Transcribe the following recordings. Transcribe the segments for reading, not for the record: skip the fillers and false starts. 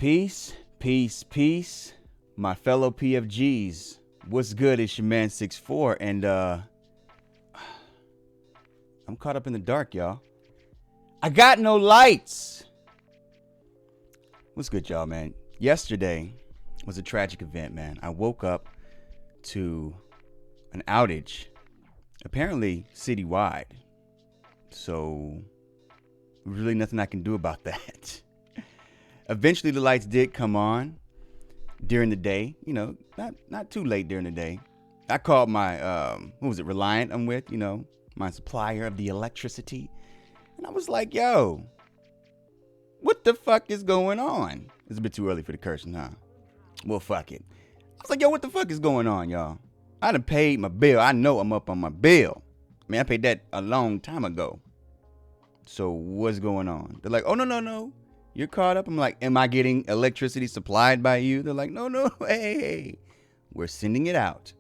Peace, peace, peace, my fellow PFGs. What's good? It's your man 6'4", and I'm caught up in the dark, y'all. I got no lights. What's good, y'all, man? Yesterday was a tragic event, man. I woke up to an outage, apparently citywide. So, really nothing I can do about that. Eventually, the lights did come on during the day. You know, not too late during the day. I called my, Reliant I'm with, my supplier of the electricity. And I was like, yo, what the fuck is going on? It's a bit too early for the cursing, huh? Well, fuck it. I was like, yo, what the fuck is going on, y'all? I done paid my bill. I know I'm up on my bill. I mean, I paid that a long time ago. So what's going on? They're like, oh, no. You're caught up. I'm like, am I getting electricity supplied by you? They're like, no, hey. We're sending it out.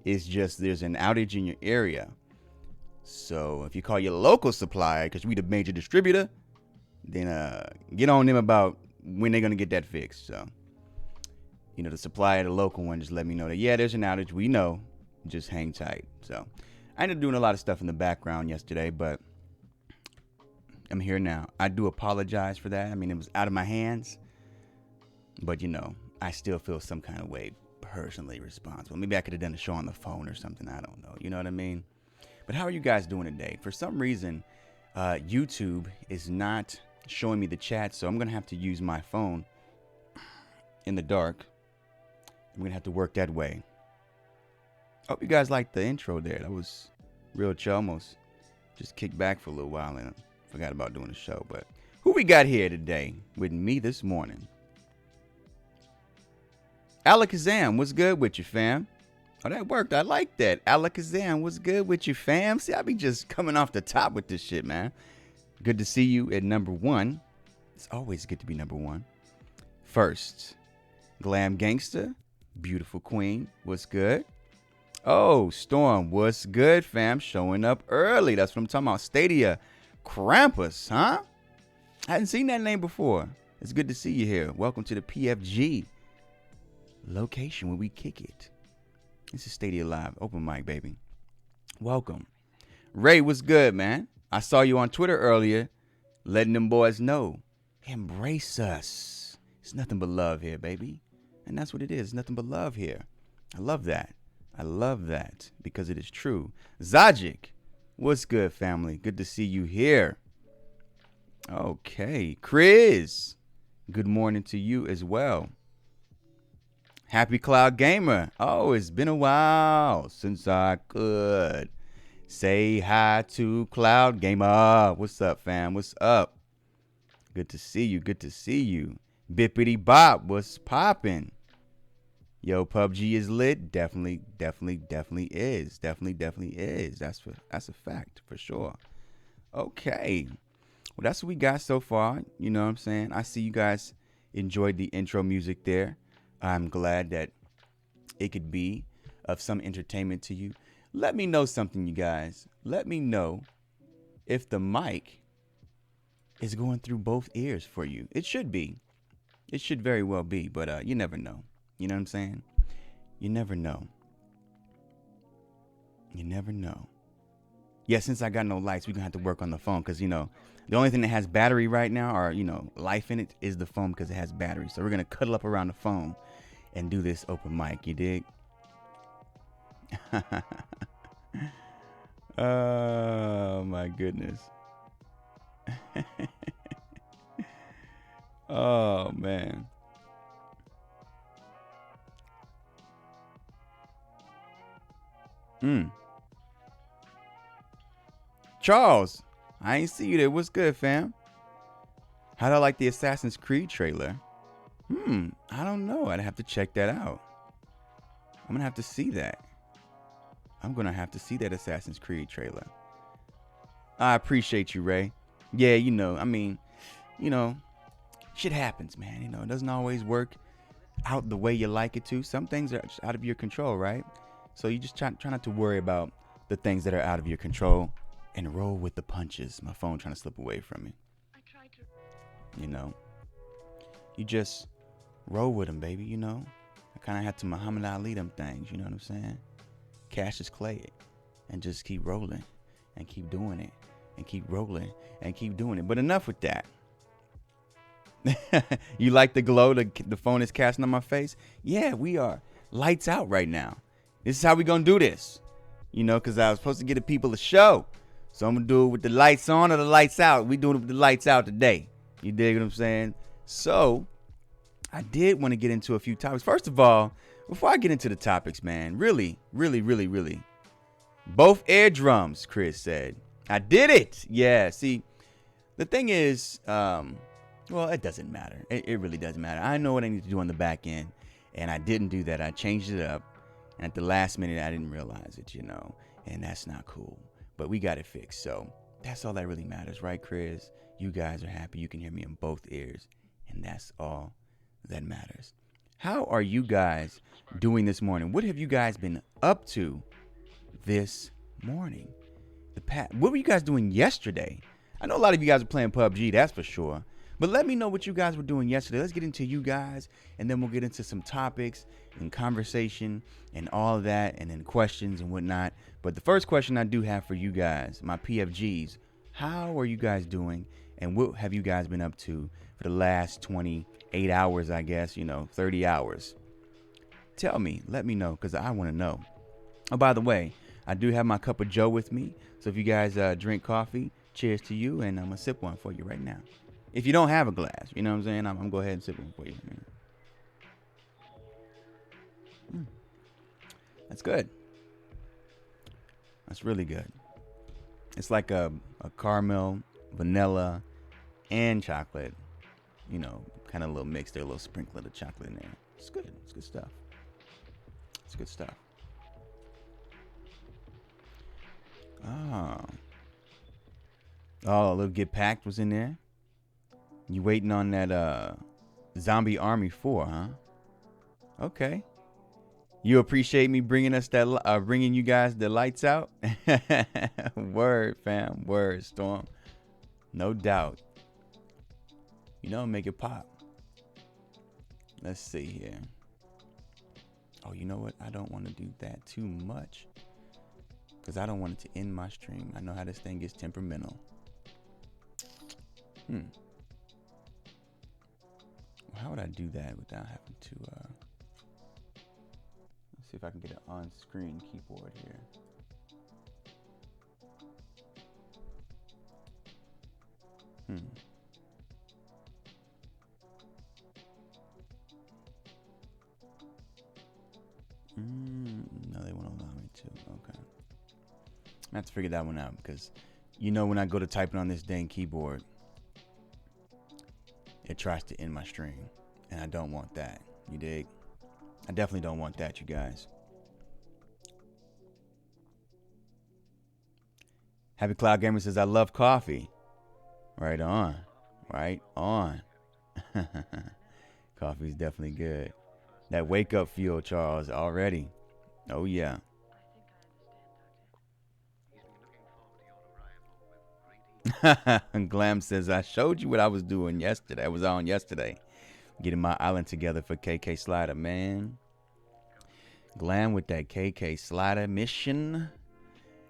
It's just there's an outage in your area. So if you call your local supplier, because we the major distributor, then get on them about when they're going to get that fixed. So, the supplier, the local one, just let me know that, yeah, there's an outage. We know. Just hang tight. So I ended up doing a lot of stuff in the background yesterday, but I'm here now. I do apologize for that. I mean, it was out of my hands, but I still feel some kind of way personally responsible. Maybe I could have done a show on the phone or something. I don't know. You know what I mean? But how are you guys doing today? For some reason, YouTube is not showing me the chat, so I'm going to have to use my phone in the dark. I'm going to have to work that way. Hope you guys liked the intro there. That was real chill. Almost just kicked back for a little while and forgot about doing the show. But who we got here today with me this morning? Alakazam, what's good with you, fam? Oh, that worked. I like that. Alakazam, what's good with you, fam? See, I be just coming off the top with this shit, man. Good to see you at number one. It's always good to be number one. First, Glam Gangster, beautiful queen, what's good? Oh, Storm, what's good, fam? Showing up early. That's what I'm talking about. Stadia, Krampus, huh? I hadn't seen that name before. It's good to see you here. Welcome to the PFG location where we kick it. This is Stadia Live, open mic, baby. Welcome. Ray, what's good, man? I saw you on Twitter earlier, letting them boys know. Embrace us. It's nothing but love here, baby. And that's what it is. Nothing but love here. I love that. I love that because it is true. Zajic, what's good, family? Good to see you here. Okay. Chris, good morning to you as well. Happy Cloud Gamer. Oh, it's been a while since I could say hi to Cloud Gamer. What's up, fam? What's up? Good to see you. Good to see you. Bippity Bop, what's poppin'? Yo, PUBG is lit. Definitely is. Definitely is. That's a fact for sure. Okay. Well, that's what we got so far. You know what I'm saying? I see you guys enjoyed the intro music there. I'm glad that it could be of some entertainment to you. Let me know something, you guys. Let me know if the mic is going through both ears for you. It should be. It should very well be, but you never know. You know what I'm saying? You never know. You never know. Yeah, since I got no lights, we're going to have to work on the phone because, the only thing that has battery right now or, life in it is the phone because it has battery. So we're going to cuddle up around the phone and do this open mic. You dig? Oh, my goodness. Oh, man. Charles, I ain't see you there. What's good, fam? How'd I like the Assassin's Creed trailer? I don't know. I'd have to check that out. I'm gonna have to see that. I'm gonna have to see that Assassin's Creed trailer. I appreciate you, Ray. Yeah, shit happens, man. It doesn't always work out the way you like it to. Some things are just out of your control, right? So you just try not to worry about the things that are out of your control and roll with the punches. My phone trying to slip away from me. You just roll with them, baby, you know. I kind of had to Muhammad Ali them things, you know what I'm saying? Cassius Clay it and just keep rolling and keep doing it and keep rolling and keep doing it. But enough with that. You like the glow the phone is casting on my face? Yeah, we are lights out right now. This is how we gonna do this. You know, because I was supposed to get the people a show. So I'm gonna do it with the lights on or the lights out. We doing it with the lights out today. You dig what I'm saying? So I did want to get into a few topics. First of all, before I get into the topics, man, really, both eardrums, Chris said. I did it. Yeah, see, the thing is, well, it doesn't matter. It really doesn't matter. I know what I need to do on the back end, and I didn't do that. I changed it up, and at the last minute, I didn't realize it, you know, and that's not cool. But we got it fixed, so that's all that really matters, right, Chris? You guys are happy. You can hear me in both ears, and that's all that matters. How are you guys doing this morning? What have you guys been up to this morning? What were you guys doing yesterday? I know a lot of you guys are playing PUBG, that's for sure. But let me know what you guys were doing yesterday. Let's get into you guys, and then we'll get into some topics and conversation and all of that, and then questions and whatnot. But the first question I do have for you guys, my PFGs, how are you guys doing, and what have you guys been up to for the last 28 hours, I guess, 30 hours? Tell me, let me know, because I want to know. Oh, by the way, I do have my cup of Joe with me, so if you guys drink coffee, cheers to you, and I'm going to sip one for you right now. If you don't have a glass, you know what I'm saying? I'm going to go ahead and sip one for you. That's good. That's really good. It's like a caramel, vanilla, and chocolate, kind of a little mix there, a little sprinkle of chocolate in there. It's good. It's good stuff. It's good stuff. Oh, a little Get Packed was in there. You waiting on that Zombie Army 4, huh? Okay. You appreciate me bringing you guys the lights out? Word, fam. Word, Storm. No doubt. Make it pop. Let's see here. Oh, you know what? I don't want to do that too much, because I don't want it to end my stream. I know how this thing gets temperamental. How would I do that without having to, let's see if I can get an on-screen keyboard here. No, they won't allow me to. Okay. I have to figure that one out, because, when I go to typing on this dang keyboard, it tries to end my stream, and I don't want that. You dig? I definitely don't want that, you guys. Happy Cloud Gamer says, I love coffee. Right on. Right on. Coffee's definitely good. That wake up fuel, Charles, already. Oh, yeah. Glam says, I showed you what I was doing yesterday. I was on yesterday. Getting my island together for KK Slider, man. Glam with that KK Slider mission.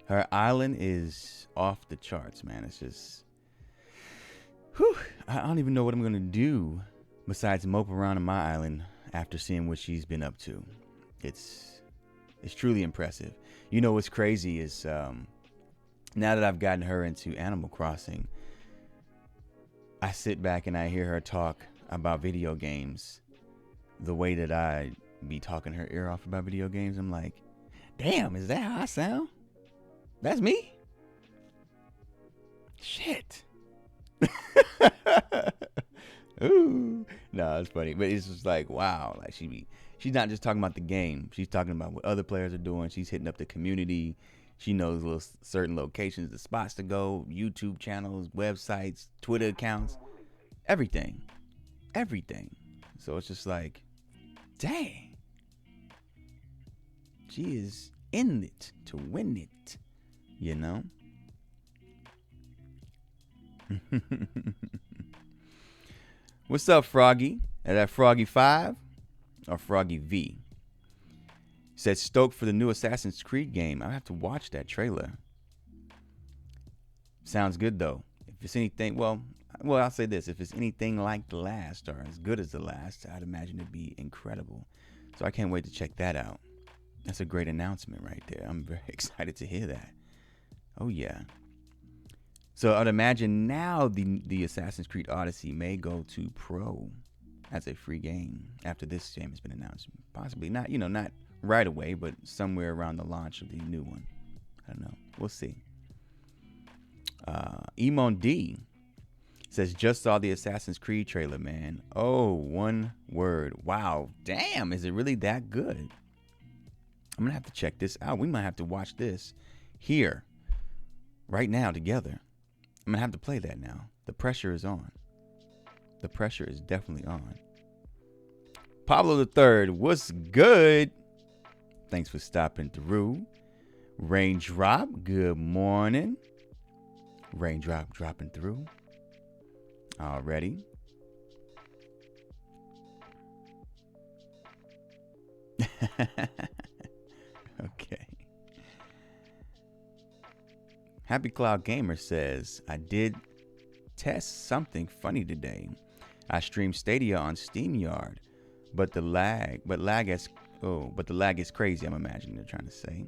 Her island is off the charts, man. It's just, whew, I don't even know what I'm going to do besides mope around on my island after seeing what she's been up to. It's truly impressive. What's crazy is, now that I've gotten her into Animal Crossing, I sit back and I hear her talk about video games the way that I be talking her ear off about video games. I'm like, damn, is that how I sound? That's me? Shit. Ooh. No, it's funny. But it's just like, wow. Like she's not just talking about the game. She's talking about what other players are doing. She's hitting up the community. She knows little certain locations, the spots to go, YouTube channels, websites, Twitter accounts, everything. So it's just like, dang. She is in it to win it, What's up, Froggy? Is that Froggy 5 or Froggy V? Said stoked for the new Assassin's Creed game. I have to watch that trailer. Sounds good though. If it's anything, well, I'll say this: if it's anything like the last or as good as the last, I'd imagine it'd be incredible. So I can't wait to check that out. That's a great announcement right there. I'm very excited to hear that. Oh yeah. So I'd imagine now the Assassin's Creed Odyssey may go to Pro as a free game after this game has been announced. Possibly not, not right away, but somewhere around the launch of the new one. I don't know. We'll see. Emon D says, just saw the Assassin's Creed trailer, man. Oh, one word. Wow. Damn, is it really that good? I'm going to have to check this out. We might have to watch this here right now together. I'm going to have to play that now. The pressure is on. The pressure is definitely on. Pablo the Third, what's good? Thanks for stopping through. Raindrop, good morning. Raindrop dropping through. Already. Okay. Happy Cloud Gamer says, I did test something funny today. I streamed Stadia on SteamYard, but the lag is crazy, I'm imagining they're trying to say.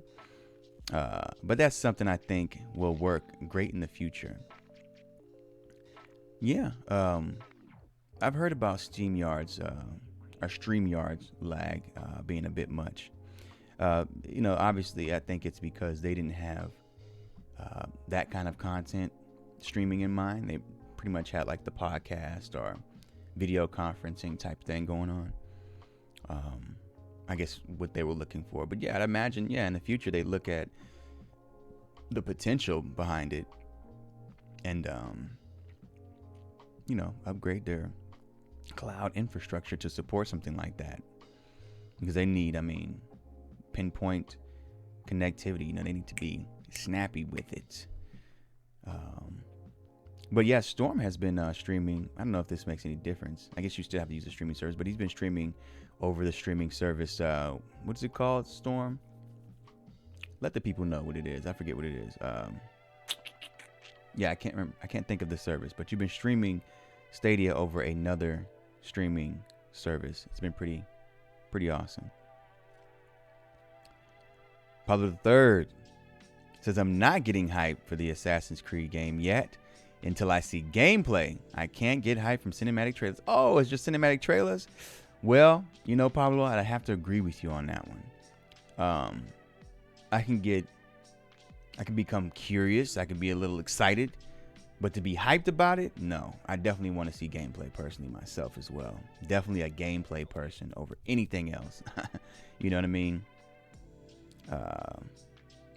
But that's something I think will work great in the future. Yeah, I've heard about SteamYard's or StreamYard's lag being a bit much. Obviously, I think it's because they didn't have that kind of content streaming in mind. They pretty much had like the podcast or video conferencing type thing going on. I guess what they were looking for. But yeah, I'd imagine, in the future they look at the potential behind it and, upgrade their cloud infrastructure to support something like that. Because they need, pinpoint connectivity. They need to be snappy with it. But yeah, Storm has been streaming. I don't know if this makes any difference. I guess you still have to use the streaming service, but he's been streaming over the streaming service. What's it called, Storm? Let the people know what it is. I forget what it is. Yeah, I can't remember. I can't think of the service, but you've been streaming Stadia over another streaming service. It's been pretty awesome. Pablo the Third says, I'm not getting hyped for the Assassin's Creed game yet until I see gameplay. I can't get hyped from cinematic trailers. Oh, it's just cinematic trailers? Well, Pablo, I have to agree with you on that one. I can become curious. I can be a little excited, but to be hyped about it, no. I definitely want to see gameplay personally myself as well. Definitely a gameplay person over anything else. You know what I mean?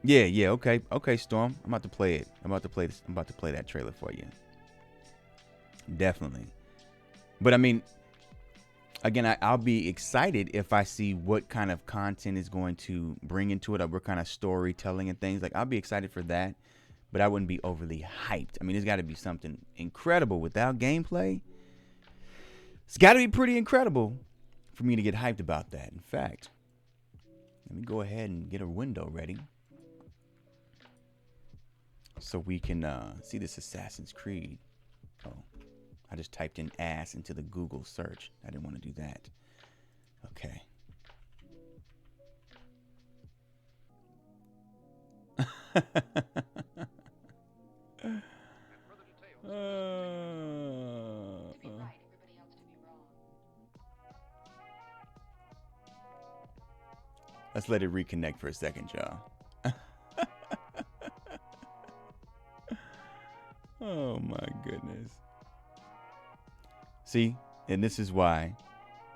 Yeah. Okay, Storm. I'm about to play it. I'm about to play that trailer for you. Definitely. But again, I'll be excited if I see what kind of content is going to bring into it, or what kind of storytelling and things. Like, I'll be excited for that, but I wouldn't be overly hyped. There's got to be something incredible without gameplay. It's got to be pretty incredible for me to get hyped about that. In fact, let me go ahead and get a window ready so we can see this Assassin's Creed. Oh, I just typed in ass into the Google search. I didn't want to do that. Okay. Let's let it reconnect for a second, y'all. Oh my goodness. See, and this is why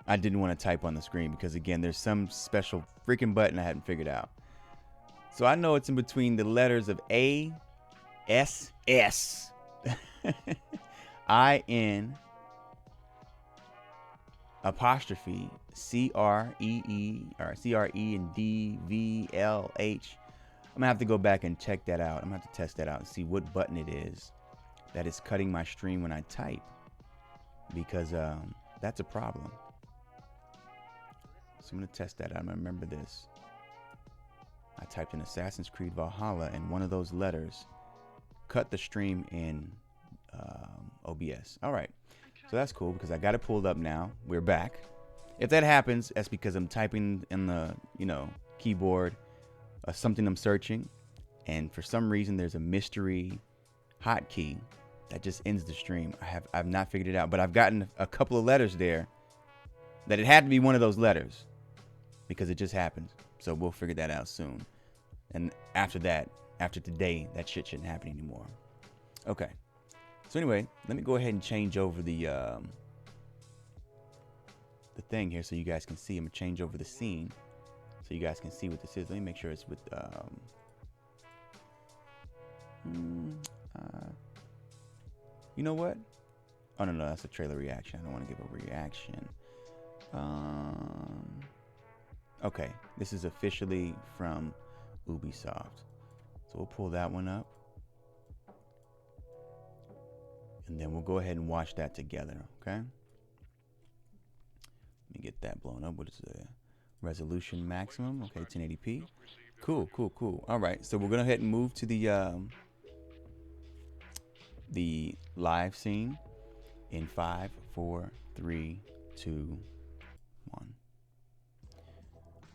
I didn't want to type on the screen, because again, there's some special freaking button I hadn't figured out. So I know it's in between the letters of A, S, S, I, N, apostrophe, C, R, E, E, or C, R, E, and D, V, L, H. I'm gonna have to go back and check that out. I'm gonna have to test that out and see what button it is that is cutting my stream when I type, because That's a problem. So I'm going to test that out. I'm going to remember this. I typed in Assassin's Creed Valhalla, and one of those letters cut the stream in OBS. All right. So that's cool because I got it pulled up now. We're back. If that happens, that's because I'm typing in the, keyboard something I'm searching, and for some reason there's a mystery hotkey that just ends the stream. I've not figured it out, but I've gotten a couple of letters there that it had to be one of those letters because it just happens. So we'll figure that out soon. And after that, after today, that shit shouldn't happen anymore. Okay. So anyway, let me go ahead and change over the thing here so you guys can see. I'm gonna change over the scene so you guys can see what this is. Let me make sure it's with you know what? Oh no, that's a trailer reaction. I don't want to give a reaction. Okay, this is officially from Ubisoft. So we'll pull that one up. And then we'll go ahead and watch that together, okay? Let me get that blown up. What is the resolution maximum? Okay, 1080p. Cool, cool, cool. All right, so we're going to go ahead and move to the live scene in 5, 4, 3, 2, 1.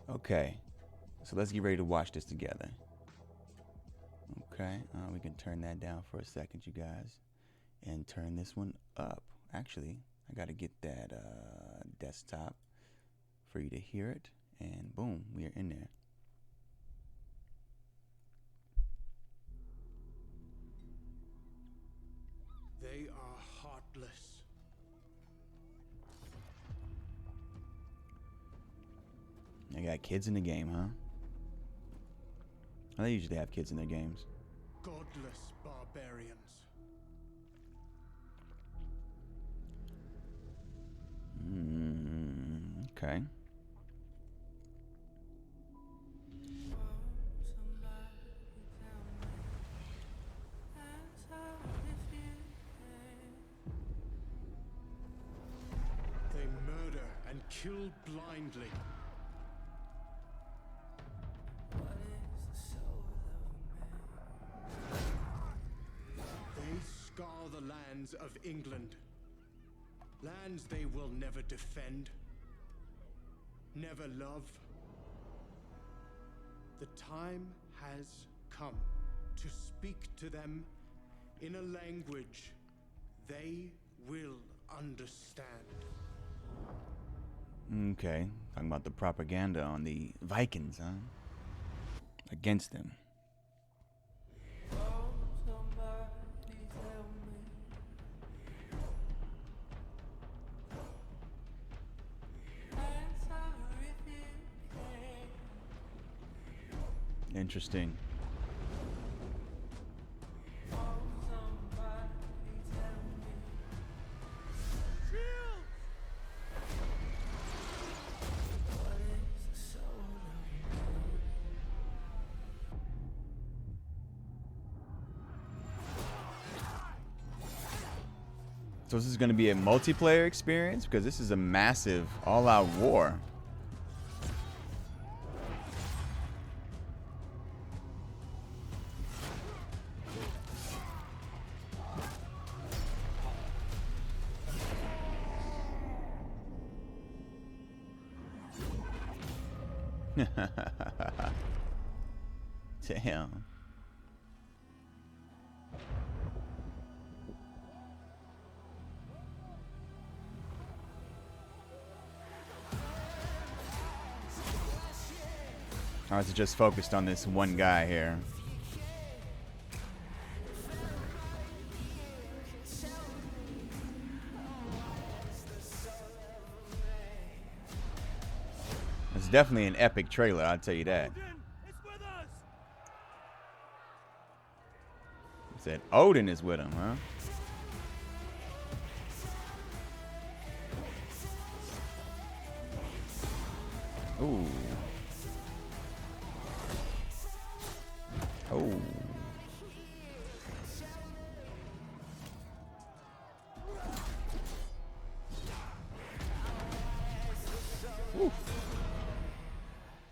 Okay, so let's get ready to watch this together. Okay, we can turn that down for a second, you guys, and turn this one up. Actually, I got to get that desktop for you to hear it, and boom, we are in there. They are heartless. They got kids in the game, huh? They usually have kids in their games. Godless barbarians. Okay. They murder and kill blindly. They scar the lands of England. Lands they will never defend, never love. The time has come to speak to them in a language they will understand. Okay, talking about the propaganda on the Vikings, huh? Against them. Interesting. So this is going to be a multiplayer experience because this is a massive all-out war. Damn. I was just focused on this one guy here. It's definitely an epic trailer, I'll tell you that. He said Odin is with him, huh? Ooh. Oh.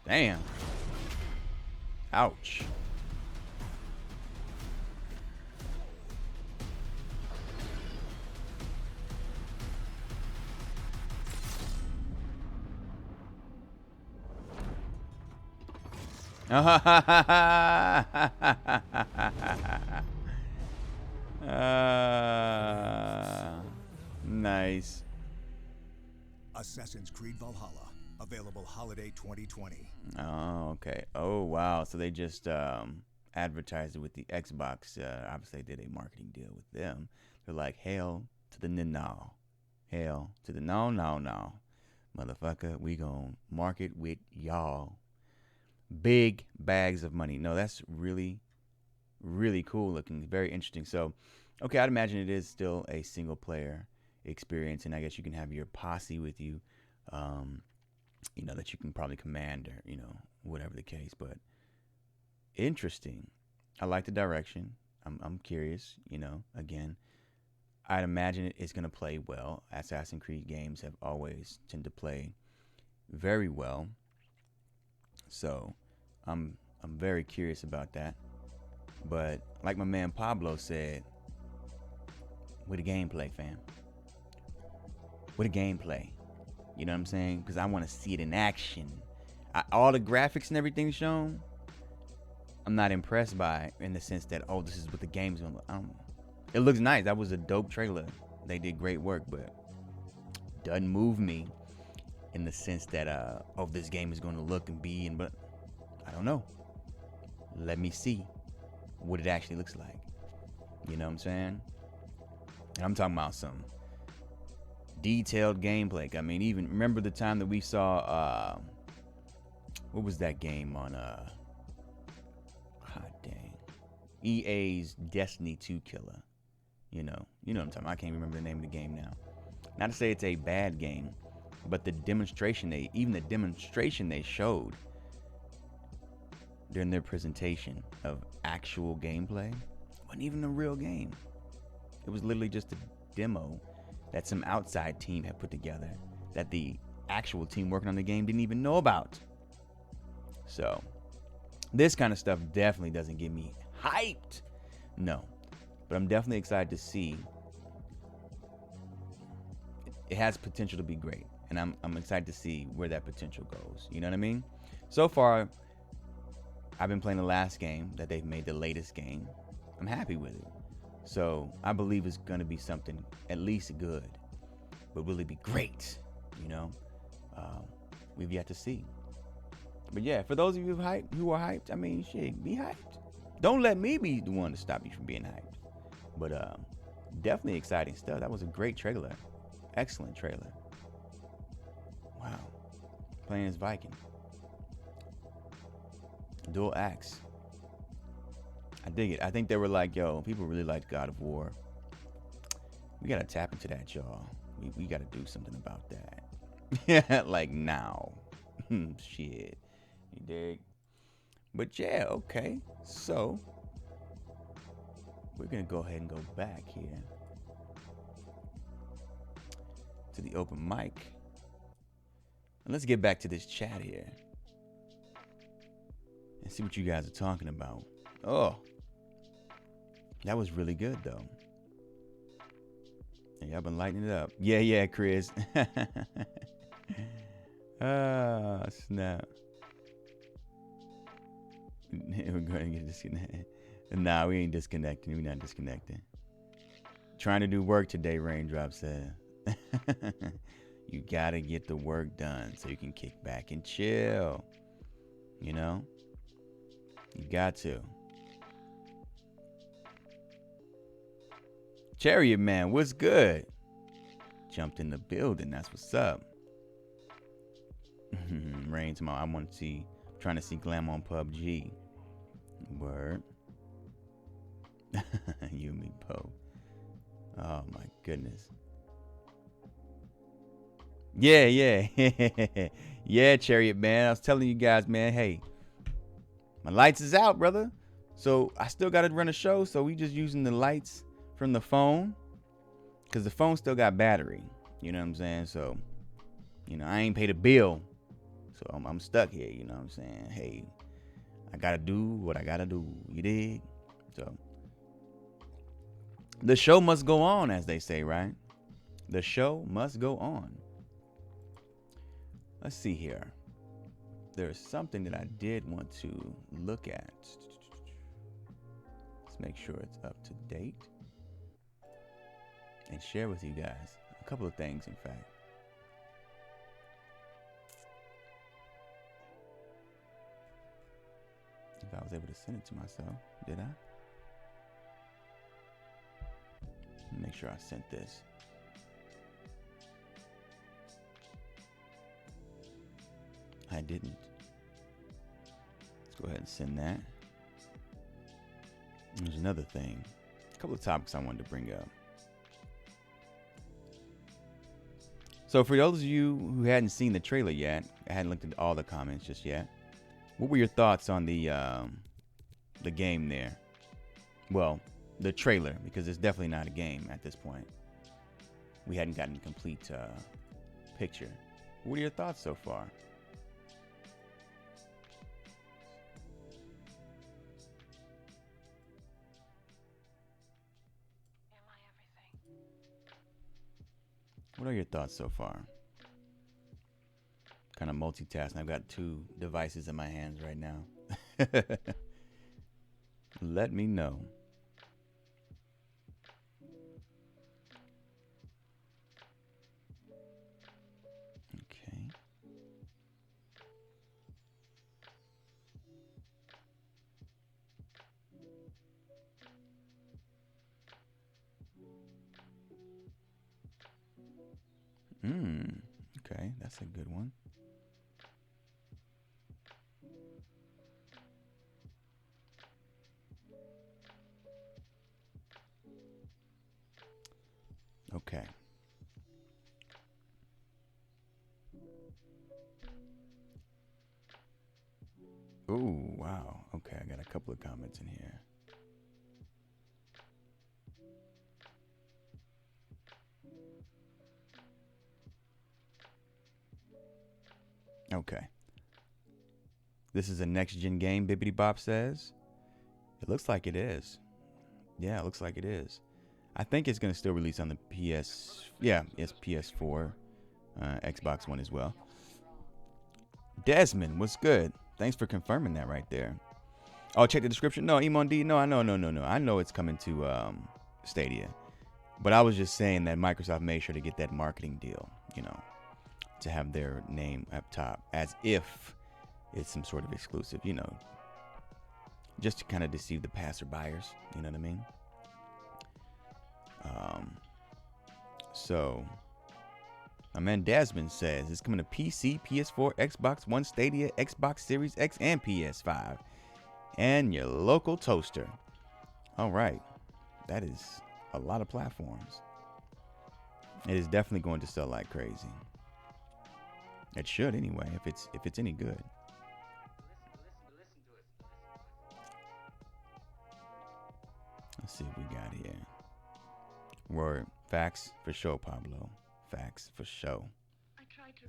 Damn. Ouch. Nice. Assassin's Creed Valhalla, available holiday 2020. Oh, okay. Oh, wow. So they just advertised it with the Xbox. Obviously, they did a marketing deal with them. They're like, hail to the no. Hail to the no. Motherfucker, we gonna market with y'all. Big bags of money. No, that's really, really cool looking. Very interesting. So, okay, I'd imagine it is still a single player experience, and I guess you can have your posse with you, that you can probably command, or whatever the case. But interesting. I like the direction. I'm curious. Again, I'd imagine it's gonna play well. Assassin's Creed games have always tend to play very well. So I'm very curious about that. But like my man Pablo said, with the gameplay, fam. With the gameplay. You know what I'm saying? Because I want to see it in action. All the graphics and everything shown, I'm not impressed by, in the sense that, oh, this is what the game's gonna look. It looks nice. That was a dope trailer. They did great work, but doesn't move me in the sense that this game is gonna look and be, but I don't know. Let me see what it actually looks like. You know what I'm saying? And I'm talking about some detailed gameplay. I mean, even remember the time that we saw what was that game on god dang, EA's Destiny 2 killer. You know what I'm talking about. I can't remember the name of the game now. Not to say it's a bad game, but the demonstration they showed during their presentation of actual gameplay wasn't even a real game. It was literally just a demo that some outside team had put together that the actual team working on the game didn't even know about. So this kind of stuff definitely doesn't get me hyped. No. But I'm definitely excited to see. It has potential to be great. And I'm excited to see where that potential goes. You know what I mean? So far, I've been playing the last game that they've made, the latest game. I'm happy with it. So I believe it's going to be something at least good. But will it be great? We've yet to see. But yeah, for those of you who are hyped, I mean, shit, be hyped. Don't let me be the one to stop you from being hyped. But definitely exciting stuff. That was a great trailer. Excellent trailer. Wow. Playing as Viking. Dual axe. I dig it. I think they were like, yo, people really like God of War. We gotta tap into that, y'all. We gotta do something about that. Yeah, like now. Shit. You dig? But yeah, okay. So we're gonna go ahead and go back here to the open mic. And let's get back to this chat here and see what you guys are talking about. Oh, that was really good though. Hey, y'all been lighting it up. Yeah, Chris. Ah, snap. We're going to get disconnected. Nah, we ain't disconnecting. We're not disconnecting. Trying to do work today, Raindrop said. You gotta get the work done so you can kick back and chill. You know? You got to. Chariot Man, what's good? Jumped in the building. That's what's up. Rain tomorrow. I want to see. Trying to see Glam on PUBG. Word. You and me, Poe. Oh my goodness. Yeah. Yeah, Chariot Man. I was telling you guys, man, hey, my lights is out, brother. So I still got to run a show. So we just using the lights from the phone. Because the phone still got battery. You know what I'm saying? So, I ain't paid a bill. So I'm stuck here, you know what I'm saying? Hey, I gotta do what I gotta do. You dig? So the show must go on, as they say, right? The show must go on. Let's see here. There's something that I did want to look at. Let's make sure it's up to date and share with you guys a couple of things, in fact. If I was able to send it to myself, did I? Make sure I sent this. I didn't. Let's go ahead and send that. There's another thing. A couple of topics I wanted to bring up. So for those of you who hadn't seen the trailer yet, I hadn't looked at all the comments just yet. What were your thoughts on the game there? Well, the trailer, because it's definitely not a game at this point. We hadn't gotten a complete picture. What are your thoughts so far? What are your thoughts so far? Kind of multitasking. I've got two devices in my hands right now. Let me know. Okay. Okay, that's a good one. Okay. Ooh, wow. Okay, I got a couple of comments in here. Okay. This is a next-gen game, Bibbidi Bop says. It looks like it is. Yeah, it looks like it is. I think it's going to still release on the PS... Yeah, it's PS4, Xbox One as well. Desmond, what's good? Thanks for confirming that right there. Oh, check the description. No, Emon D. No, I know. I know it's coming to Stadia. But I was just saying that Microsoft made sure to get that marketing deal, you know, to have their name up top as if it's some sort of exclusive, you know, just to kind of deceive the passerbyers, you know what I mean? So my man Desmond says it's coming to PC, PS4, Xbox One, Stadia, Xbox Series X, and PS5, and your local toaster. All right, that is a lot of platforms. It is definitely going to sell like crazy. It should anyway, if it's any good. Let's see what we got here. Word. Facts for show, Pablo. Facts for show. I tried to.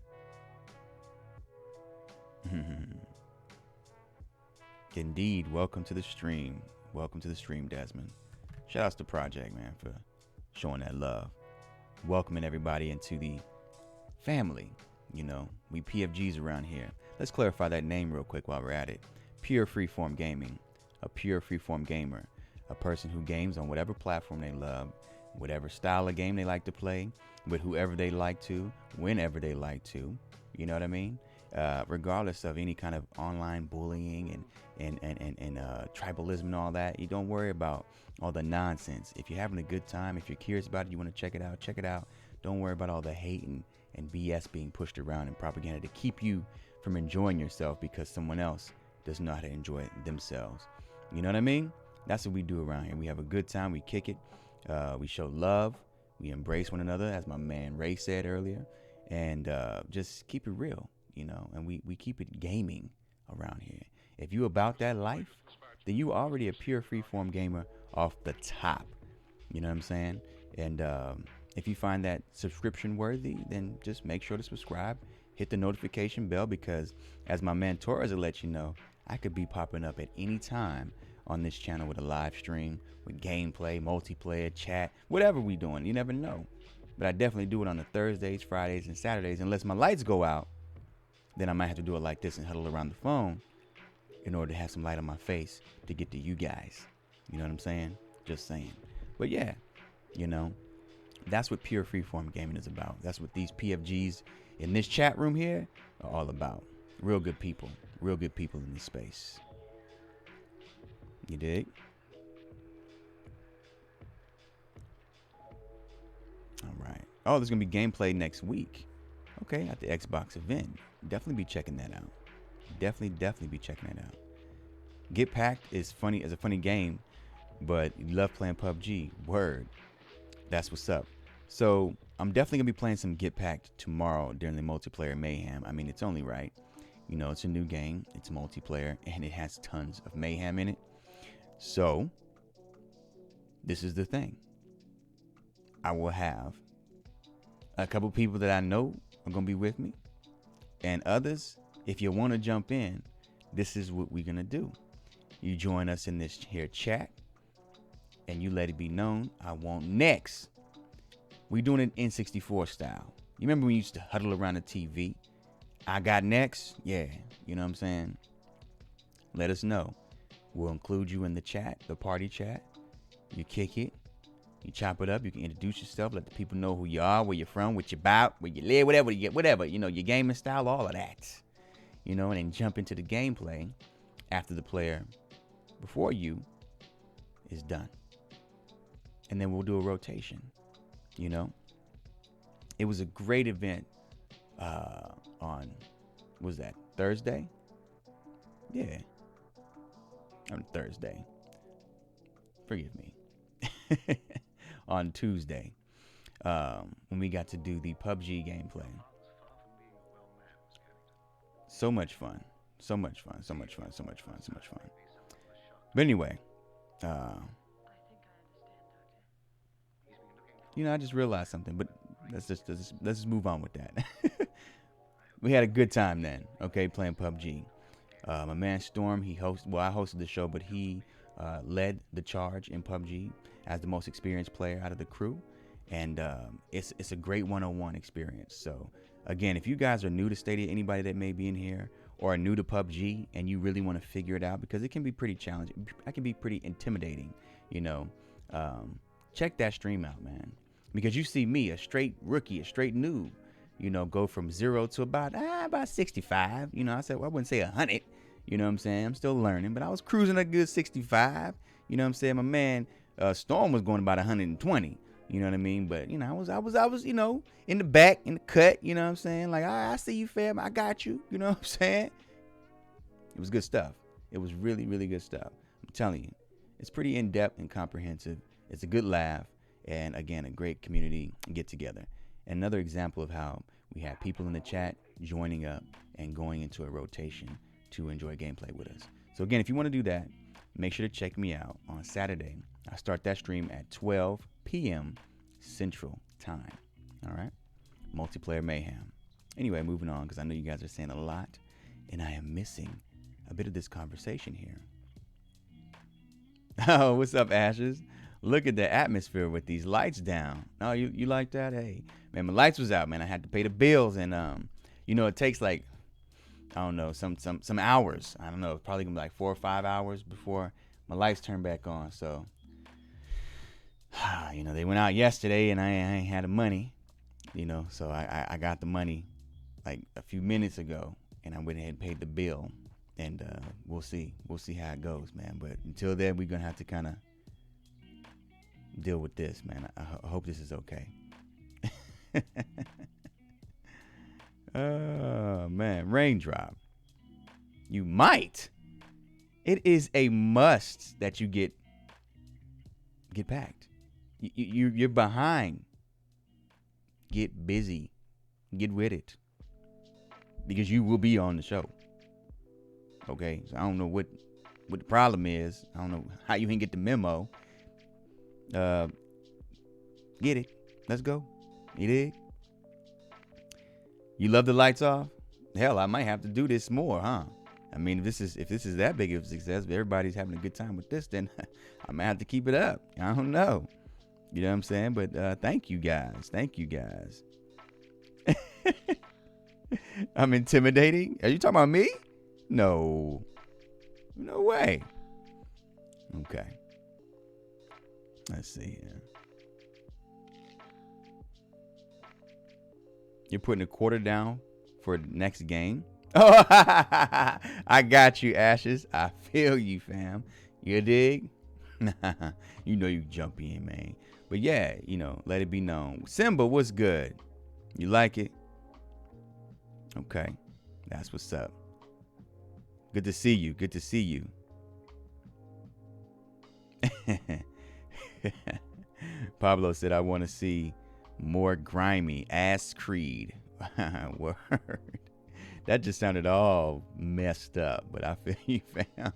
Indeed. Welcome to the stream. Welcome to the stream, Desmond. Shout outs to Project, man, for showing that love. Welcoming everybody into the family. You know, we PFGs around here. Let's clarify that name real quick while we're at it. Pure Freeform Gaming. A pure freeform gamer. A person who games on whatever platform they love, whatever style of game they like to play, with whoever they like to, whenever they like to. You know what I mean? Regardless of any kind of online bullying and tribalism and all that, you don't worry about all the nonsense. If you're having a good time, if you're curious about it, you want to check it out, check it out. Don't worry about all the hate and BS being pushed around and propaganda to keep you from enjoying yourself because someone else doesn't know how to enjoy it themselves. You know what I mean? That's what we do around here. We have a good time. We kick it. We show love. We embrace one another, as my man Ray said earlier. And just keep it real, you know. And we keep it gaming around here. If you about that life, then you already a pure freeform gamer off the top. You know what I'm saying? And if you find that subscription worthy, then just make sure to subscribe. hit the notification bell, because as my man Torres will let you know, I could be popping up at any time on this channel with a live stream, with gameplay, multiplayer, chat, whatever we doing. You never know. But I definitely do it on the Thursdays, Fridays, and Saturdays. Unless my lights go out, then I might have to do it like this and huddle around the phone in order to have some light on my face to get to you guys. You know what I'm saying? Just saying. But yeah, you know, that's what pure freeform gaming is about. That's what these PFGs in this chat room here are all about. Real good people in this space. You dig? All right. Oh, there's gonna be gameplay next week. Okay, at the Xbox event. Definitely be checking that out. Definitely be checking it out. Get Packed is funny as a funny game, but you love playing PUBG. Word. That's what's up. So I'm definitely gonna be playing some Get Packed tomorrow during the multiplayer mayhem. I mean, it's only right. You know, it's a new game. It's multiplayer, and it has tons of mayhem in it. So this is the thing. I will have a couple people that I know are gonna be with me, and others. If you want to jump in, this is what we're gonna do. You join us in this here chat, and you let it be known. I want next. We doing it N64 style. You remember when we used to huddle around the TV? I got next. Yeah, you know what I'm saying. Let us know. We'll include you in the chat, the party chat. You kick it. You chop it up. You can introduce yourself. Let the people know who you are, where you're from, what you're about, where you live, whatever you get, whatever. You know, your gaming style, all of that. You know, and then jump into the gameplay after the player before you is done. And then we'll do a rotation. You know, it was a great event on, what was that, Thursday? Yeah, on Thursday. Forgive me. On Tuesday, when we got to do the PUBG gameplay. So much fun. But anyway, you know, I just realized something, but let's just move on with that. We had a good time then, okay, playing PUBG. My man Storm, I hosted the show, but he led the charge in PUBG as the most experienced player out of the crew. And it's a great one-on-one experience. So again, if you guys are new to Stadia, anybody that may be in here, or are new to PUBG and you really want to figure it out, because it can be pretty challenging, it can be pretty intimidating, you know, check that stream out, man. Because you see me, a straight rookie, a straight noob, you know, go from 0 to about 65. You know, I wouldn't say 100. You know what I'm saying? I'm still learning, but I was cruising a good 65. You know what I'm saying? My man Storm was going about 120. You know what I mean? But you know, I was, you know, in the back, in the cut. You know what I'm saying? Like, I see you, fam. I got you. You know what I'm saying? It was good stuff. It was really, really good stuff. I'm telling you, it's pretty in depth and comprehensive. It's a good laugh, and again, a great community get together. Another example of how we have people in the chat joining up and going into a rotation to enjoy gameplay with us. So again, if you want to do that, make sure to check me out on Saturday. I start that stream at 12 p.m. Central Time. All right? Multiplayer mayhem. Anyway, moving on, because I know you guys are saying a lot, and I am missing a bit of this conversation here. Oh, what's up, Ashes? Look at the atmosphere with these lights down. Oh, you like that? Hey, man, my lights was out, man. I had to pay the bills, and you know, it takes like, I don't know, some hours. I don't know, probably gonna be like 4 or 5 hours before my lights turn back on. So, you know, they went out yesterday, and I ain't had the money, you know, so I got the money like a few minutes ago, and I went ahead and paid the bill, and we'll see how it goes, man. But until then, we're gonna have to kind of deal with this, man. I hope this is okay. Oh man, raindrop. You might. It is a must that you get packed. You're behind. Get busy. Get with it. Because you will be on the show. Okay? So I don't know what the problem is. I don't know how you can get the memo. Get it. Let's go. You dig? You love the lights off? Hell, I might have to do this more, huh? I mean, if this is that big of a success, if everybody's having a good time with this, then I might have to keep it up. I don't know. You know what I'm saying? But thank you guys. Thank you guys. I'm intimidating? Are you talking about me? No. No way. Okay. Let's see here. You're putting a quarter down for next game? Oh, I got you, Ashes. I feel you, fam. You dig? You know you jump in, man. But yeah, let it be known. Simba, what's good? You like it? Okay. That's what's up. Good to see you. Good to see you. Pablo said, I want to see more grimy ass Creed. Word. That just sounded all messed up, but I feel you, fam.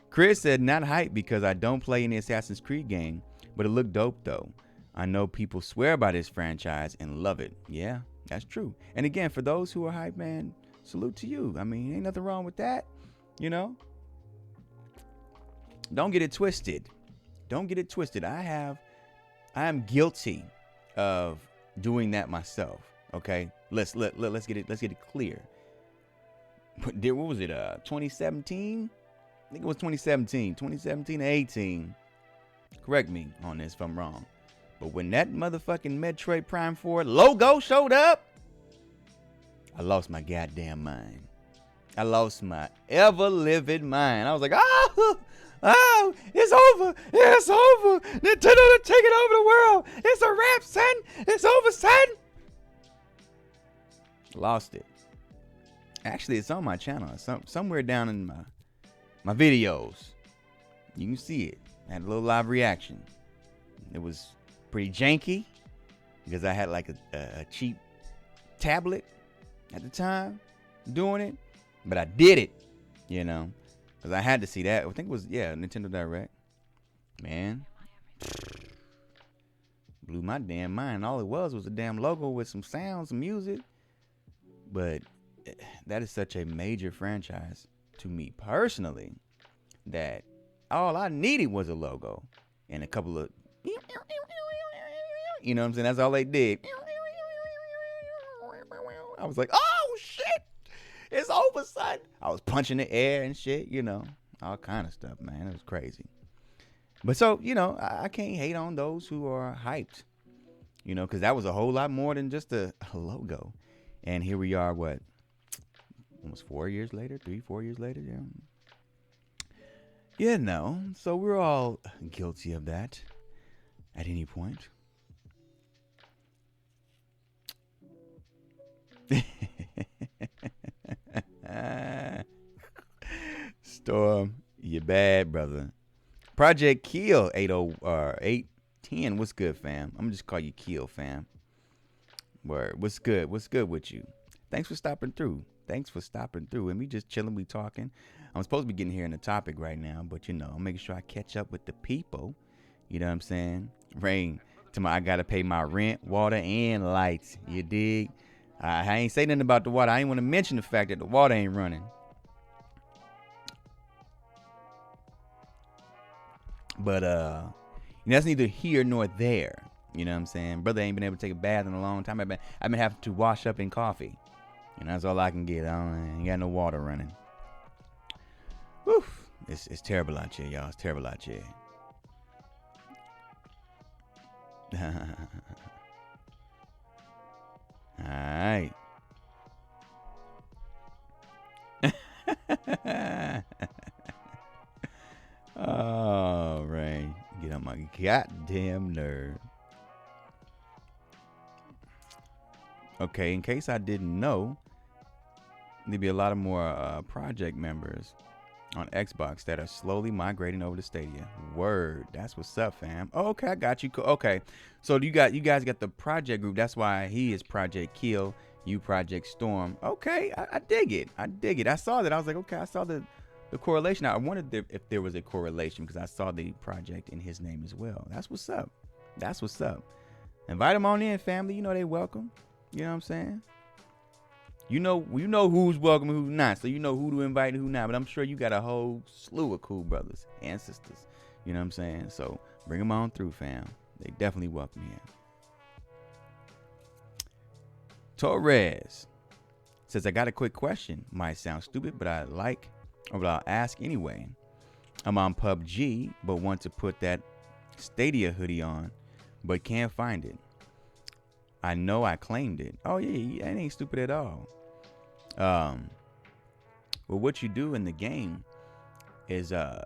Chris said, not hype because I don't play any Assassin's Creed game, but it looked dope though. I know people swear by this franchise and love it. Yeah, that's true. And again, for those who are hype, man, salute to you. I mean, ain't nothing wrong with that, Don't get it twisted. Don't get it twisted. I am guilty of doing that myself. Okay, let's get it clear. What was it? 2017? I think it was 2017 or 18. Correct me on this if I'm wrong. But when that motherfucking Metroid Prime 4 logo showed up, I lost my goddamn mind. I lost my ever-living mind. I was like, oh, it's over. It's over. Nintendo taking over the world. It's a wrap, son. It's over, son. Lost it. Actually, it's on my channel. Somewhere down in my videos. You can see it. I had a little live reaction. It was pretty janky because I had like a cheap tablet at the time doing it. But I did it, because I had to see that. I think it was, Nintendo Direct. Man. Blew my damn mind. All it was a damn logo with some sounds and music. But that is such a major franchise to me personally that all I needed was a logo and a couple of, you know what I'm saying? That's all they did. I was like, oh, shit. It's over, son. I was punching the air and shit, all kind of stuff, man. It was crazy. But so, I can't hate on those who are hyped, because that was a whole lot more than just a logo. And here we are, what, almost 4 years later, 3-4 years later, so we're all guilty of that at any point. Storm, you bad, brother. Project Keel 810. What's good, fam? I'm gonna just call you Keel, fam. Word. What's good? What's good with you? Thanks for stopping through. And we just chilling, we talking. I'm supposed to be getting here in the topic right now, but I'm making sure I catch up with the people. You know what I'm saying? Rain. I gotta pay my rent, water, and lights. You dig? I ain't say nothing about the water. I ain't want to mention the fact that the water ain't running. But that's neither here nor there. You know what I'm saying? Brother ain't been able to take a bath in a long time. I've been having to wash up in coffee. That's all I can get. I ain't got no water running. Whew. It's terrible out here, y'all. It's terrible out here. All right. All right. Get on my goddamn nerve. Okay, in case I didn't know, there'll be a lot of more project members on Xbox that are slowly migrating over to Stadia. Word. That's what's up, fam. Oh, okay, I got you. Okay. So you guys got the project group. That's why he is Project Kill, you Project Storm. Okay, I dig it. I saw that. I was like, okay, I saw the correlation. I wondered if there was a correlation because I saw the project in his name as well. That's what's up. Invite them on in, family. They welcome. You know what I'm saying? You know who's welcome and who's not. So you know who to invite and who not. But I'm sure you got a whole slew of cool brothers and sisters. You know what I'm saying? So bring them on through, fam. They definitely welcome you. Torres says, I got a quick question. Might sound stupid, but I'll ask anyway. I'm on PUBG, but want to put that Stadia hoodie on, but can't find it. I know I claimed it. Oh yeah, that ain't stupid at all. Well, what you do in the game is I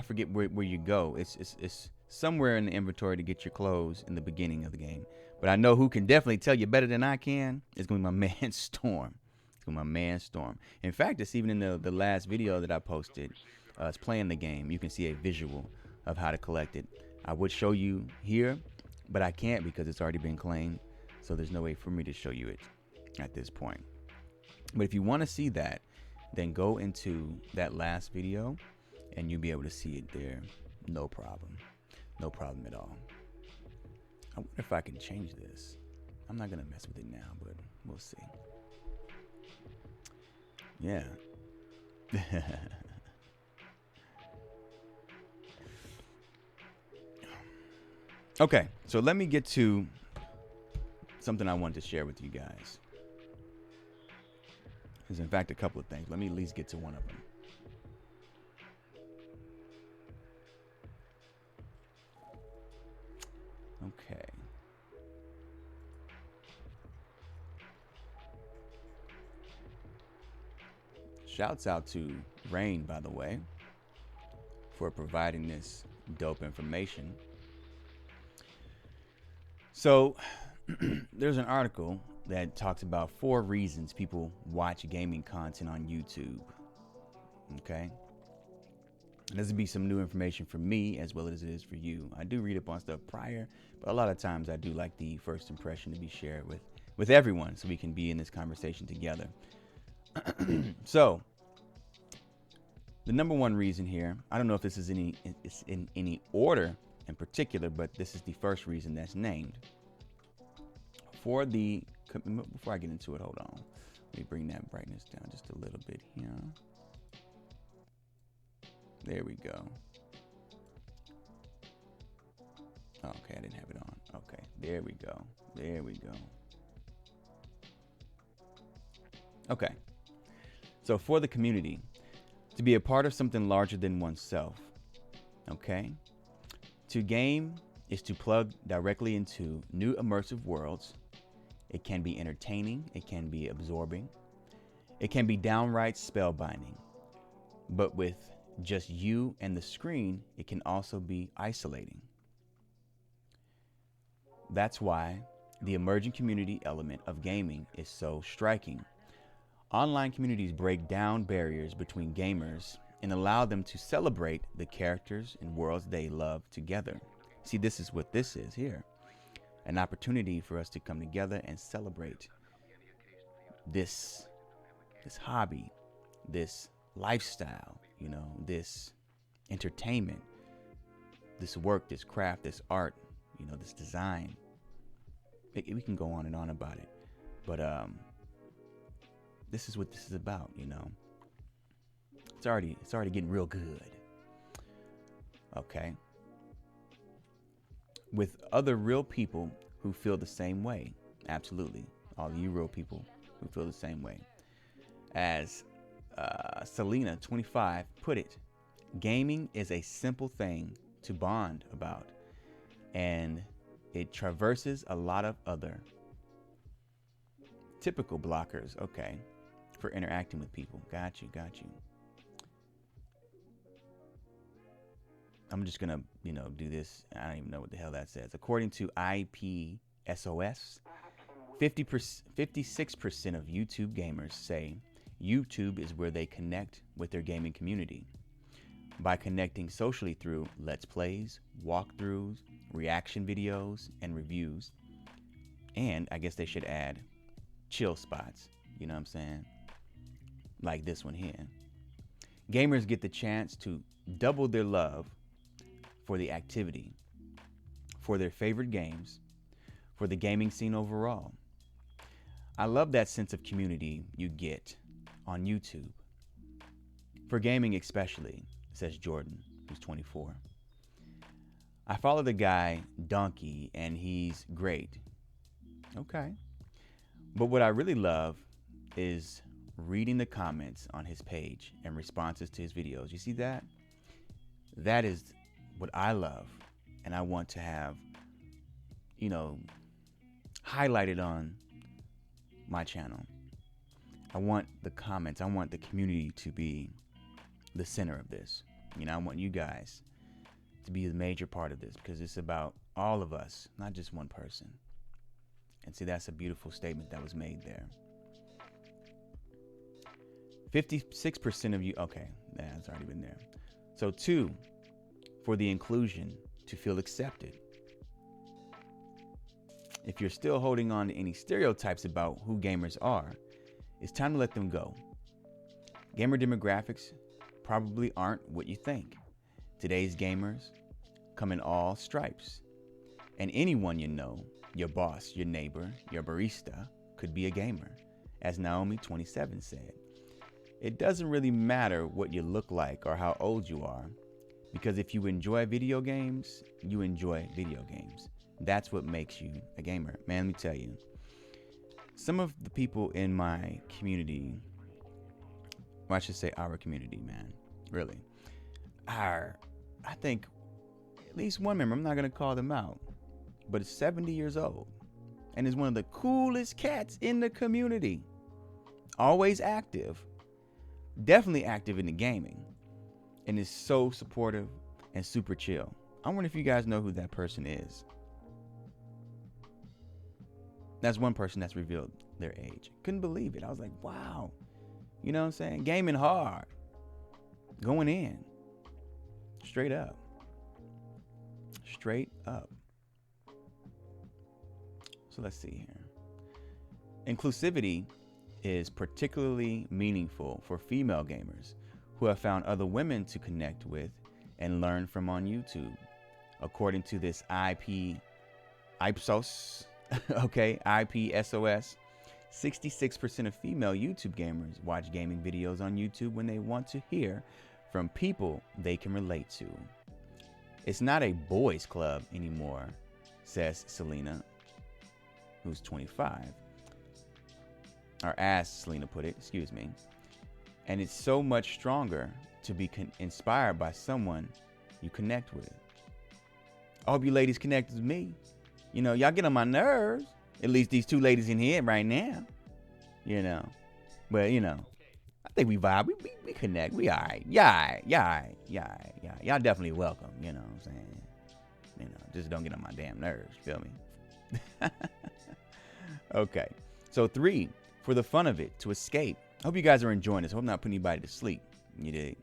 forget where you go. It's somewhere in the inventory to get your clothes in the beginning of the game. But I know who can definitely tell you better than I can. It's gonna be my man Storm. It's gonna be my man Storm. In fact, it's even in the last video that I posted. It's playing the game. You can see a visual of how to collect it. I would show you here, but I can't because it's already been claimed. So there's no way for me to show you it at this point. But if you want to see that, then go into that last video and you'll be able to see it there. No problem. No problem at all. I wonder if I can change this. I'm not going to mess with it now, but we'll see. Yeah. Okay, so let me get to something I wanted to share with you guys. There's in fact a couple of things. Let me at least get to one of them. Okay. Shouts out to Rain, by the way, for providing this dope information. So there's an article that talks about 4 reasons people watch gaming content on YouTube. Okay. And this would be some new information for me as well as it is for you. I do read up on stuff prior, but a lot of times I do like the first impression to be shared with everyone so we can be in this conversation together. So the number one reason here, I don't know if this is in any order in particular, but this is the first reason that's named. Before I get into it, hold on. Let me bring that brightness down just a little bit here. There we go. Okay, I didn't have it on. Okay, there we go. There we go. Okay. So for the community, to be a part of something larger than oneself, okay? To game is to plug directly into new immersive worlds. It can be entertaining, it can be absorbing, it can be downright spellbinding. But with just you and the screen, it can also be isolating. That's why the emerging community element of gaming is so striking. Online communities break down barriers between gamers and allow them to celebrate the characters and worlds they love together. See, this is what this is here. An opportunity for us to come together and celebrate this hobby, this lifestyle, this entertainment, this work, this craft, this art, this design. We can go on and on about it, but this is what this is about. It's already getting real good. Okay. With other real people who feel the same way. Absolutely. All of you real people who feel the same way. As Selena, 25, put it, gaming is a simple thing to bond about, and it traverses a lot of other typical blockers, okay, for interacting with people. Got you. I'm just gonna, do this. I don't even know what the hell that says. According to IPSOS, 56% of YouTube gamers say YouTube is where they connect with their gaming community. By connecting socially through Let's Plays, walkthroughs, reaction videos, and reviews. And I guess they should add chill spots, you know what I'm saying? Like this one here. Gamers get the chance to double their love for the activity, for their favorite games, for the gaming scene overall. I love that sense of community you get on YouTube. For gaming especially, says Jordan, who's 24. I follow the guy Donkey and he's great. Okay. But what I really love is reading the comments on his page and responses to his videos. You see that? That is what I love. And I want to have, highlighted on my channel. I want the comments. I want the community to be the center of this. I want you guys to be a major part of this because it's about all of us, not just one person. And see, that's a beautiful statement that was made there. 56% of you, okay, that's already been there. So 2, for the inclusion, to feel accepted. If you're still holding on to any stereotypes about who gamers are, it's time to let them go. Gamer demographics probably aren't what you think. Today's gamers come in all stripes. And anyone you know, your boss, your neighbor, your barista, could be a gamer, as Naomi 27 said. It doesn't really matter what you look like or how old you are, because if you enjoy video games, you enjoy video games. That's what makes you a gamer. Man, let me tell you, some of the people in my community, well, I should say our community, man, really, I think at least one member, I'm not going to call them out, but is 70 years old and is one of the coolest cats in the community. Always active, definitely active in the gaming, and is so supportive and super chill. I wonder if you guys know who that person is. That's one person that's revealed their age. Couldn't believe it. I was like, wow. You know what I'm saying? Gaming hard. Going in. Straight up. Straight up. So let's see here. Inclusivity is particularly meaningful for female gamers who have found other women to connect with and learn from on YouTube. According to this Ipsos, IPSOS, 66% of female YouTube gamers watch gaming videos on YouTube when they want to hear from people they can relate to. It's not a boys' club anymore, says Selena, who's 25. Or as Selena put it, excuse me. And it's so much stronger to be inspired by someone you connect with. I hope you ladies connect with me. Y'all get on my nerves. At least these 2 ladies in here right now. But, I think we vibe. We connect. We all right. Yeah. Y'all definitely welcome. You know what I'm saying? Just don't get on my damn nerves. Feel me? Okay. So 3, for the fun of it, to escape. I hope you guys are enjoying this. I hope I'm not putting anybody to sleep. You dig?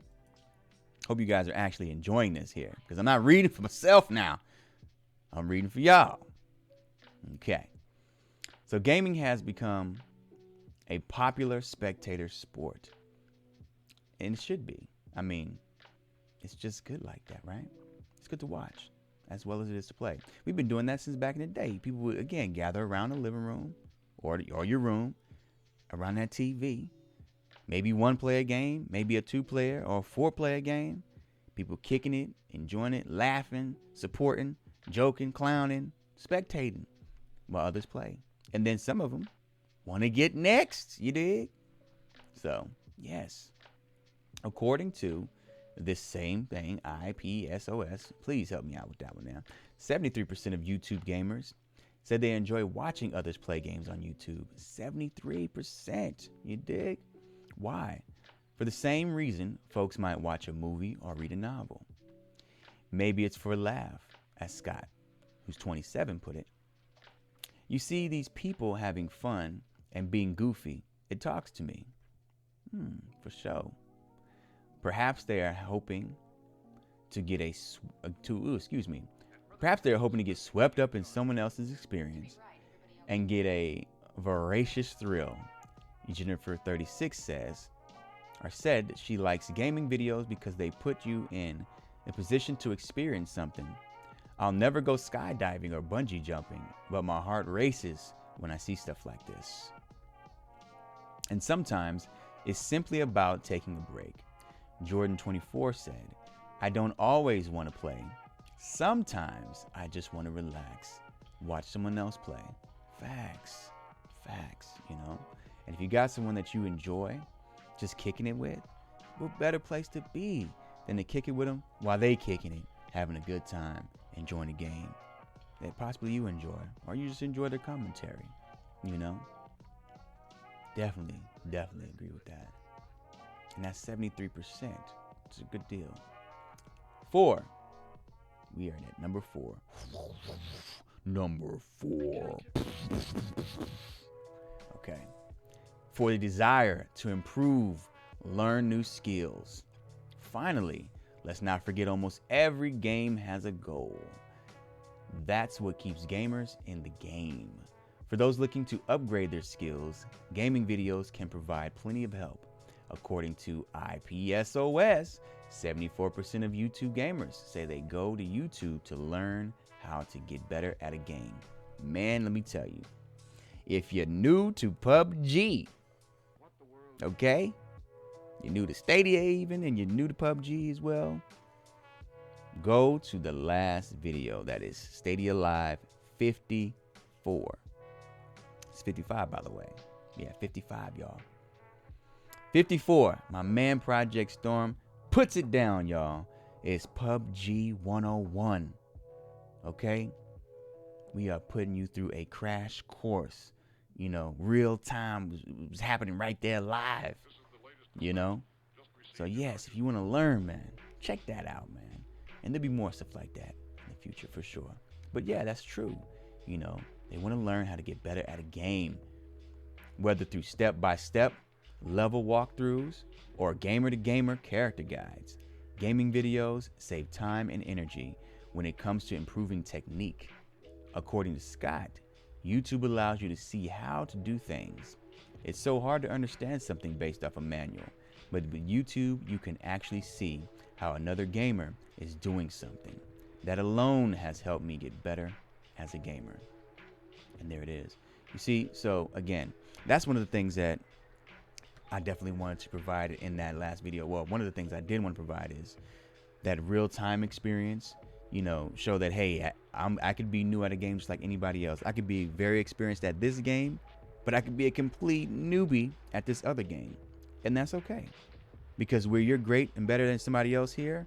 Hope you guys are actually enjoying this here. Because I'm not reading for myself now. I'm reading for y'all. Okay. So gaming has become a popular spectator sport. And it should be. I mean, it's just good like that, right? It's good to watch as well as it is to play. We've been doing that since back in the day. People would, again, gather around the living room or your room, around that TV. Maybe 1 player game, maybe a 2-player or a 4-player game. People kicking it, enjoying it, laughing, supporting, joking, clowning, spectating while others play. And then some of them want to get next, you dig? So, yes. According to this same thing, IPSOS, please help me out with that one now. 73% of YouTube gamers said they enjoy watching others play games on YouTube. 73%, you dig? Why? For the same reason folks might watch a movie or read a novel. Maybe it's for a laugh, as Scott, who's 27, put it. You see these people having fun and being goofy. It talks to me. For sure. Perhaps they are hoping to get Perhaps they are hoping to get swept up in someone else's experience and get a voracious thrill. Jennifer 36 said that she likes gaming videos because they put you in a position to experience something. I'll never go skydiving or bungee jumping, but my heart races when I see stuff like this. And sometimes it's simply about taking a break. Jordan24 said, I don't always want to play. Sometimes I just want to relax, watch someone else play. Facts, you know? And if you got someone that you enjoy just kicking it with, what better place to be than to kick it with them while they kicking it, having a good time, enjoying the game that possibly you enjoy, or you just enjoy their commentary, you know? Definitely agree with that. And that's 73%. It's a good deal. 4. We are at number 4. Number 4. Okay. For the desire to improve, learn new skills. Finally, let's not forget almost every game has a goal. That's what keeps gamers in the game. For those looking to upgrade their skills, gaming videos can provide plenty of help. According to IPSOS, 74% of YouTube gamers say they go to YouTube to learn how to get better at a game. Man, let me tell you, if you're new to PUBG, okay, you're new to Stadia even, and you're new to PUBG as well, go to the last video. That is Stadia Live 54. It's 55, by the way. Yeah, 55, y'all. 54, my man Project Storm puts it down, y'all. It's PUBG 101. Okay? We are putting you through a crash course. You know, real time was happening right there live. You know? So yes, if you want to learn, man, check that out, man. And there'll be more stuff like that in the future for sure. But yeah, that's true. You know, they want to learn how to get better at a game. Whether through step-by-step level walkthroughs or gamer-to-gamer character guides. Gaming videos save time and energy when it comes to improving technique. According to Scott, YouTube allows you to see how to do things. It's so hard to understand something based off a manual, but with YouTube, you can actually see how another gamer is doing something. That alone has helped me get better as a gamer. And there it is. You see, so again, that's one of the things that I definitely wanted to provide in that last video. Well, one of the things I did want to provide is that real-time experience, you know, show that, hey, I could be new at a game just like anybody else. I could be very experienced at this game, but I could be a complete newbie at this other game. And that's okay. Because where you're great and better than somebody else here,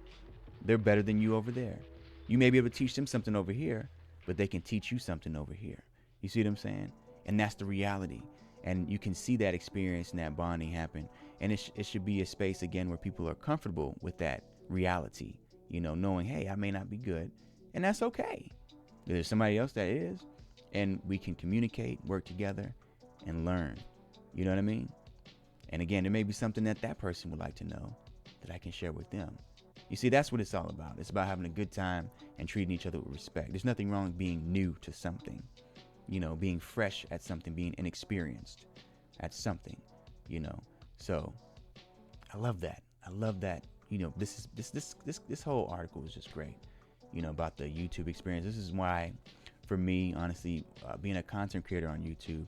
they're better than you over there. You may be able to teach them something over here, but they can teach you something over here. You see what I'm saying? And that's the reality. And you can see that experience and that bonding happen. And it should be a space, again, where people are comfortable with that reality. You know, knowing, hey, I may not be good. And that's okay. There's somebody else that is. And we can communicate, work together, and learn. You know what I mean? And again, there may be something that that person would like to know that I can share with them. You see, that's what it's all about. It's about having a good time and treating each other with respect. There's nothing wrong with being new to something. You know, being fresh at something, being inexperienced at something, you know. So I love that. I love that. You know, this whole article is just great, you know, about the YouTube experience. This is why, for me, honestly, being a content creator on YouTube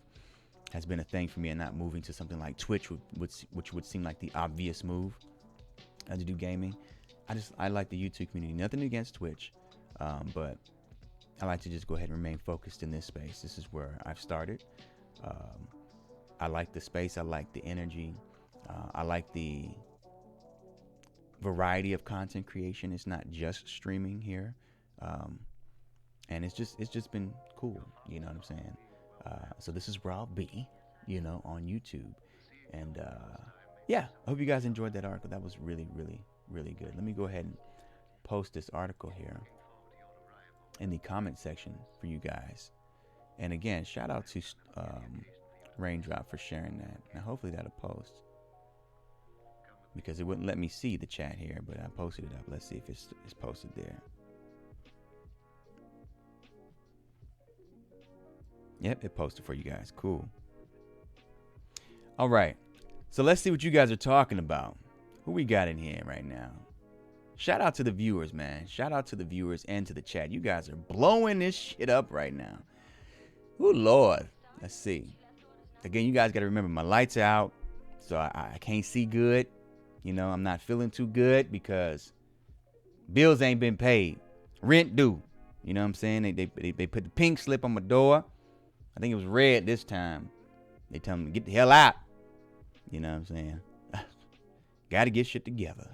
has been a thing for me, and not moving to something like Twitch, which would seem like the obvious move to do gaming. I like the YouTube community. Nothing against Twitch, but I like to just go ahead and remain focused in this space. This is where I've started. I like the space. I like the energy. I like the variety of content creation. It's not just streaming here. And it's just been cool. You know what I'm saying? So this is where I'll be, you know, on YouTube. And yeah, I hope you guys enjoyed that article. That was really, really, really good. Let me go ahead and post this article here in the comment section for you guys. And again, shout out to Raindrop for sharing that. Now hopefully that'll post, because it wouldn't let me see the chat here, but I posted it up. Let's see if it's posted there. Yep, it posted for you guys. Cool. All right, so let's see what you guys are talking about. Who we got in here right now? Shout out to the viewers, man. Shout out to the viewers and to the chat. You guys are blowing this shit up right now. Oh, Lord. Let's see. Again, you guys got to remember, my lights are out. So I can't see good. You know, I'm not feeling too good because bills ain't been paid. Rent due. You know what I'm saying? They put the pink slip on my door. I think it was red this time. They tell me to get the hell out. You know what I'm saying? Got to get shit together.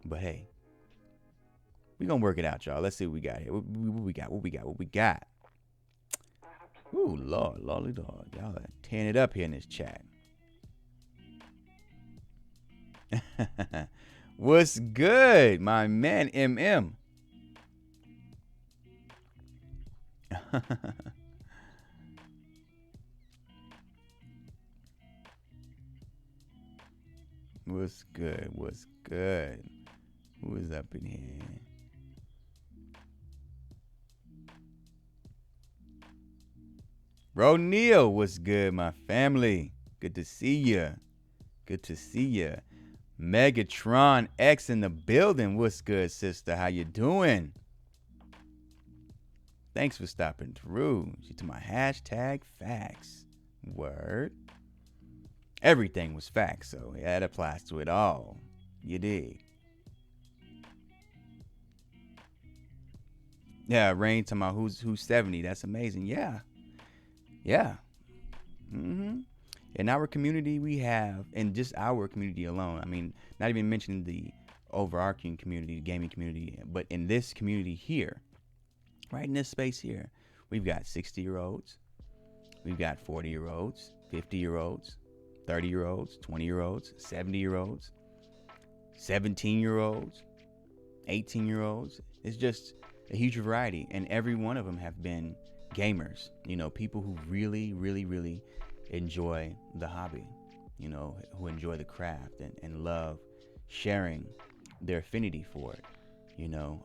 But hey, we gonna work it out, y'all. Let's see what we got here. What we got? Ooh, Lord. Y'all are tearing it up here in this chat. What's good, my man, MM? What's good? Who is up in here? Bro Neil, what's good, my family? Good to see ya. Megatron X in the building. What's good, sister? How you doing? Thanks for stopping through. To my hashtag facts. Word. Everything was facts, so that applies to it all. You dig? Yeah, Rain talking about who's 70. That's amazing. Yeah. In our community, we have, in just our community alone, I mean, not even mentioning the overarching community, the gaming community, but in this community here, right in this space here, we've got 60-year-olds, we've got 40-year-olds, 50-year-olds, 30-year-olds, 20-year-olds, 70-year-olds, 17-year-olds, 18-year-olds. It's just a huge variety, and every one of them have been gamers, you know, people who really enjoy the hobby, you know, who enjoy the craft and love sharing their affinity for it. You know,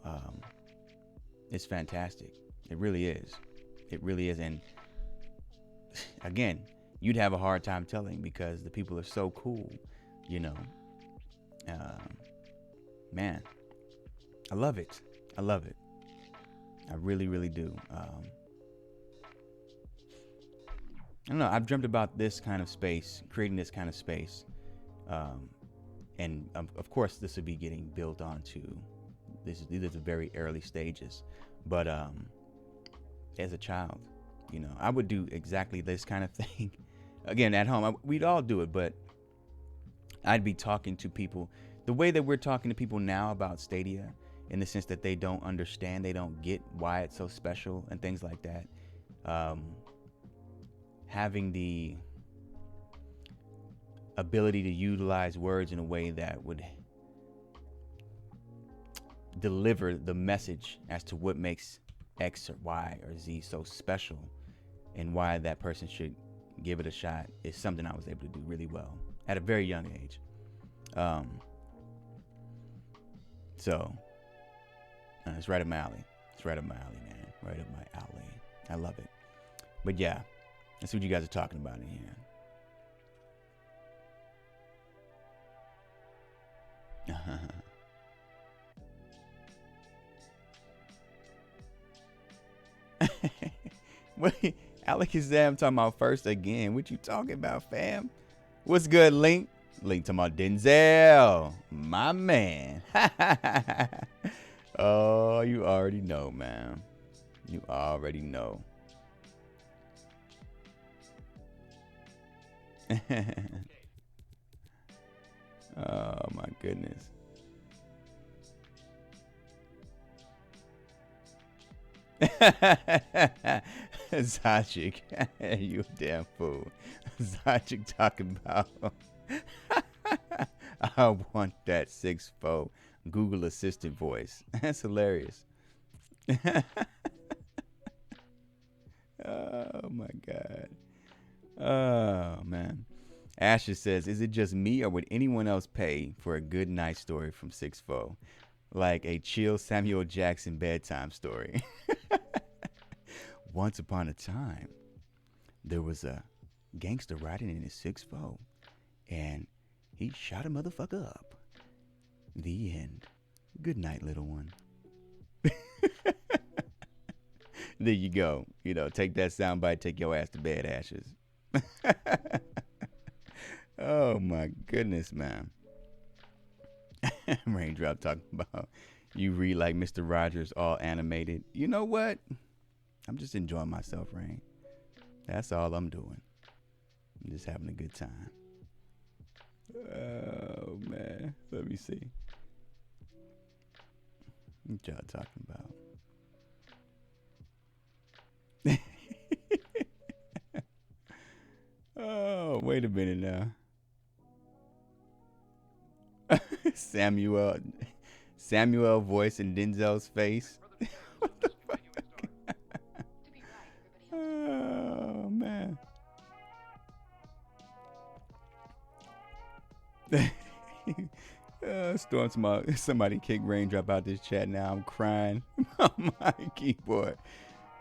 it's fantastic. It really is. And again, you'd have a hard time telling because the people are so cool, you know. Man, I love it. I really do. I don't know. I've dreamt about this kind of space, creating this kind of space. And of course, this would be getting built onto. These are the very early stages. But as a child, you know, I would do exactly this kind of thing. Again, at home, we'd all do it, but I'd be talking to people the way that we're talking to people now about Stadia, in the sense that they don't understand, they don't get why it's so special and things like that. Having the ability to utilize words in a way that would deliver the message as to what makes X or Y or Z so special and why that person should give it a shot is something I was able to do really well at a very young age. So it's right up my alley. Man. Right up my alley. I love it. But yeah, that's what you guys are talking about in here. Wait, Alakazam talking about first again. What you talking about, fam? What's good, Link? Link talking about Denzel, my man. Oh, you already know, man. You already know. Oh my goodness. Zajic, you a damn fool. Zajic talking about I want that 6'4" Google Assistant voice. That's hilarious. Oh my God. Oh man. Asher says, is it just me or would anyone else pay for a good night story from 6'4"? Like a chill Samuel Jackson bedtime story. Once upon a time, there was a gangster riding in his 6'4", and he shot a motherfucker up. The end. Good night, little one. There you go. You know, take that soundbite, take your ass to bed, Ashes. Oh my goodness, man. Raindrop talking about you read like Mr. Rogers, all animated. You know what? I'm just enjoying myself, Rain. That's all I'm doing. I'm just having a good time. Oh man, let me see. What y'all talking about? Oh, wait a minute now. Samuel voice in Denzel's face. What the fuck? Oh man. Storm somebody kick Raindrop out this chat now. I'm crying on my keyboard.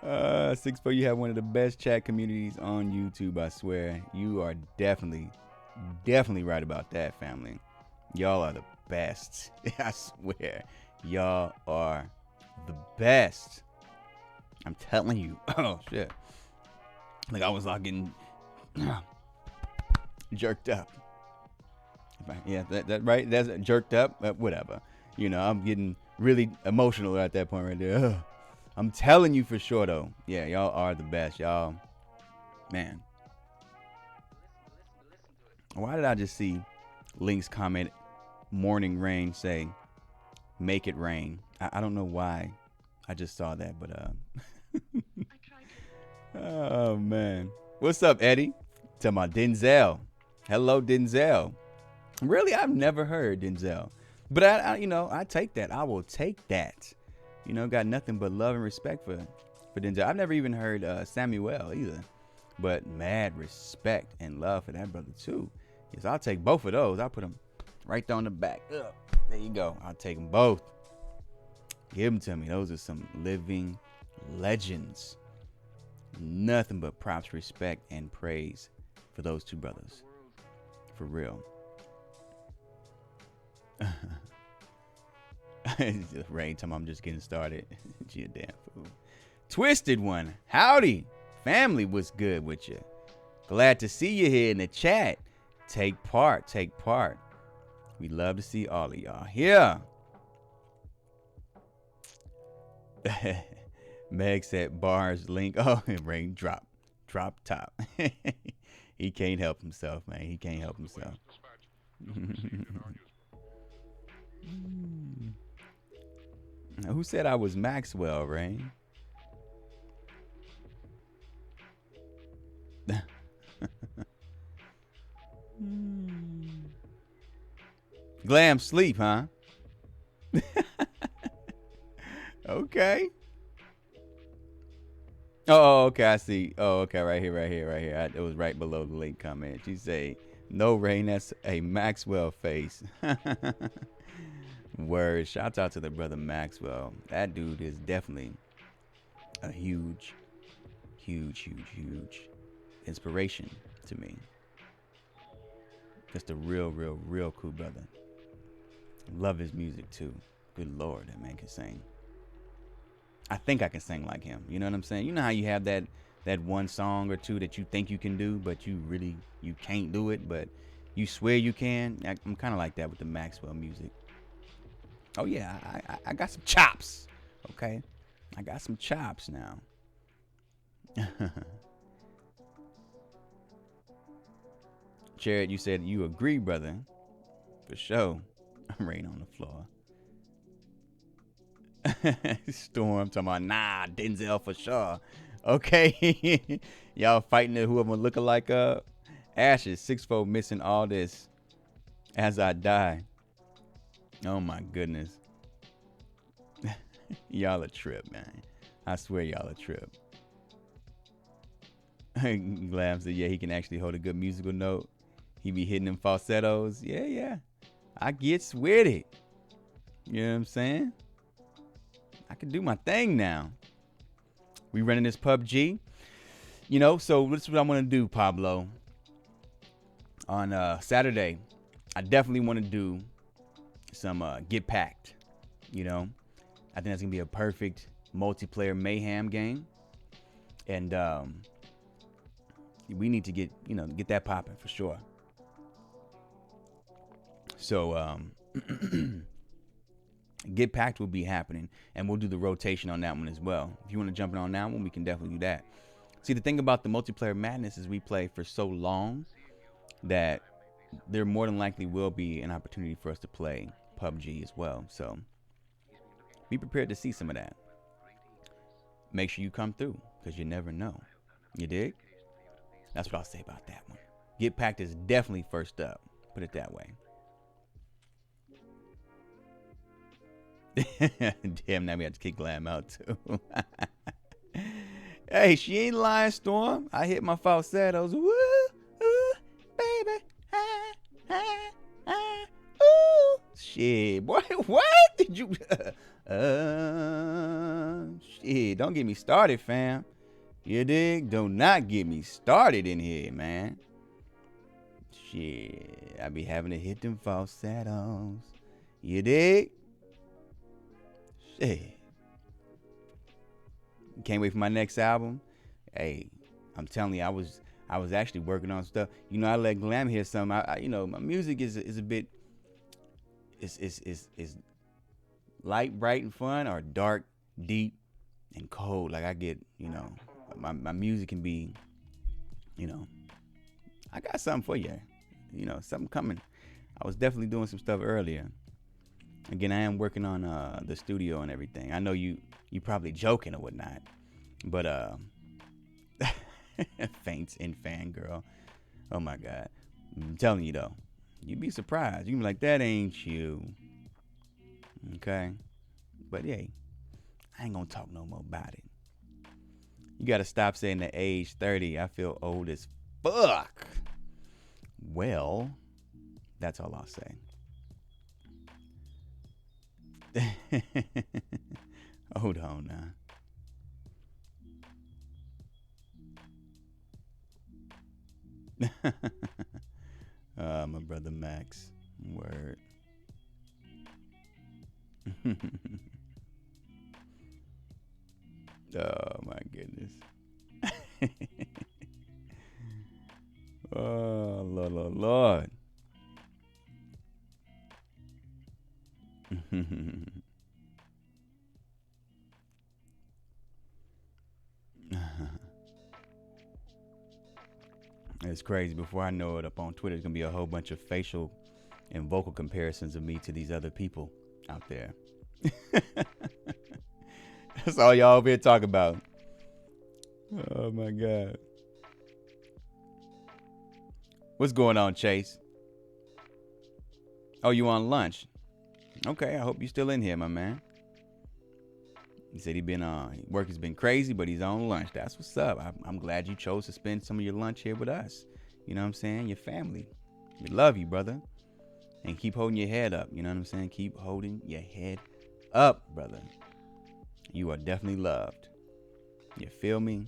6-4, you have one of the best chat communities on YouTube, I swear. You are definitely right about that, family. Y'all are the best. I swear. Y'all are the best. I'm telling you. Oh, shit. Like I was all getting jerked up. Yeah, that right? That's jerked up. Whatever. You know, I'm getting really emotional at that point right there. Ugh. I'm telling you for sure, though. Yeah, y'all are the best. Y'all, man. Why did I just see Link's comment, morning rain, say, make it rain? I don't know why I just saw that, but oh, man. What's up, Eddie? Talking about Denzel. Hello, Denzel. Really, I've never heard Denzel. But, I take that. I will take that. You know, got nothing but love and respect for Denzel. I've never even heard Samuel either. But mad respect and love for that brother, too. Yes, I'll take both of those. I'll put them right there on the back. Ugh, there you go. I'll take them both. Give them to me. Those are some living legends. Nothing but props, respect, and praise for those two brothers. For real. Rain time, I'm just getting started. She a damn fool. Twisted one. Howdy. Family, what's good with you? Glad to see you here in the chat. Take part. We love to see all of y'all here. Meg said bars link. Oh, rain drop top. He can't help himself, man. He can't help himself. Who said I was Maxwell, Rain? Glam sleep, huh? Okay. Oh, okay, I see. Oh, okay, right here. It was right below the link comment. She say, no, Rain, that's a Maxwell face. Word. Shout out to the brother Maxwell. That dude is definitely a huge inspiration to me. Just a real cool brother. Love his music too. Good Lord, that man can sing. I think I can sing like him. You know what I'm saying? You know how you have that one song or two that you think you can do, but you can't do it, but you swear you can. I'm kind of like that with the Maxwell music. Oh yeah, I got some chops. Okay, I got some chops now. Jared, you said you agree, brother. For sure. Rain on the floor. Storm talking about, nah, Denzel for sure. Okay. Y'all fighting who I'm gonna look like Ashes 6-4 missing all this as I die. Oh my goodness. Y'all a trip, man. I swear y'all a trip. Glam said, yeah, he can actually hold a good musical note. He be hitting them falsettos. Yeah. I get with it. You know what I'm saying? I can do my thing now. We running this PUBG. You know, so this is what I want to do, Pablo. On Saturday, I definitely want to do some Get Packed. You know, I think that's going to be a perfect multiplayer mayhem game. And we need to get that popping for sure. So Get Packed will be happening, and we'll do the rotation on that one as well. If you want to jump in on that one, we can definitely do that. See, the thing about the multiplayer madness is we play for so long that there more than likely will be an opportunity for us to play PUBG as well. So be prepared to see some of that. Make sure you come through, because you never know. You dig? That's what I'll say about that one. Get Packed is definitely first up. Put it that way. Damn, now we have to kick Glam out too. Hey, she ain't lying, Storm. I hit my falsettos. Woo, ooh, baby. Ah, ah, ah, ooh. Shit, boy, what did you? Shit, don't get me started, fam. You dig? Do not get me started in here, man. Shit, I be having to hit them falsettos. You dig? Shit. Can't wait for my next album. Hey, I'm telling you, I was actually working on stuff. You know, I let Glam hear some. You know, my music is a bit is light, bright, and fun, or dark, deep, and cold. Like I get, you know, my music can be, you know, I got something for you. You know, something coming. I was definitely doing some stuff earlier. Again, I am working on the studio and everything. I know you probably joking or whatnot, but faints in fangirl. Oh my God, I'm telling you though, you'd be surprised. You can be like, that ain't you. Okay, but hey, I ain't gonna talk no more about it. You gotta stop saying the age 30. I feel old as fuck. Well, that's all I'll say. Hold on now. My brother Max. Word. Oh my goodness. Oh Lord, Lord, Lord. It's crazy. Before I know it, up on Twitter, there's gonna be a whole bunch of facial and vocal comparisons of me to these other people out there. That's all y'all over here talk about. Oh my God. What's going on, Chase? Oh, you on lunch? Okay, I hope you're still in here, my man. He said work has been crazy, but he's on lunch. That's what's up. I'm glad you chose to spend some of your lunch here with us. You know what I'm saying? Your family. We love you, brother. And keep holding your head up. You know what I'm saying? Keep holding your head up, brother. You are definitely loved. You feel me?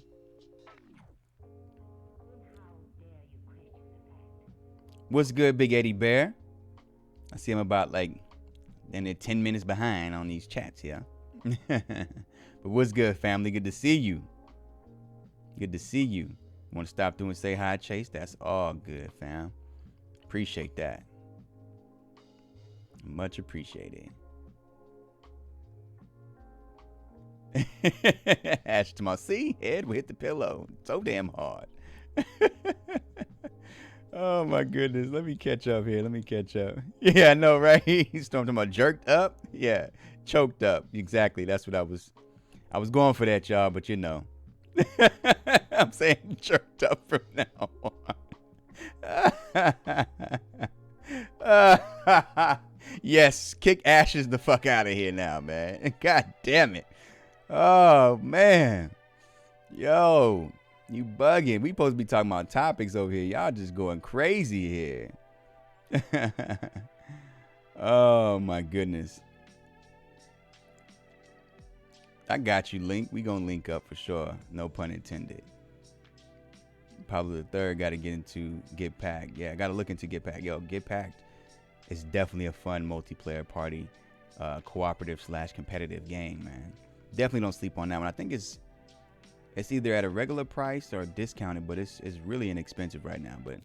What's good, Big Eddie Bear? I see him about like, and they're 10 minutes behind on these chats here. But what's good, family? Good to see you. Good to see you. Want to stop through and say hi, Chase? That's all good, fam. Appreciate that. Much appreciated. Ash to my head will hit the pillow so damn hard. Oh my goodness. Let me catch up here. Yeah, I know, right? He's talking about jerked up. Yeah, choked up. Exactly. That's what I was going for that, y'all, but you know. I'm saying jerked up from now on. Yes, kick Ashes the fuck out of here now, man. God damn it. Oh, man. Yo, you bugging. We supposed to be talking about topics over here. Y'all just going crazy here. Oh, my goodness. I got you, Link. We gonna link up for sure. No pun intended. Probably the third got to get into Get Packed. Yeah, I got to look into Get Packed. Yo, Get Packed is definitely a fun multiplayer party, cooperative / competitive game, man. Definitely don't sleep on that one. I think it's either at a regular price or discounted, but it's really inexpensive right now. But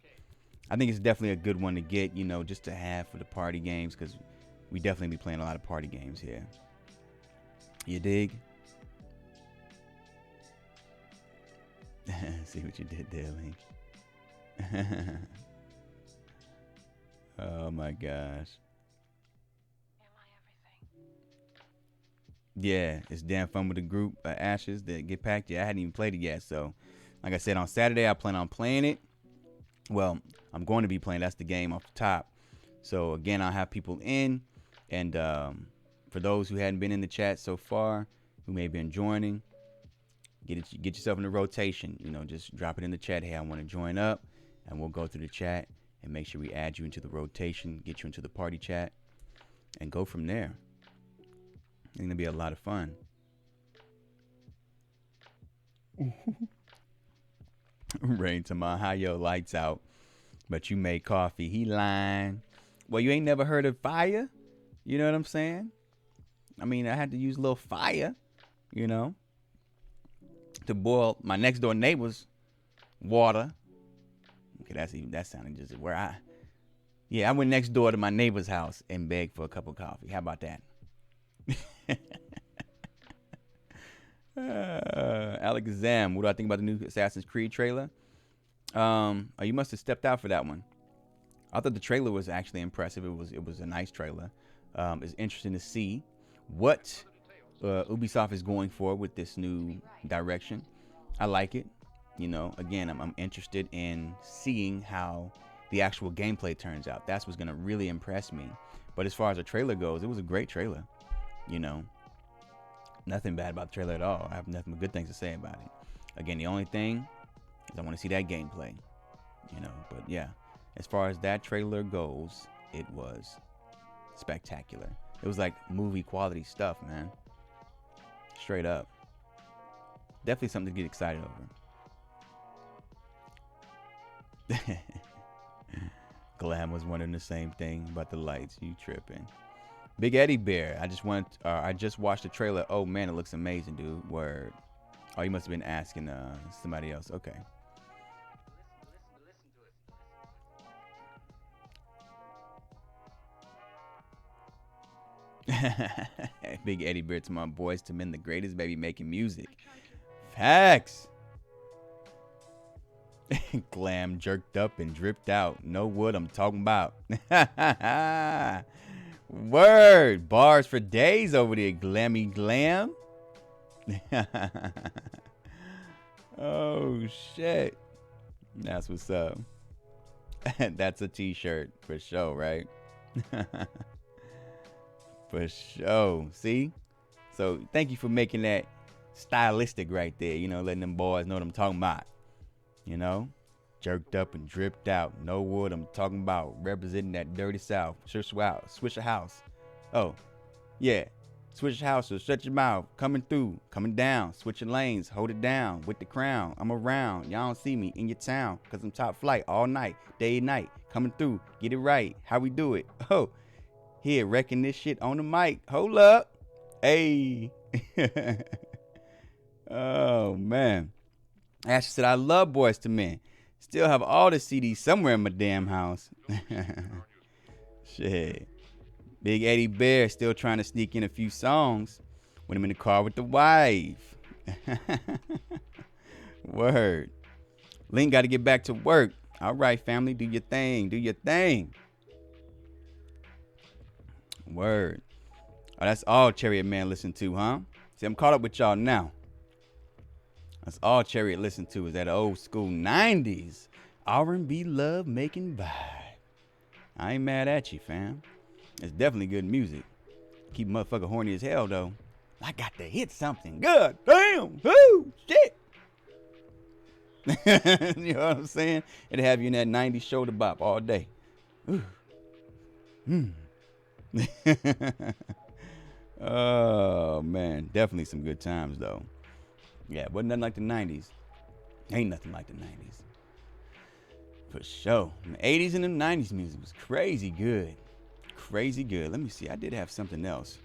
I think it's definitely a good one to get, you know, just to have for the party games, because we definitely be playing a lot of party games here. You dig? See what you did there, Link. Oh my gosh. Yeah, it's damn fun with the group Ashes that get packed. Yeah, I hadn't even played it yet. So, like I said, on Saturday, I plan on playing it. Well, I'm going to be playing. That's the game off the top. So, again, I'll have people in. And for those who hadn't been in the chat so far, who may have been joining, get yourself in the rotation. You know, just drop it in the chat. Hey, I want to join up. And we'll go through the chat and make sure we add you into the rotation, get you into the party chat, and go from there. It's going to be a lot of fun. Rain to my high, yo, lights out. But you made coffee. He lying. Well, you ain't never heard of fire? You know what I'm saying? I mean, I had to use a little fire, you know, to boil my next door neighbor's water. Okay, that sounded just where I went next door to my neighbor's house and begged for a cup of coffee. How about that? Alex Zam, what do I think about the new Assassin's Creed trailer? Oh, you must have stepped out for that one. I thought the trailer was actually impressive. It was a nice trailer. It's interesting to see what Ubisoft is going for with this new direction. I like it. You know, again, I'm interested in seeing how the actual gameplay turns out. That's what's gonna really impress me. But as far as the trailer goes, it was a great trailer. You know, nothing bad about the trailer at all. I have nothing but good things to say about it. Again, the only thing is I want to see that gameplay. You know, but yeah, as far as that trailer goes, it was spectacular. It was like movie quality stuff, man. Straight up. Definitely something to get excited over. Glam was wondering the same thing about the lights. You tripping? Big Eddie Bear. I just watched the trailer. Oh man, it looks amazing, dude. Word. Oh, you must have been asking somebody else. Okay. Big Eddie Bear to my boys to men, the greatest baby making music. Facts. Glam jerked up and dripped out. Know what I'm talking about. Word. Bars for days over there, Glammy Glam. Oh, shit. That's what's up. That's a t-shirt for sure, right? For sure. See? So thank you for making that stylistic right there. You know, letting them boys know what I'm talking about. You know, jerked up and dripped out. Know what I'm talking about. Representing that dirty South. Swisher House. Oh, yeah. Switch house or shut your mouth. Coming through, coming down. Switching lanes, hold it down. With the crown, I'm around. Y'all don't see me in your town. Cause I'm top flight all night, day and night. Coming through, get it right. How we do it? Oh, here, wrecking this shit on the mic. Hold up. Hey. Oh, man. Ashley said, I love Boys to Men. Still have all the CDs somewhere in my damn house. Shit. Big Eddie Bear still trying to sneak in a few songs when I'm in the car with the wife. Word. Link got to get back to work. All right, family, do your thing. Do your thing. Word. Oh, that's all Chariot Man listened to, huh? See, I'm caught up with y'all now. That's all Chariot listened to is that old school 90s R&B love making vibe. I ain't mad at you, fam. It's definitely good music. Keep motherfucker horny as hell, though. I got to hit something. God damn. Woo, shit. You know what I'm saying? It'll have you in that 90s shoulder bop all day. Ooh. Oh, man. Definitely some good times, though. Yeah, wasn't nothing like the 90s. Ain't nothing like the 90s. For sure. The 80s and the 90s music was crazy good. Crazy good. Let me see. I did have something else.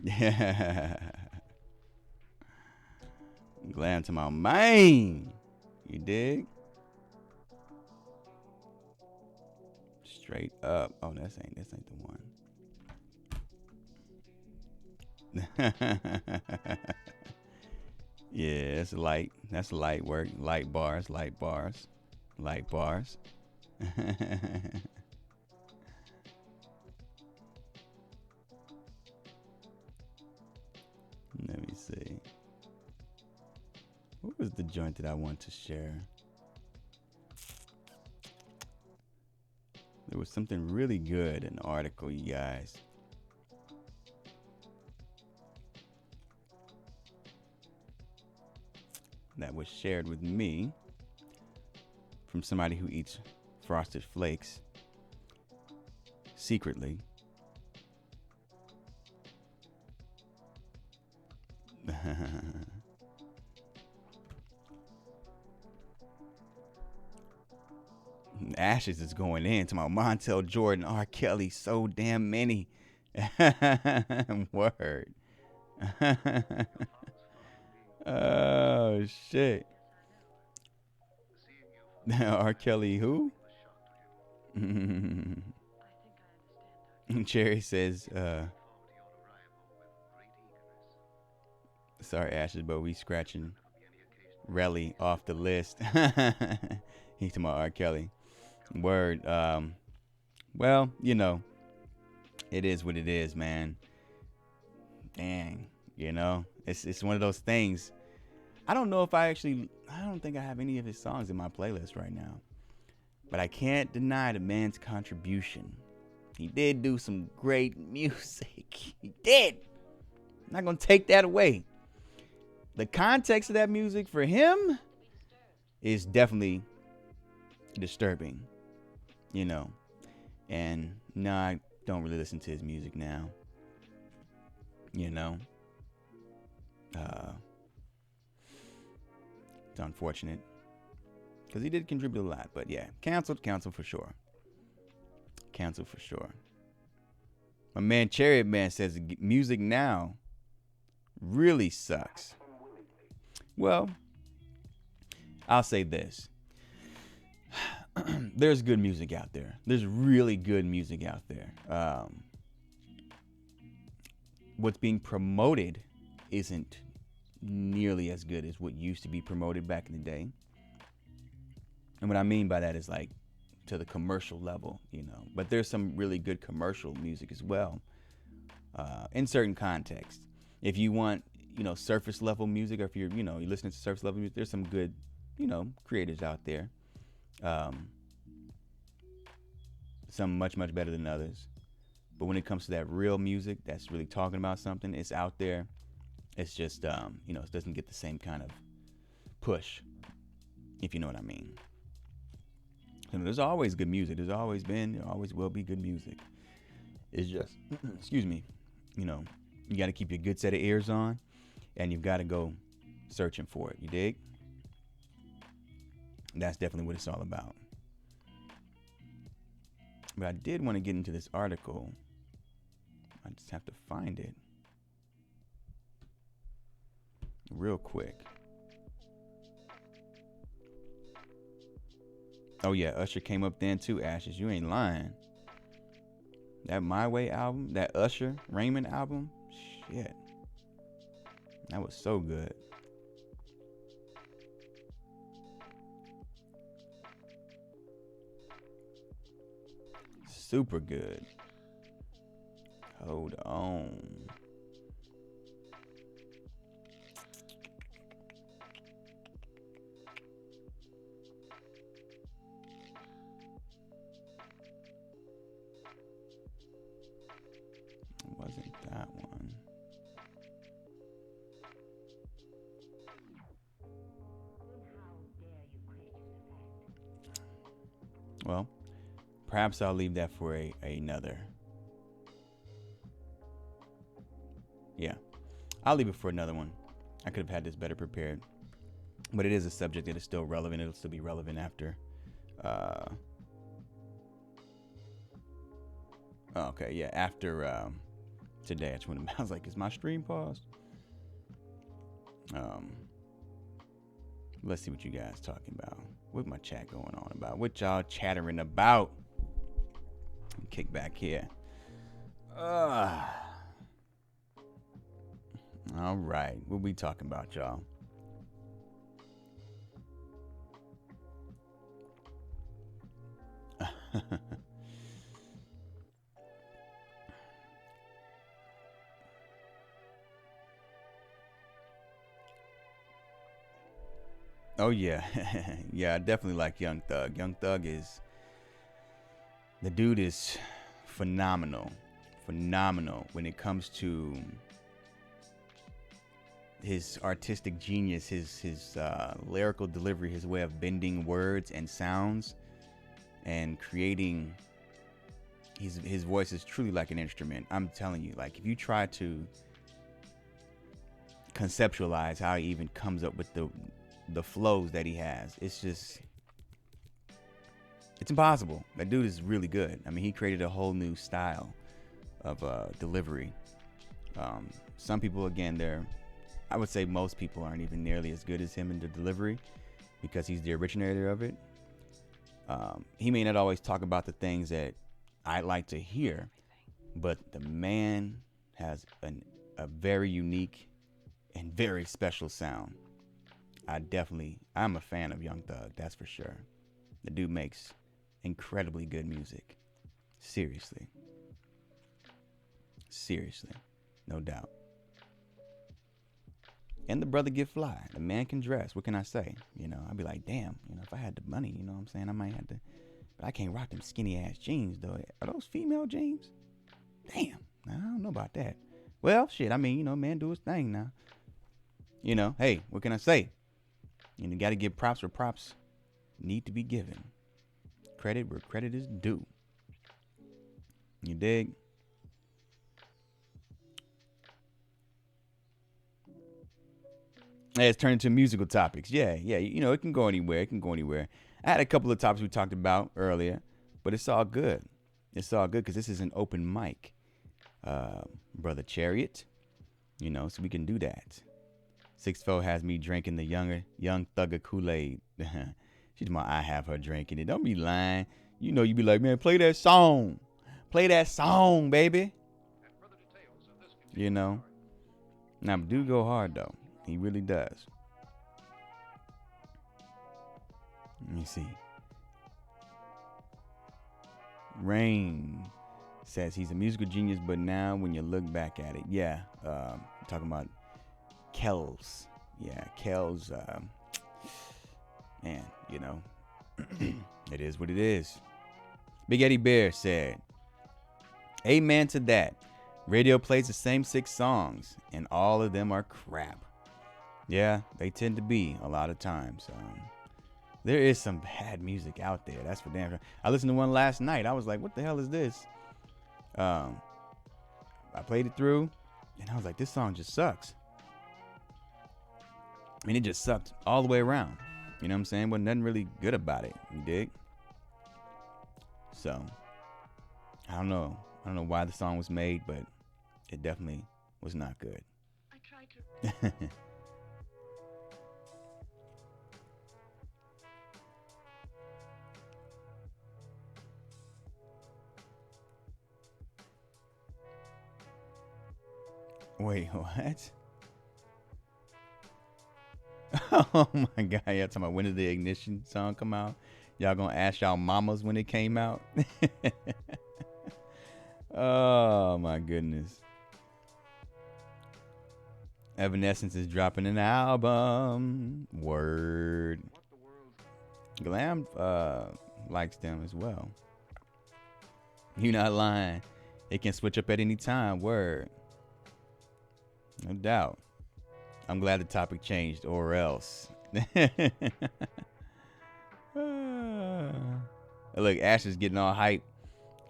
Yeah. Glam to my mind. You dig? Straight up. Oh, this ain't the one. Yeah, it's light. That's light work. Light bars. Light bars. Light bars. Let me see. What was the joint that I want to share? There was something really good in the article, you guys. That was shared with me from somebody who eats Frosted Flakes secretly. Ashes is going in to my Montel Jordan, R. Kelly, so damn many. Word. Oh shit. R. Kelly who? Cherry says, sorry Ashes, but we scratching Relly off the list. He's talking about R. Kelly. Word. Well, you know, it is what it is, man. Dang, you know, it's one of those things. I don't know if I don't think I have any of his songs in my playlist right now, but I can't deny the man's contribution. He did do some great music. He did. I'm not gonna take that away. The context of that music for him is definitely disturbing, you know. And no, I don't really listen to his music now, you know. It's unfortunate because he did contribute a lot, but yeah, canceled for sure. Canceled for sure. My man Chariot Man says music now really sucks. Well, I'll say this. There's good music out there. There's really good music out there. What's being promoted isn't nearly as good as what used to be promoted back in the day. And what I mean by that is like to the commercial level, you know. But there's some really good commercial music as well, in certain contexts. If you want, you know, surface level music, or if you're listening to surface level music, there's some good, you know, creators out there. Some much better than others. But when it comes to that real music that's really talking about something, it's out there. It's just, you know, it doesn't get the same kind of push, if you know what I mean. You know, there's always good music. There's always been, there always will be good music. It's just, excuse me, you know, you got to keep your good set of ears on, and you've got to go searching for it. You dig? That's definitely what it's all about. But I did want to get into this article. I just have to find it real quick. Oh yeah, Usher came up then too, Ashes. You ain't lying. That My Way album, that Usher Raymond album, shit. That was so good. Super good. Hold on. It wasn't that one. Well, perhaps I'll leave that for another. Yeah, I'll leave it for another one. I could have had this better prepared. But it is a subject that is still relevant. It'll still be relevant after. Okay, yeah, after today. I just went. I was like, is my stream paused? Let's see what you guys talking about. What my chat going on about? What y'all chattering about? Kick back here. All right. What we talking about, y'all? Oh yeah. Yeah, I definitely like Young Thug. Young Thug is, the dude is phenomenal. Phenomenal when it comes to his artistic genius, his lyrical delivery, his way of bending words and sounds and creating. His voice is truly like an instrument. I'm telling you, like, if you try to conceptualize how he even comes up with the flows that he has, it's impossible. That dude is really good. I mean, he created a whole new style of delivery. Some people, again, I would say most people aren't even nearly as good as him in the delivery because he's the originator of it. He may not always talk about the things that I like to hear, but the man has a very unique and very special sound. I'm a fan of Young Thug, that's for sure. The dude makes incredibly good music. Seriously, no doubt. And the brother get fly. The man can dress. What can I say? You know, I'd be like, damn, you know, if I had the money, you know what I'm saying, I might have to. But I can't rock them skinny ass jeans though. Are those female jeans? Damn, I don't know about that. Well, shit, I mean, you know, man do his thing now. You know, hey, what can I say? You know, got to give props where props need to be given. Credit where credit is due. You dig? Yeah, it's turned into musical topics. Yeah, you know, it can go anywhere. I had a couple of topics we talked about earlier, but it's all good. Because this is an open mic, Brother Chariot. You know, so we can do that. 6'4" has me drinking the young Thugger Kool-Aid. She's my, I have her drinking it. Don't be lying. You know, you be like, man, play that song. Play that song, baby. You know. Now, do go hard, though. He really does. Let me see. Rain says he's a musical genius, but now when you look back at it, yeah, talking about Kells. Yeah, Kells, man, you know, it is what it is. Big Eddie Bear said, amen to that. Radio plays the same 6 songs, and all of them are crap. Yeah, they tend to be a lot of times. There is some bad music out there. That's for damn sure. I listened to one last night. I was like, what the hell is this? I played it through, and I was like, this song just sucks. I mean, it just sucked all the way around. You know what I'm saying? Wasn't nothing really good about it. You dig? So, I don't know why the song was made, but it definitely was not good. I tried to. Wait, what? Oh my God, y'all talking about when did the Ignition song come out? Y'all gonna ask y'all mamas when it came out? Oh my goodness. Evanescence is dropping an album. Word. Glam likes them as well. You not lying. It can switch up at any time. Word. No doubt. I'm glad the topic changed, or else. Look, Ash is getting all hype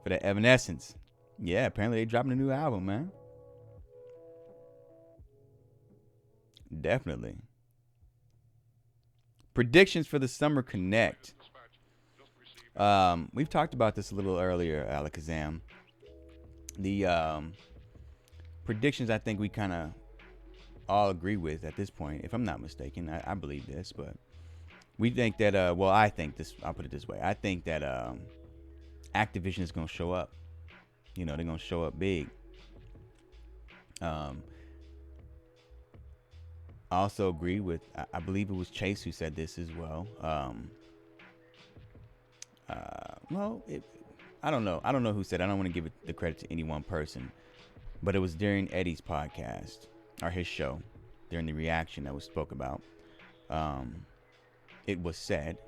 for that Evanescence. Yeah, apparently they dropping a new album, man. Definitely. Predictions for the Summer Connect. We've talked about this a little earlier, Alakazam. The predictions I think we kind of all agree with at this point, if I'm not mistaken. I believe this, but we think that, I think this, I'll put it this way. I think that Activision is going to show up You know, they're gonna show up big. I also agree with, I believe it was Chase who said this as well. Well, I don't know. I don't know who said it. I don't want to give the credit to any one person, but it was during Eddie's podcast or his show, during the reaction that was spoke about. It was said,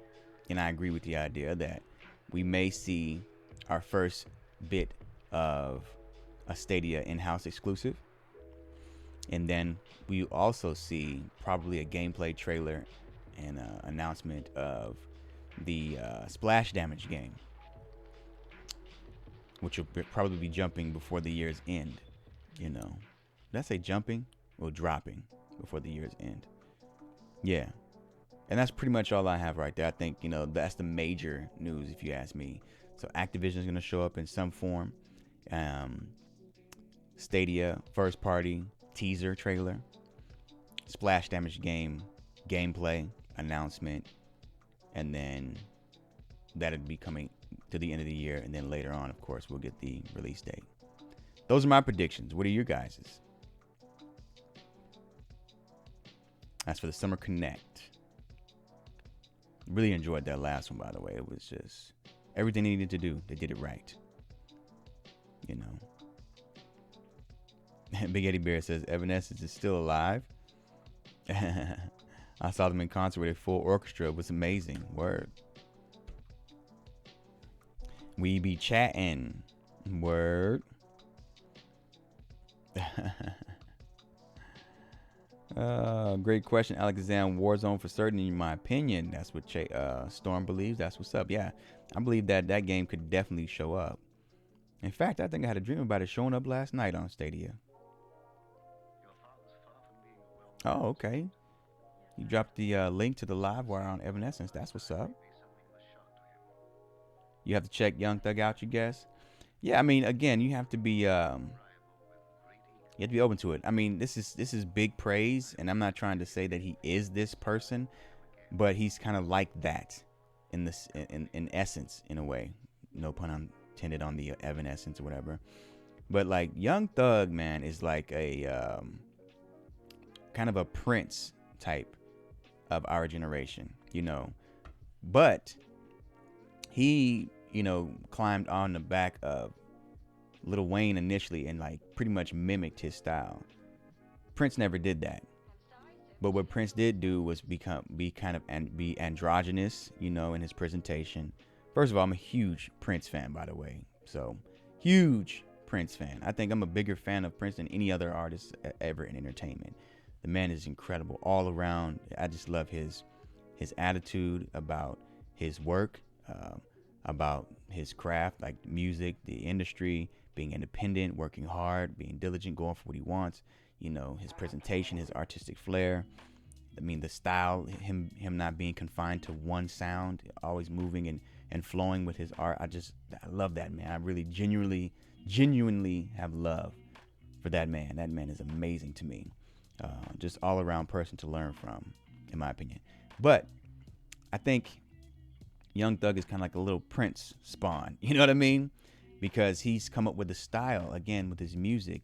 and I agree with the idea that we may see our first bit of a Stadia in-house exclusive. And then we also see probably a gameplay trailer and announcement of the splash damage game, which will probably be jumping before the year's end. You know, did I say jumping or dropping before the year's end? Yeah. And that's pretty much all I have right there. I think, you know, that's the major news if you ask me. So Activision is going to show up in some form. Stadia first party teaser trailer, splash damage game gameplay announcement, and then that'll be coming to the end of the year, and then later on, of course, we'll get the release date. Those are my predictions. What are your guys's? As for the Summer Connect, really enjoyed that last one, by the way. It was just everything they needed to do. They did it right. You know. Big Eddie Bear says Evanescence is still alive. I saw them in concert with a full orchestra. It was amazing. Word. We be chatting. Word. Great question, Alexander. Warzone for certain, in my opinion. That's what Storm believes. That's what's up. Yeah, I believe that game could definitely show up. In fact, I think I had a dream about it showing up last night on Stadia. Oh, okay. You dropped the link to the live wire on Evanescence. That's what's up. You have to check Young Thug out, you guess? Yeah, I mean, again, you have to be open to it. I mean, this is big praise, and I'm not trying to say that he is this person, but he's kind of like that in this in essence, in a way. No pun intended on the Evanescence or whatever. But like Young Thug, man, is like a kind of a Prince type of our generation, you know. But he, you know, climbed on the back of Lil Wayne initially and like pretty much mimicked his style. Prince never did that. But what Prince did do was be androgynous, you know, in his presentation. First of all, I'm a huge Prince fan, by the way. So, huge Prince fan. I think I'm a bigger fan of Prince than any other artist ever in entertainment. The man is incredible all around. I just love his attitude about his work, about his craft, like music, the industry, being independent, working hard, being diligent, going for what he wants. You know, his presentation, his artistic flair. I mean, the style, him not being confined to one sound, always moving and flowing with his art. I love that man. I really genuinely have love for that man. That man is amazing to me. Just all around person to learn from, in my opinion. But I think Young Thug is kind of like a little Prince spawn. You know what I mean? Because he's come up with a style, again, with his music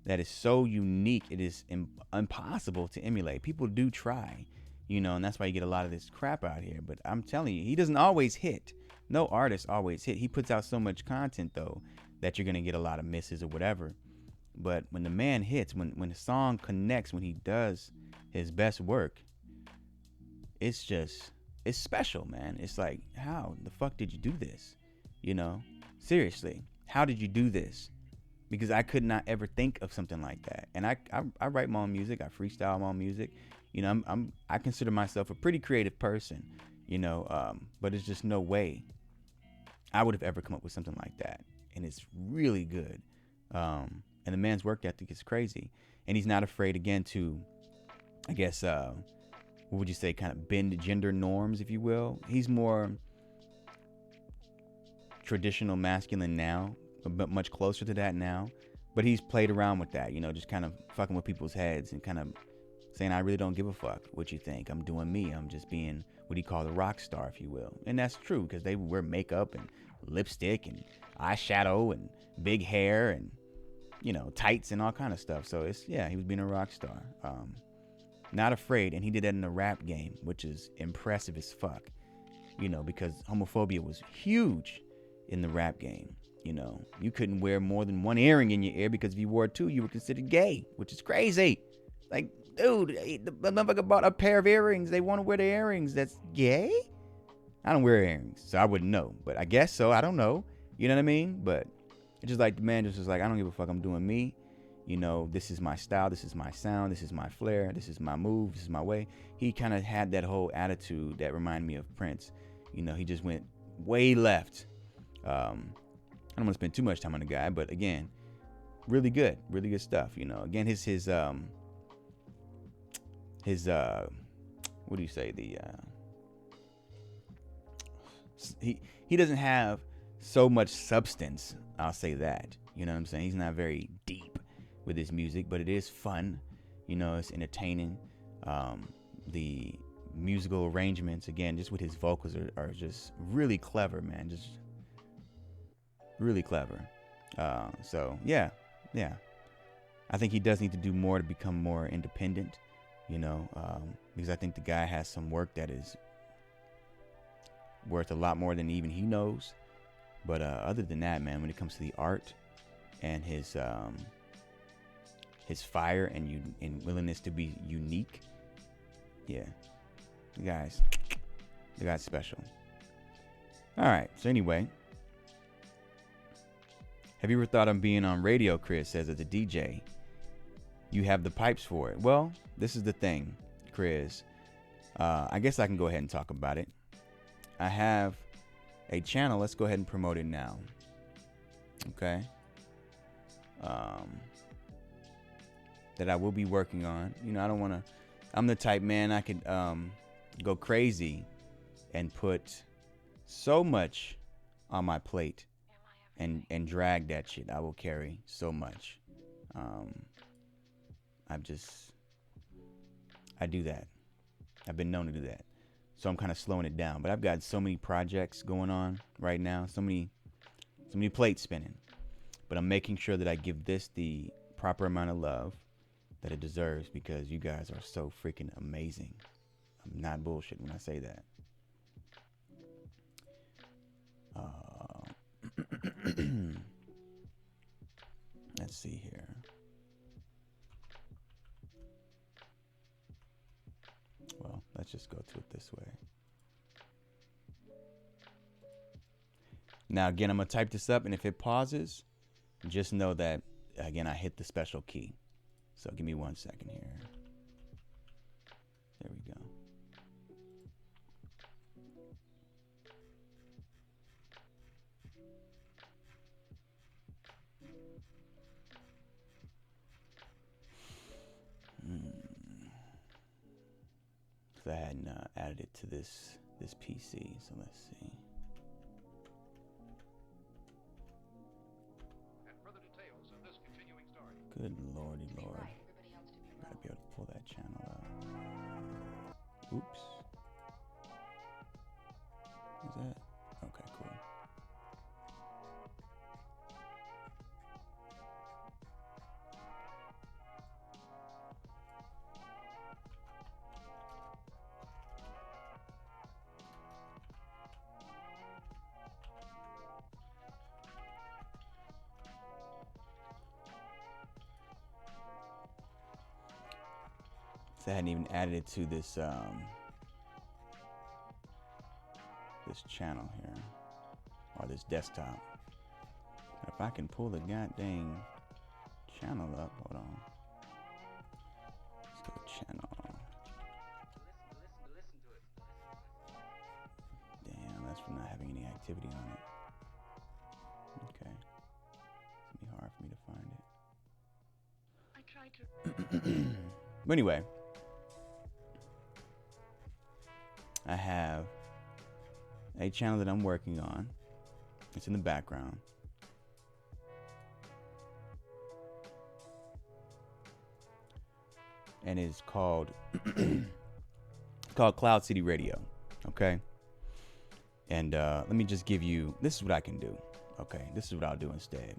that is so unique. It is impossible to emulate. People do try, you know, and that's why you get a lot of this crap out here. But I'm telling you, he doesn't always hit. No artist always hit. He puts out so much content, though, that you're going to get a lot of misses or whatever. But when the man hits, when the song connects, when he does his best work, it's special, man. It's like, how the fuck did you do this? You know, seriously, how did you do this? Because I could not ever think of something like that. And I write my own music. I freestyle my own music. You know, I consider myself a pretty creative person, you know, but it's just no way I would have ever come up with something like that. And it's really good. And the man's work ethic is crazy. And he's not afraid, again, to, I guess, what would you say, kind of bend gender norms, if you will. He's more traditional masculine now, but much closer to that now. But he's played around with that, you know, just kind of fucking with people's heads and kind of saying, I really don't give a fuck what you think. I'm doing me. I'm just being what he called a rock star, if you will. And that's true, because they wear makeup and lipstick and eyeshadow and big hair and, you know, tights and all kind of stuff. So it's, yeah, he was being a rock star. Not afraid. And he did that in the rap game, which is impressive as fuck, you know, because homophobia was huge in the rap game. You know, you couldn't wear more than one earring in your ear, because if you wore two, you were considered gay, which is crazy. Like, dude, the motherfucker bought a pair of earrings. They want to wear the earrings. That's gay? I don't wear earrings, so I wouldn't know. But I guess so. I don't know. You know what I mean? But it's just like the man just was like, I don't give a fuck. I'm doing me. You know, this is my style. This is my sound. This is my flair. This is my move. This is my way. He kind of had that whole attitude that reminded me of Prince. You know, he just went way left. I don't want to spend too much time on the guy, but again, really good stuff. You know, again, his what do you say? He doesn't have so much substance. I'll say that. You know what I'm saying? He's not very deep with his music, but it is fun. You know, it's entertaining. The musical arrangements, again, just with his vocals are just really clever, man. Just really clever. So yeah. I think he does need to do more to become more independent, you know, because I think the guy has some work that is worth a lot more than even he knows. But other than that, man, when it comes to the art and his fire and willingness to be unique, yeah, the guy's special. All right, so anyway, have you ever thought of being on radio? Chris says, as a DJ, you have the pipes for it. Well, this is the thing, Chris. I guess I can go ahead and talk about it. I have a channel. Let's go ahead and promote it now. Okay. That I will be working on. You know, I don't want to. I'm the type, man, I could go crazy and put so much on my plate and drag that shit. I will carry so much. I do that. I've been known to do that. So I'm kind of slowing it down. But I've got so many projects going on right now. So many plates spinning. But I'm making sure that I give this the proper amount of love that it deserves, because you guys are so freaking amazing. I'm not bullshit when I say that. Let's see here. Well, let's just go to it this way. Now, again, I'm going to type this up, and if it pauses, just know that, again, I hit the special key. So give me 1 second here. There we go. So I hadn't added it to this PC, so let's see. And further details of this continuing story. Good lordy lord. Gotta be able to pull that channel out. Oops. Is that? Okay, cool. So I hadn't even added it to this this channel here, or this desktop. If I can pull the goddamn channel up, hold on. Let's go channel. Damn, that's for not having any activity on it. Okay, it's gonna be hard for me to find it. But anyway, I have a channel that I'm working on. It's in the background. And it's called Cloud City Radio. Okay. And let me just give you, this is what I can do. Okay, this is what I'll do instead.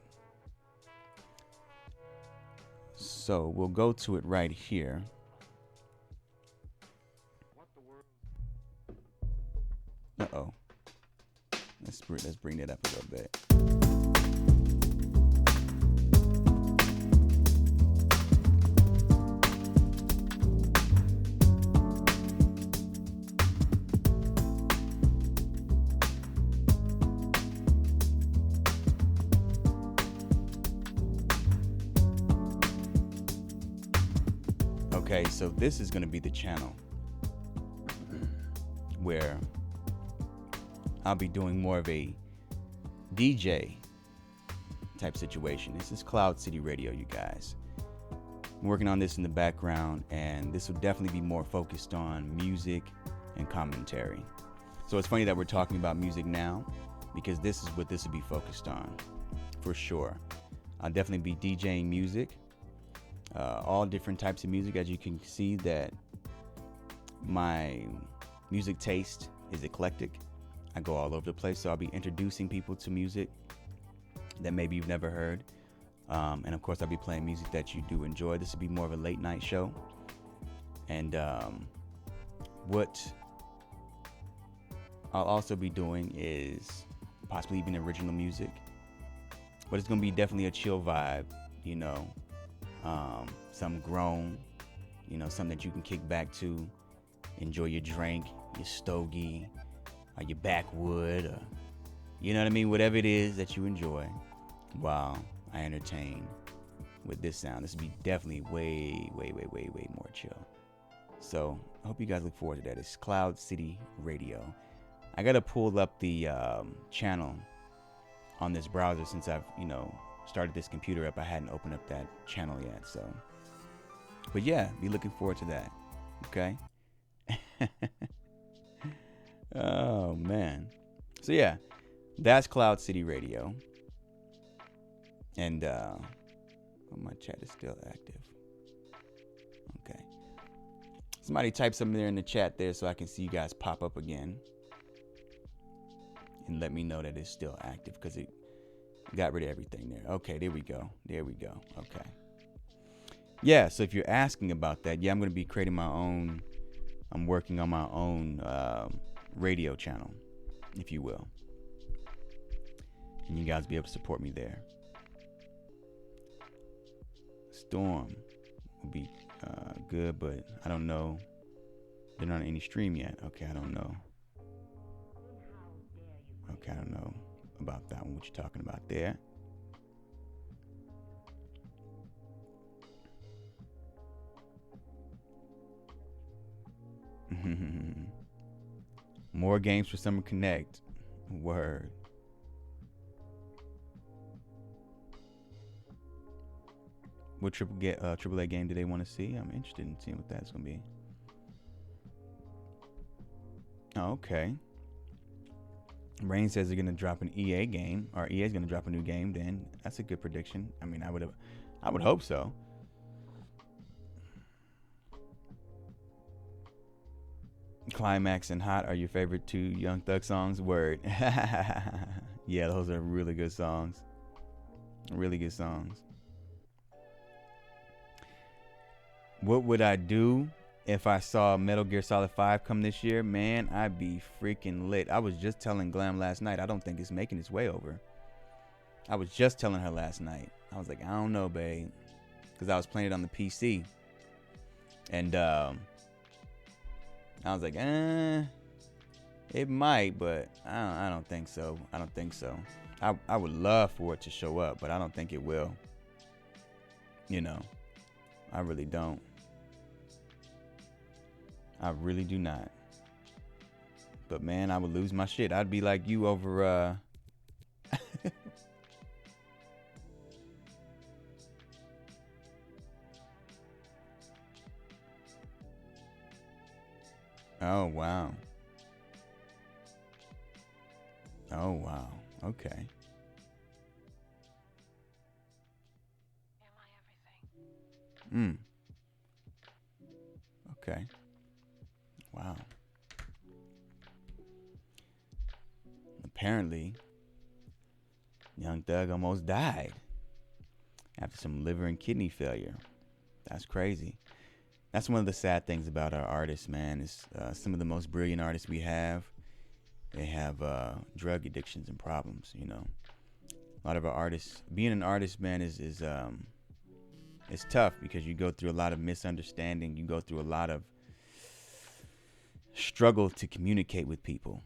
So we'll go to it right here. Uh-oh. Let's bring that up a little bit. Okay, so this is going to be the channel where I'll be doing more of a DJ type situation. This is Cloud City Radio, you guys. I'm working on this in the background, and this will definitely be more focused on music and commentary. So it's funny that we're talking about music now, because this is what this will be focused on, for sure. I'll definitely be DJing music, all different types of music. As you can see, that my music taste is eclectic. I go all over the place, so I'll be introducing people to music that maybe you've never heard. And of course, I'll be playing music that you do enjoy. This will be more of a late night show. And what I'll also be doing is possibly even original music. But it's going to be definitely a chill vibe, you know, some grown, you know, something that you can kick back to, enjoy your drink, your stogie, or your backwood, or, you know what I mean? Whatever it is that you enjoy while I entertain with this sound. This will be definitely way more chill. So I hope you guys look forward to that. It's Cloud City Radio. I got to pull up the channel on this browser since I've, you know, started this computer up. I hadn't opened up that channel yet. So, but yeah, be looking forward to that. Okay. Oh man. So yeah, that's Cloud City Radio. And my chat is still active. Okay. Somebody type something there in the chat there so I can see you guys pop up again. And let me know that it's still active, because it got rid of everything there. Okay, there we go. There we go. Okay. Yeah, so if you're asking about that, yeah, I'm going to be creating my own. I'm working on my own radio channel, if you will. And you guys be able to support me there. Storm will be good, but I don't know. They're not on any stream yet. Okay, I don't know. Okay, I don't know about that one. What you're talking about there? More games for Summer Connect. Word. What AAA game do they want to see? I'm interested in seeing what that's going to be. Oh, okay. Rain says they're going to drop an EA game, or EA's going to drop a new game. Then that's a good prediction. I mean, I would hope so. Climax and Hot are your favorite two Young Thug songs? Word. Yeah, those are really good songs. Really good songs. What would I do if I saw Metal Gear Solid 5 come this year? Man, I'd be freaking lit. I was just telling Glam last night, I don't think it's making its way over. I was just telling her last night. I was like, I don't know, babe. Because I was playing it on the PC. And I was like, it might, but I don't think so. I don't think so. I would love for it to show up, but I don't think it will. You know, I really don't. I really do not. But man, I would lose my shit. I'd be like you over Oh wow. Oh wow. Okay. You're my everything. Okay. Wow. apparently, Young Thug almost died after some liver and kidney failure. That's crazy. That's one of the sad things about our artists, man. Is some of the most brilliant artists we have, they have drug addictions and problems. You know, a lot of our artists, being an artist, man, is it's tough because you go through a lot of misunderstanding. You go through a lot of struggle to communicate with people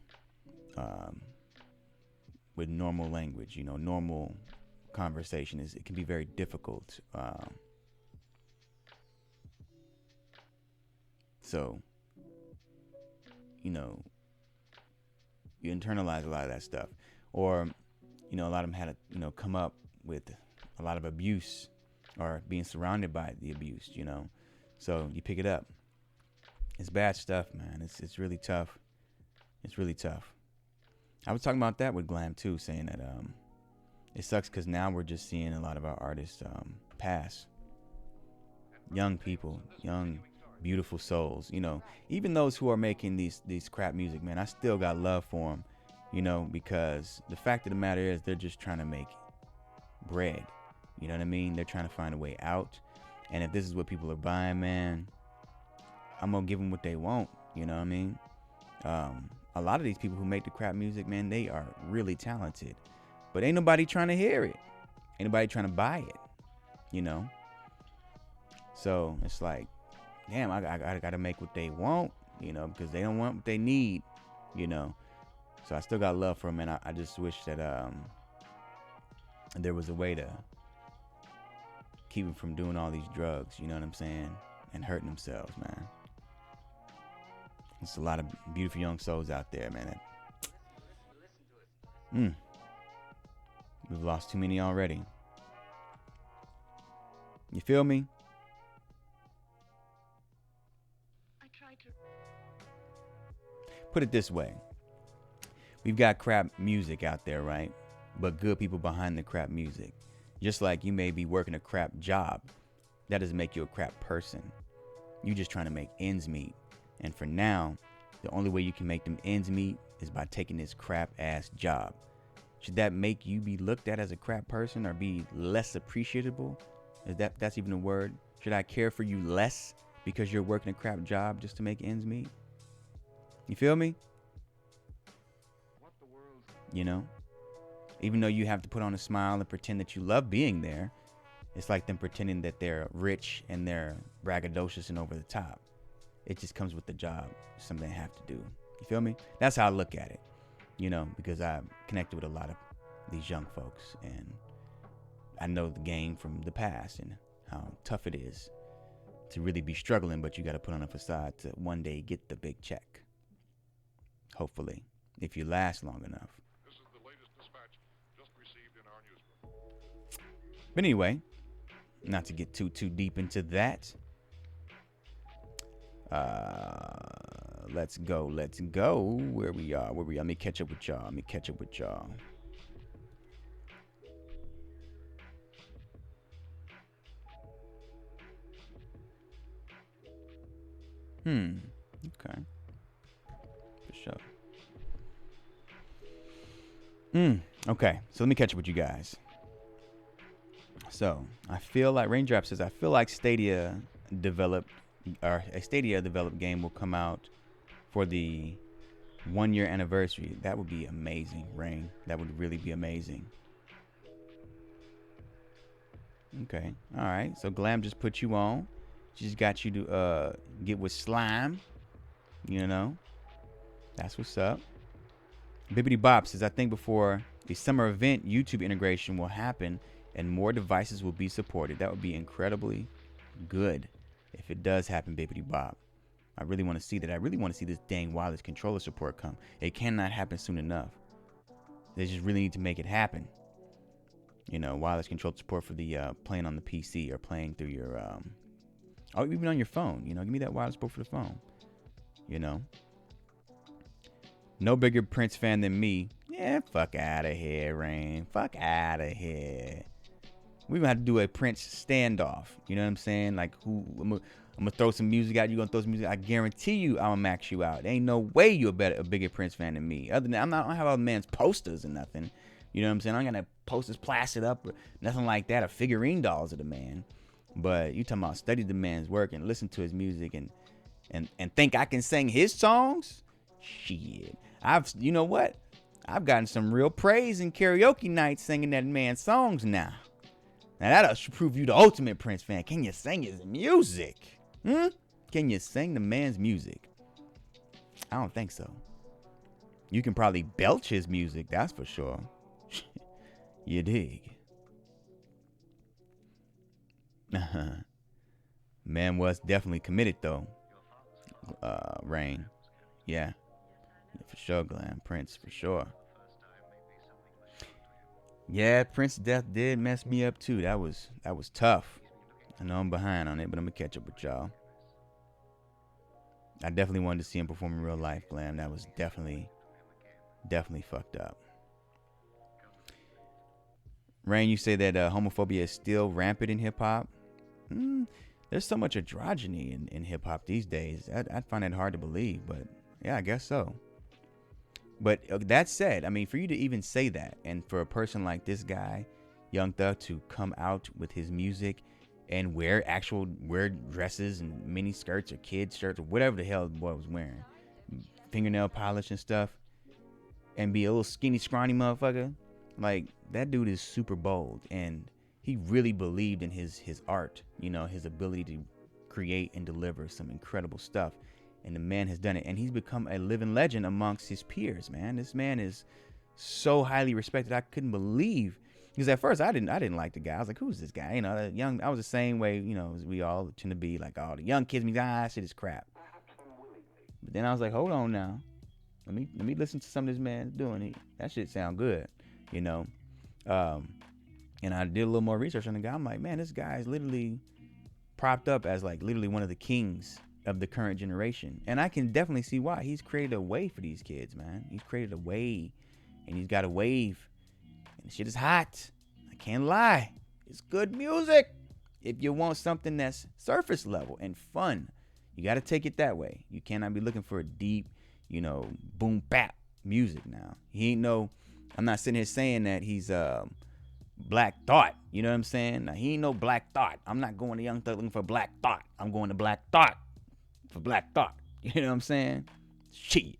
with normal language. You know, normal conversation it can be very difficult. So, you know, you internalize a lot of that stuff, or, you know, a lot of them had to, come up with a lot of abuse or being surrounded by the abuse, so you pick it up. It's bad stuff, man. It's really tough. It's really tough. I was talking about that with Glam too, saying that it sucks because now we're just seeing a lot of our artists pass. Young people, young, beautiful souls. Even those who are making these crap music, man, I still got love for them, because the fact of the matter is they're just trying to make bread. You know what I mean? They're trying to find a way out. And if this is what people are buying, man, I'm going to give them what they want. You know what I mean? A lot of these people who make the crap music, man, they are really talented. But ain't nobody trying to hear it. Ain't nobody trying to buy it, So it's like, damn, I got to make what they want, because they don't want what they need, So I still got love for them, and I just wish that there was a way to keep them from doing all these drugs, you know what I'm saying, and hurting themselves, man. There's a lot of beautiful young souls out there, man. We've lost too many already. You feel me? I tried to. Put it this way. We've got crap music out there, right? But good people behind the crap music. Just like you may be working a crap job. That doesn't make you a crap person. You're just trying to make ends meet. And for now, the only way you can make them ends meet is by taking this crap ass job. Should that make you be looked at as a crap person or be less appreciable? That's even a word? Should I care for you less because you're working a crap job just to make ends meet? You feel me? Even though you have to put on a smile and pretend that you love being there, it's like them pretending that they're rich and they're braggadocious and over the top. It just comes with the job. It's something they have to do. You feel me? That's how I look at it, because I connected with a lot of these young folks and I know the game from the past and how tough it is to really be struggling, but you got to put on a facade to one day get the big check. Hopefully, if you last long enough. This is the latest dispatch just received in our newsroom. But anyway, not to get too deep into that. Let's go. Where we are. Let me catch up with y'all. Okay. For sure. Okay. So let me catch up with you guys. So I feel like Raindrop says, I feel like a Stadia developed game will come out for the 1 year anniversary. That would be amazing, Rain. That would really be amazing. Okay. All right. So Glam just put you on. She just got you to get with Slime. That's what's up. Bibbidi Bop says, I think before the summer event, YouTube integration will happen and more devices will be supported. That would be incredibly good if it does happen, Bibbidi Bop. I really want to see that. I really want to see this dang wireless controller support come. It cannot happen soon enough. They just really need to make it happen. Wireless control support for the playing on the PC or playing through your or even on your phone. Give me that wireless support for the phone. No bigger Prince fan than me. Yeah, fuck out of here, Rain. Fuck out of here. We're gonna have to do a Prince standoff. You know what I'm saying? Like, I'm gonna throw some music out. You gonna throw some music? I guarantee you, I'm gonna max you out. There ain't no way you're a bigger Prince fan than me. Other than I don't have other man's posters or nothing. You know what I'm saying? I ain't got posters plastered up or nothing like that, or figurine dolls of the man. But you talking about study the man's work and listen to his music and think I can sing his songs? Shit. You know what? I've gotten some real praise in karaoke nights singing that man's songs now. Now that'll prove you the ultimate Prince fan. Can you sing his music? Can you sing the man's music? I don't think so. You can probably belch his music, that's for sure. You dig? Man was definitely committed though. Rain. Yeah, for sure, Glam. Prince, for sure. Yeah, Prince's death did mess me up too. That was tough. I know I'm behind on it, but I'm gonna catch up with y'all. I definitely wanted to see him perform in real life, Glam. That was definitely fucked up. Rain, you say that homophobia is still rampant in hip hop. There's so much androgyny in hip hop these days. I'd find it hard to believe, but yeah, I guess so. But that said, I mean, for you to even say that, and for a person like this guy, Young Thug, to come out with his music and wear dresses and mini skirts or kids shirts or whatever the hell the boy was wearing, fingernail polish and stuff, and be a little skinny, scrawny motherfucker, like, that dude is super bold, and he really believed in his art, you know, his ability to create and deliver some incredible stuff. And the man has done it, and he's become a living legend amongst his peers, man. This man is so highly respected. I couldn't believe, because at first I didn't like the guy. I was like, who's this guy? You know, I was the same way, you know, as we all tend to be, like, all the young kids, shit is crap. But then I was like, hold on now. Let me listen to some of this man's doing. That shit sound good, you know. And I did a little more research on the guy. I'm like, man, this guy is literally propped up as like literally one of the kings of the current generation. And I can definitely see why. He's created a way for these kids, man. He's created a way, and he's got a wave, and the shit is hot. I can't lie. It's good music. If you want something that's surface level and fun, you got to take it that way. You cannot be looking for a deep, you know, boom bap music now. I'm not sitting here saying that he's Black Thought. You know what I'm saying? Now, he ain't no Black Thought. I'm not going to Young Thug looking for Black Thought. I'm going to Black Thought for Black Thought. You know what I'm saying? Shit.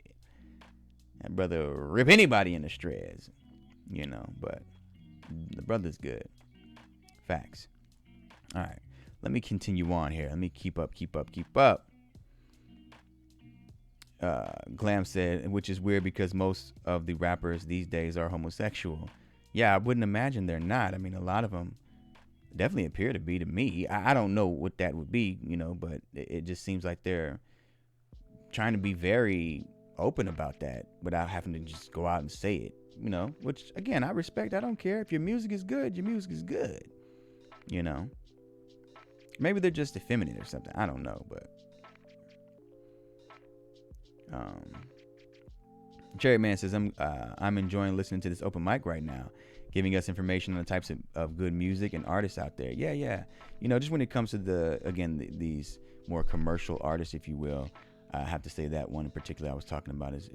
That brother rip anybody in the shreds. You know, but the brother's good. Facts. All right. Let me continue on here. Let me keep up. Glam said, which is weird because most of the rappers these days are homosexual. Yeah, I wouldn't imagine they're not. I mean, a lot of them definitely appear to be to me. I don't know what that would be, you know, but it just seems like they're trying to be very open about that without having to just go out and say it, you know, which, again, I respect. I don't care. If your music is good, your music is good, you know. Maybe they're just effeminate or something. I don't know, but Cherry Man says, I'm enjoying listening to this open mic right now, giving us information on the types of good music and artists out there. Yeah. You know, just when it comes to these more commercial artists, if you will, I have to say that one in particular I was talking about is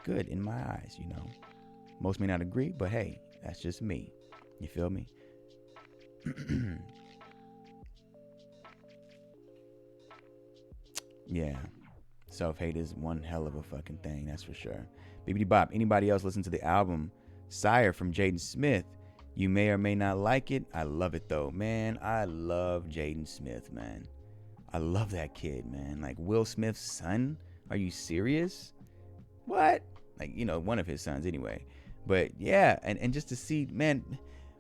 good in my eyes, you know. Most may not agree, but hey, that's just me. You feel me? Yeah. Self-hate is one hell of a fucking thing, that's for sure. Bibbidi Bop. Anybody else listen to the album Sire from Jaden Smith? You may or may not like it. I love it though, man. I love Jaden Smith, man. I love that kid, man. Like Will Smith's son? Are you serious? What? Like, you know, one of his sons anyway. But yeah, and just to see, man,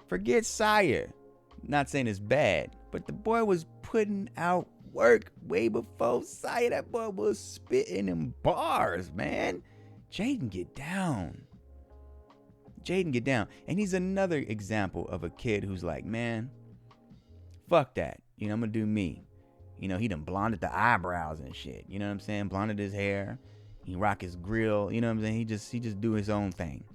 forget Sire. Not saying it's bad, but the boy was putting out work way before Sire. That boy was spitting in bars, man. Jaden get down. And he's another example of a kid who's like, man, fuck that. You know, I'm gonna do me. You know, he done blonded the eyebrows and shit. You know what I'm saying? Blonded his hair. He rock his grill. You know what I'm saying? He just do his own thing.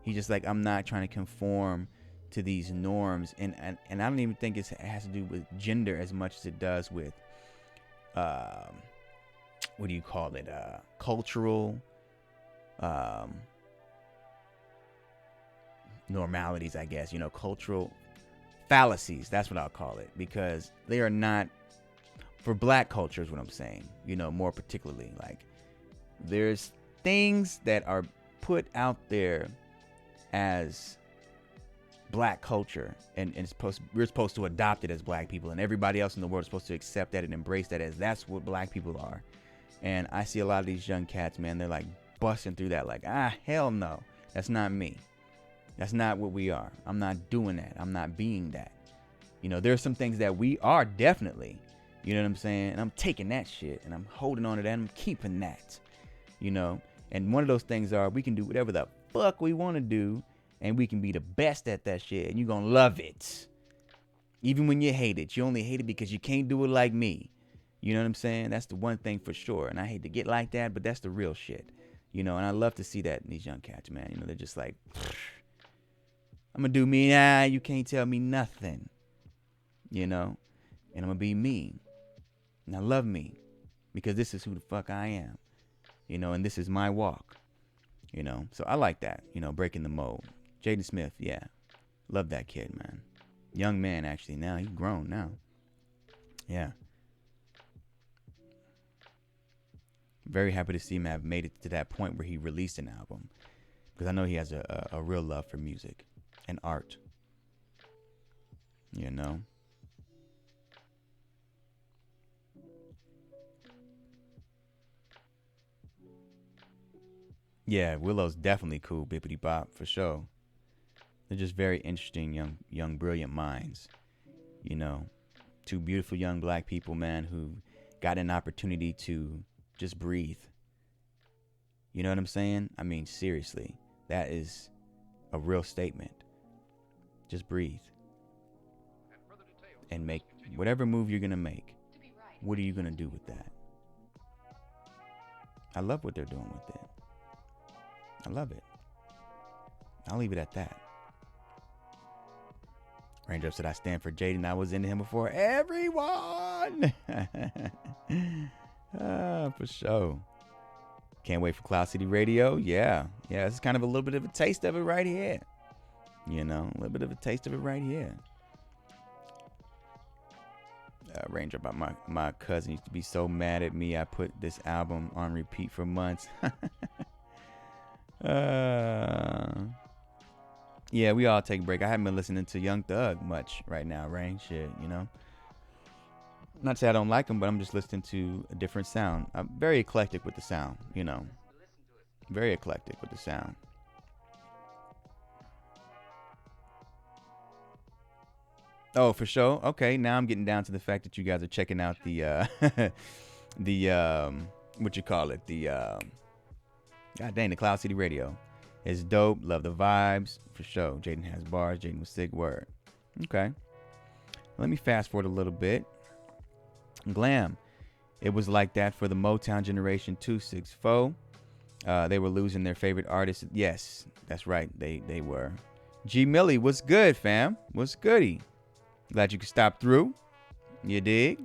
He just like, I'm not trying to conform to these norms, and I don't even think it has to do with gender as much as it does with what do you call it, cultural normalities, I guess, you know, cultural fallacies. That's what I'll call it, because they are not for black culture is what I'm saying, you know, more particularly. Like, there's things that are put out there as black culture, and we're supposed to adopt it as black people, and everybody else in the world is supposed to accept that and embrace that as that's what black people are. And I see a lot of these young cats, man, they're like busting through that, like, hell no, that's not me. That's not what we are. I'm not doing that. I'm not being that. You know, there's some things that we are definitely, you know what I'm saying? And I'm taking that shit and I'm holding on to that and I'm keeping that, you know? And one of those things are we can do whatever the fuck we want to do, and we can be the best at that shit, and you're going to love it. Even when you hate it, you only hate it because you can't do it like me. You know what I'm saying? That's the one thing for sure. And I hate to get like that, but that's the real shit. You know, and I love to see that in these young cats, man. You know, they're just like, I'm going to do me. You can't tell me nothing. You know, and I'm going to be me. And I love me because this is who the fuck I am. You know, and this is my walk. You know, so I like that, you know, breaking the mold. Jaden Smith, yeah. Love that kid, man. Young man, actually, now. He's grown now. Yeah. Very happy to see him have made it to that point where he released an album, because I know he has a real love for music and art. You know? Yeah, Willow's definitely cool, Bippity Bop, for sure. They're just very interesting, young, brilliant minds. You know, two beautiful young black people, man, who got an opportunity to just breathe. You know what I'm saying? I mean, seriously, that is a real statement. Just breathe. And make whatever move you're going to make. What are you going to do with that? I love what they're doing with it. I love it. I'll leave it at that. Raindrop said, I stand for Jaden. I was into him before everyone. For sure. Can't wait for Cloud City Radio. Yeah. This is kind of a little bit of a taste of it right here. You know, a little bit of a taste of it right here. Raindrop, my cousin used to be so mad at me. I put this album on repeat for months. Yeah, we all take a break. I haven't been listening to Young Thug much right now, Rain. Shit, you know. Not to say I don't like him, but I'm just listening to a different sound. I'm very eclectic with the sound, you know. Very eclectic with the sound. Oh, for sure. Okay, now I'm getting down to the fact that you guys are checking out the what you call it? God dang, the Cloud City Radio. It's dope. Love the vibes. For sure. Jaden has bars. Jaden was sick. Word. Okay. Let me fast forward a little bit. Glam. It was like that for the Motown generation 264. They were losing their favorite artist. Yes, that's right. They were. G Millie, what's good, fam? What's goody? Glad you could stop through. You dig?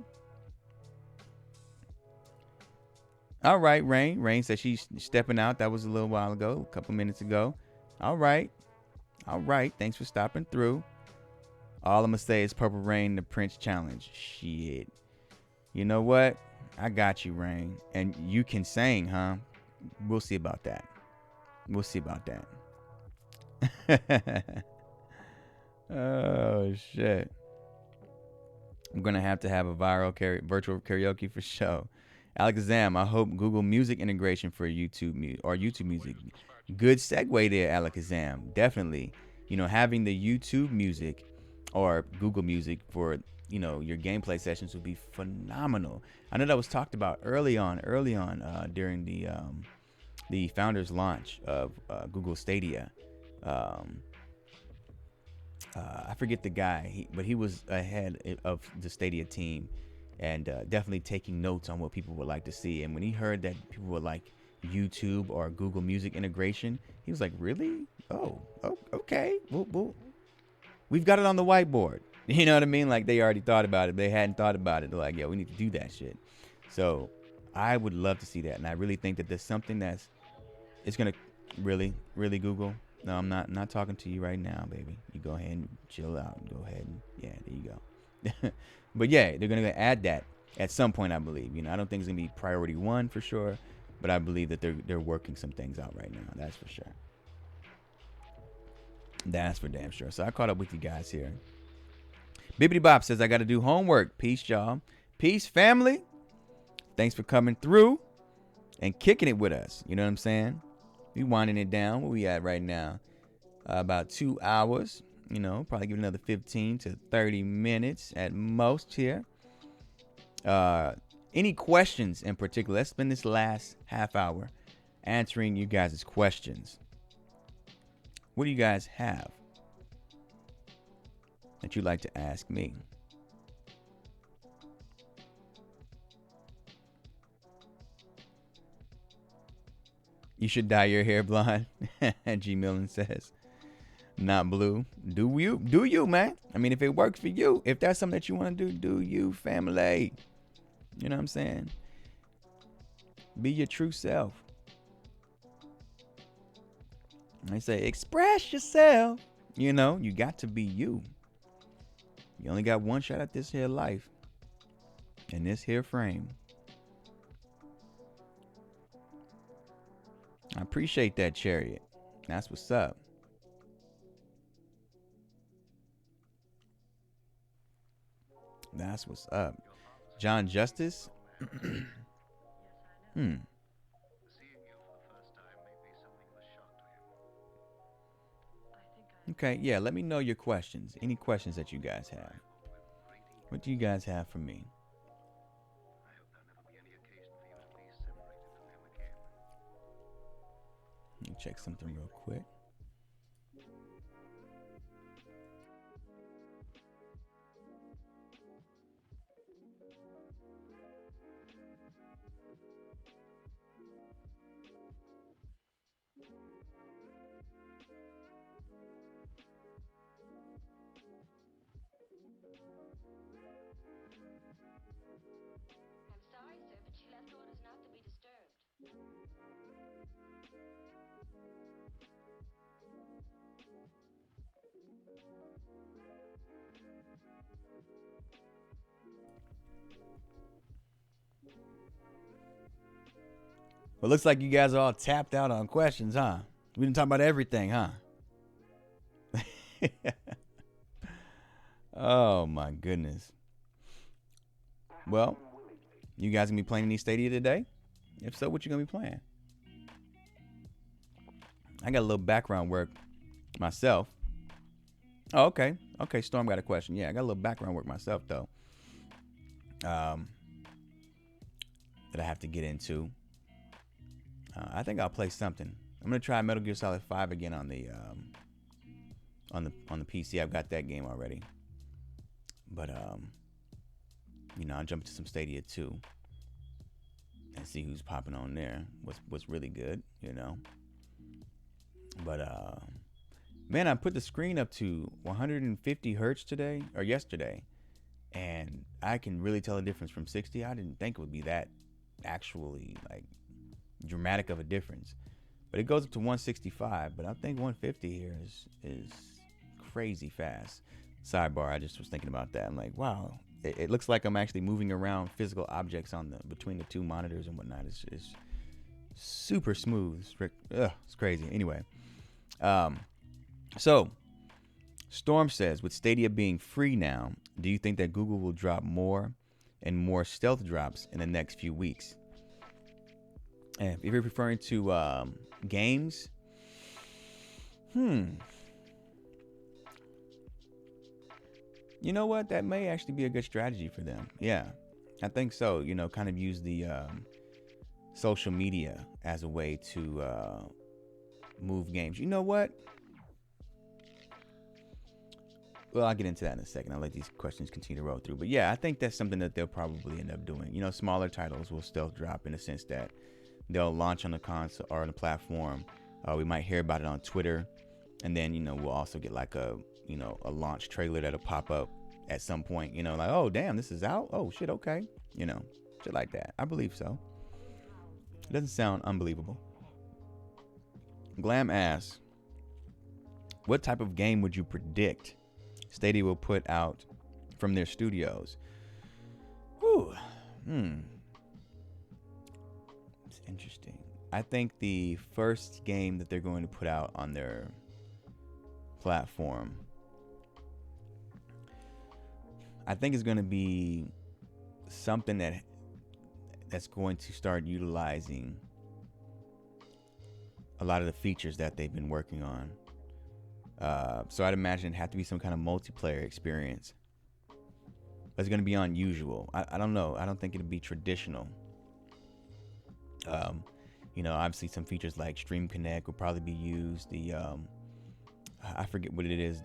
All right, Rain. Rain said she's stepping out. That was a little while ago, a couple minutes ago. All right. Thanks for stopping through. All I'm going to say is Purple Rain, the Prince Challenge. Shit. You know what? I got you, Rain. And you can sing, huh? We'll see about that. Oh, shit. I'm going to have a virtual karaoke for sure. Alakazam, I hope Google Music integration for YouTube Music. Good segue there, Alakazam. Definitely. You know, having the YouTube Music or Google Music for, you know, your gameplay sessions would be phenomenal. I know that was talked about early on during the founders launch of Google Stadia. I forget the guy, but he was ahead of the Stadia team. And definitely taking notes on what people would like to see. And when he heard that people would like YouTube or Google Music integration, he was like, really? Oh, okay. We'll we've got it on the whiteboard. You know what I mean? Like they already thought about it. They hadn't thought about it. They're like, yeah, we need to do that shit. So I would love to see that. And I really think that there's something that's, it's going to really, really Google. No, I'm not talking to you right now, baby. You go ahead and chill out. Go ahead and, yeah, there you go. But yeah, they're going to add that at some point, I believe. You know, I don't think it's going to be priority one for sure, but I believe that they're working some things out right now. That's for sure. That's for damn sure. So I caught up with you guys here. Bibbidi Bop says, I got to do homework. Peace, y'all. Peace, family. Thanks for coming through and kicking it with us. You know what I'm saying? We winding it down. Where we at right now? About 2 hours. You know, probably give it another 15 to 30 minutes at most here. Any questions in particular? Let's spend this last half hour answering you guys' questions. What do you guys have that you'd like to ask me? You should dye your hair blonde. G Millen says, not blue. Do you, man? I mean, if it works for you, if that's something that you want to do you, family. You know what I'm saying? Be your true self. They say, express yourself. You know, you got to be you. You only got one shot at this here life. In this here frame. I appreciate that, Chariot. That's what's up. That's what's up. John Justice. Okay, yeah, let me know your questions. Any questions that you guys have. What do you guys have for me? Let me check something real quick. Well, looks like you guys are all tapped out on questions, huh? We didn't talk about everything, huh? Oh, my goodness. Well, you guys gonna be playing any Stadia today? If so, what you gonna be playing? I got a little background work myself. Oh, okay. Okay, Storm got a question. Yeah, I got a little background work myself, though. That I have to get into. I think I'll play something. I'm gonna try Metal Gear Solid 5 again on the PC. I've got that game already. But you know, I'll jump into some Stadia too and see who's popping on there. What's really good, you know. But man, I put the screen up to 150 hertz today or yesterday, and I can really tell a difference from 60. I didn't think it would be that actually like dramatic of a difference, but it goes up to 165. But I think 150 here is crazy fast. Sidebar, I just was thinking about that. I'm like, wow, it looks like I'm actually moving around physical objects on between the two monitors and whatnot. It's super smooth. It's crazy. Anyway, so Storm says, with Stadia being free now, do you think that Google will drop more and more stealth drops in the next few weeks? And if you're referring to games, you know what? That may actually be a good strategy for them. Yeah, I think so. You know, kind of use the social media as a way to move games. You know what? Well, I'll get into that in a second. I'll let these questions continue to roll through. But yeah, I think that's something that they'll probably end up doing. You know, smaller titles will stealth drop in the sense that they'll launch on the console or on the platform. We might hear about it on Twitter. And then, you know, we'll also get like a you know, a launch trailer that'll pop up at some point, you know, like, oh damn, this is out. Oh shit, okay, you know, shit like that. I believe so. It doesn't sound unbelievable. Glam asks, what type of game would you predict Stadia will put out from their studios? Whew. It's interesting. I think the first game that they're going to put out on their platform, I think is going to be something that's going to start utilizing a lot of the features that they've been working on. So I'd imagine it'd have to be some kind of multiplayer experience. But it's going to be unusual. I don't know. I don't think it'd be traditional. You know, obviously some features like Stream Connect will probably be used. I forget what it is.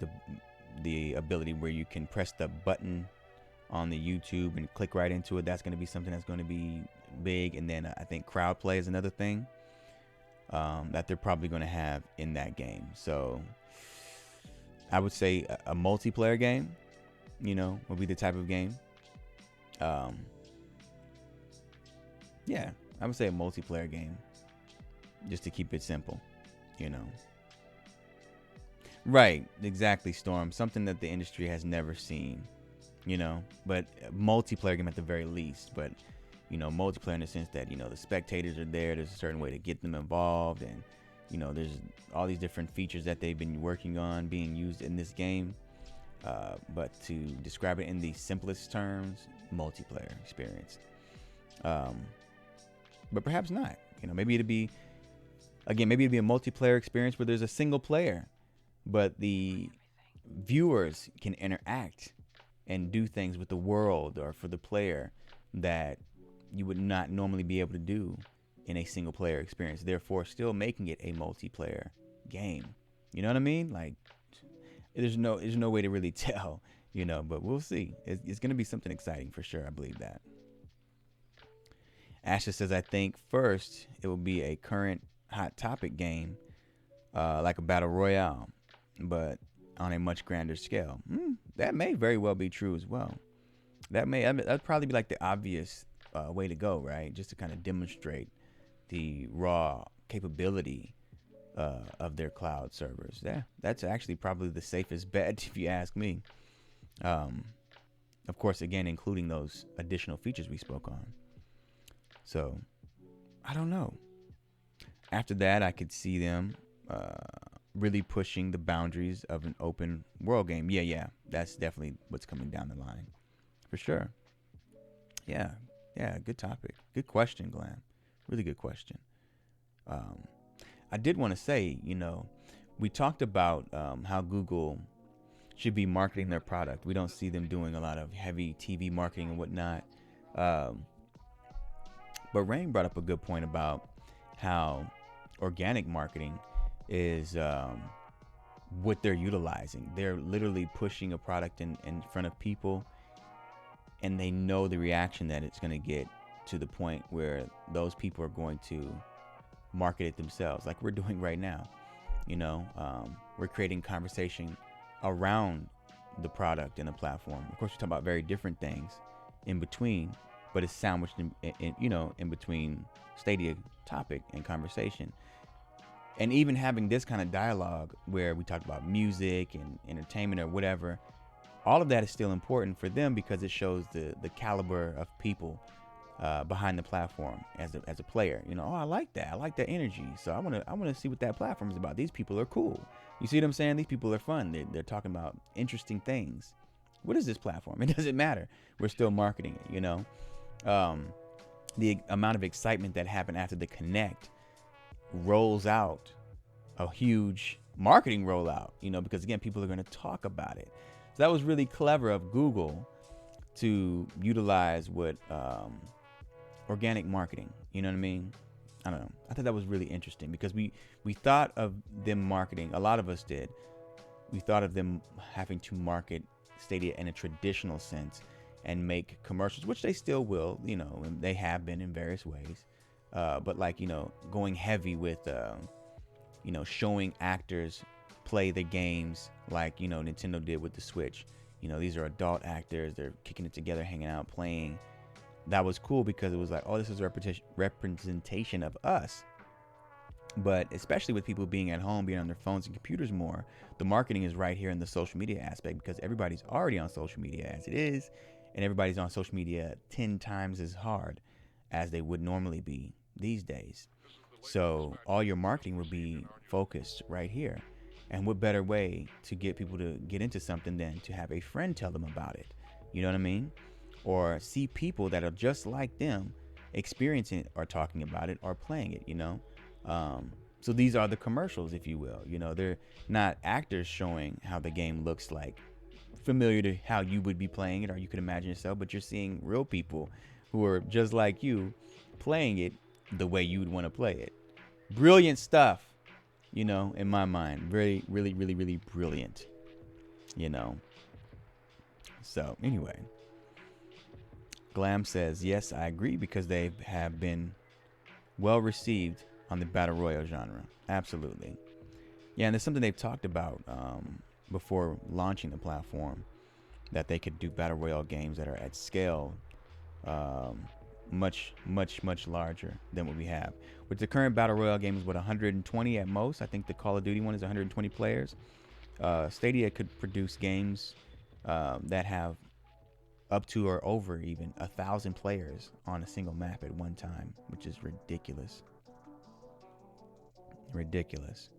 The ability where you can press the button on the YouTube and click right into it. That's going to be something that's going to be big. And then I think crowd play is another thing that they're probably going to have in that game. So I would say a multiplayer game, you know, would be the type of game. Yeah, I would say a multiplayer game, just to keep it simple, you know. Right, exactly, Storm. Something that the industry has never seen, you know, but a multiplayer game at the very least. But, you know, multiplayer in the sense that, you know, the spectators are there. There's a certain way to get them involved. And, you know, there's all these different features that they've been working on being used in this game. But to describe it in the simplest terms, multiplayer experience. But perhaps not. You know, maybe it'd be a multiplayer experience where there's a single player, but the viewers can interact and do things with the world or for the player that you would not normally be able to do in a single player experience, therefore still making it a multiplayer game. You know what I mean? Like, there's no way to really tell, you know, but we'll see. It's going to be something exciting for sure. I believe that. Asha says, I think first it will be a current hot topic game, like a battle royale, but on a much grander scale. That may very well be true as well. That'd probably be like the obvious way to go, right? Just to kind of demonstrate the raw capability of their cloud servers. Yeah, that's actually probably the safest bet if you ask me. Of course, again, including those additional features we spoke on. So, I don't know. After that, I could see them really pushing the boundaries of an open world game. Yeah, that's definitely what's coming down the line, for sure. Yeah, good topic. Good question, Glam. Really good question. I did want to say, you know, we talked about how Google should be marketing their product. We don't see them doing a lot of heavy TV marketing and whatnot. But Rain brought up a good point about how organic marketing is what they're utilizing. They're literally pushing a product in front of people, and they know the reaction that it's going to get, to the point where those people are going to market it themselves, like we're doing right now. You know, we're creating conversation around the product and the platform. Of course, we're talking about very different things in between, but it's sandwiched in between Stadia topic and conversation. And even having this kind of dialogue where we talk about music and entertainment or whatever, all of that is still important for them because it shows the caliber of people behind the platform as a player. You know, oh, I like that energy. So I want to see what that platform is about. These people are cool. You see what I'm saying? These people are fun. They're talking about interesting things. What is this platform? It doesn't matter. We're still marketing it, you know. The amount of excitement that happened after the Connect rolls out a huge marketing rollout, you know, because again, people are going to talk about it. So that was really clever of Google to utilize what organic marketing, you know what I mean? I don't know. I thought that was really interesting because we thought of them marketing, a lot of us did. We thought of them having to market Stadia in a traditional sense and make commercials, which they still will, you know, and they have been in various ways. But like, you know, going heavy with, you know, showing actors play the games like, Nintendo did with the Switch. These are adult actors. They're kicking it together, hanging out, playing. That was cool because it was like, oh, this is representation of us. But especially with people being at home, being on their phones and computers more, the marketing is right here in the social media aspect, because everybody's already on social media as it is, and everybody's on social media 10 times as hard as they would normally be these days. So all your marketing will be focused right here. And what better way to get people to get into something than to have a friend tell them about it? You know what I mean? Or see people that are just like them experiencing it or talking about it or playing it, So these are the commercials, if you will. They're not actors showing how the game looks like, familiar to how you would be playing it or you could imagine yourself, but you're seeing real people who are just like you playing it the way you would want to play it. Brilliant stuff, in my mind. Very, really, really, really brilliant, So anyway, Glam says, yes, I agree, because they have been well received on the battle royale genre. Absolutely. Yeah, and there's something they've talked about before launching the platform, that they could do battle royale games that are at scale much, much, much larger than what we have. With the current battle royale game is 120 at most. I think the Call of Duty one is 120 players. Stadia could produce games that have up to or over even 1,000 players on a single map at one time, which is ridiculous. Ridiculous.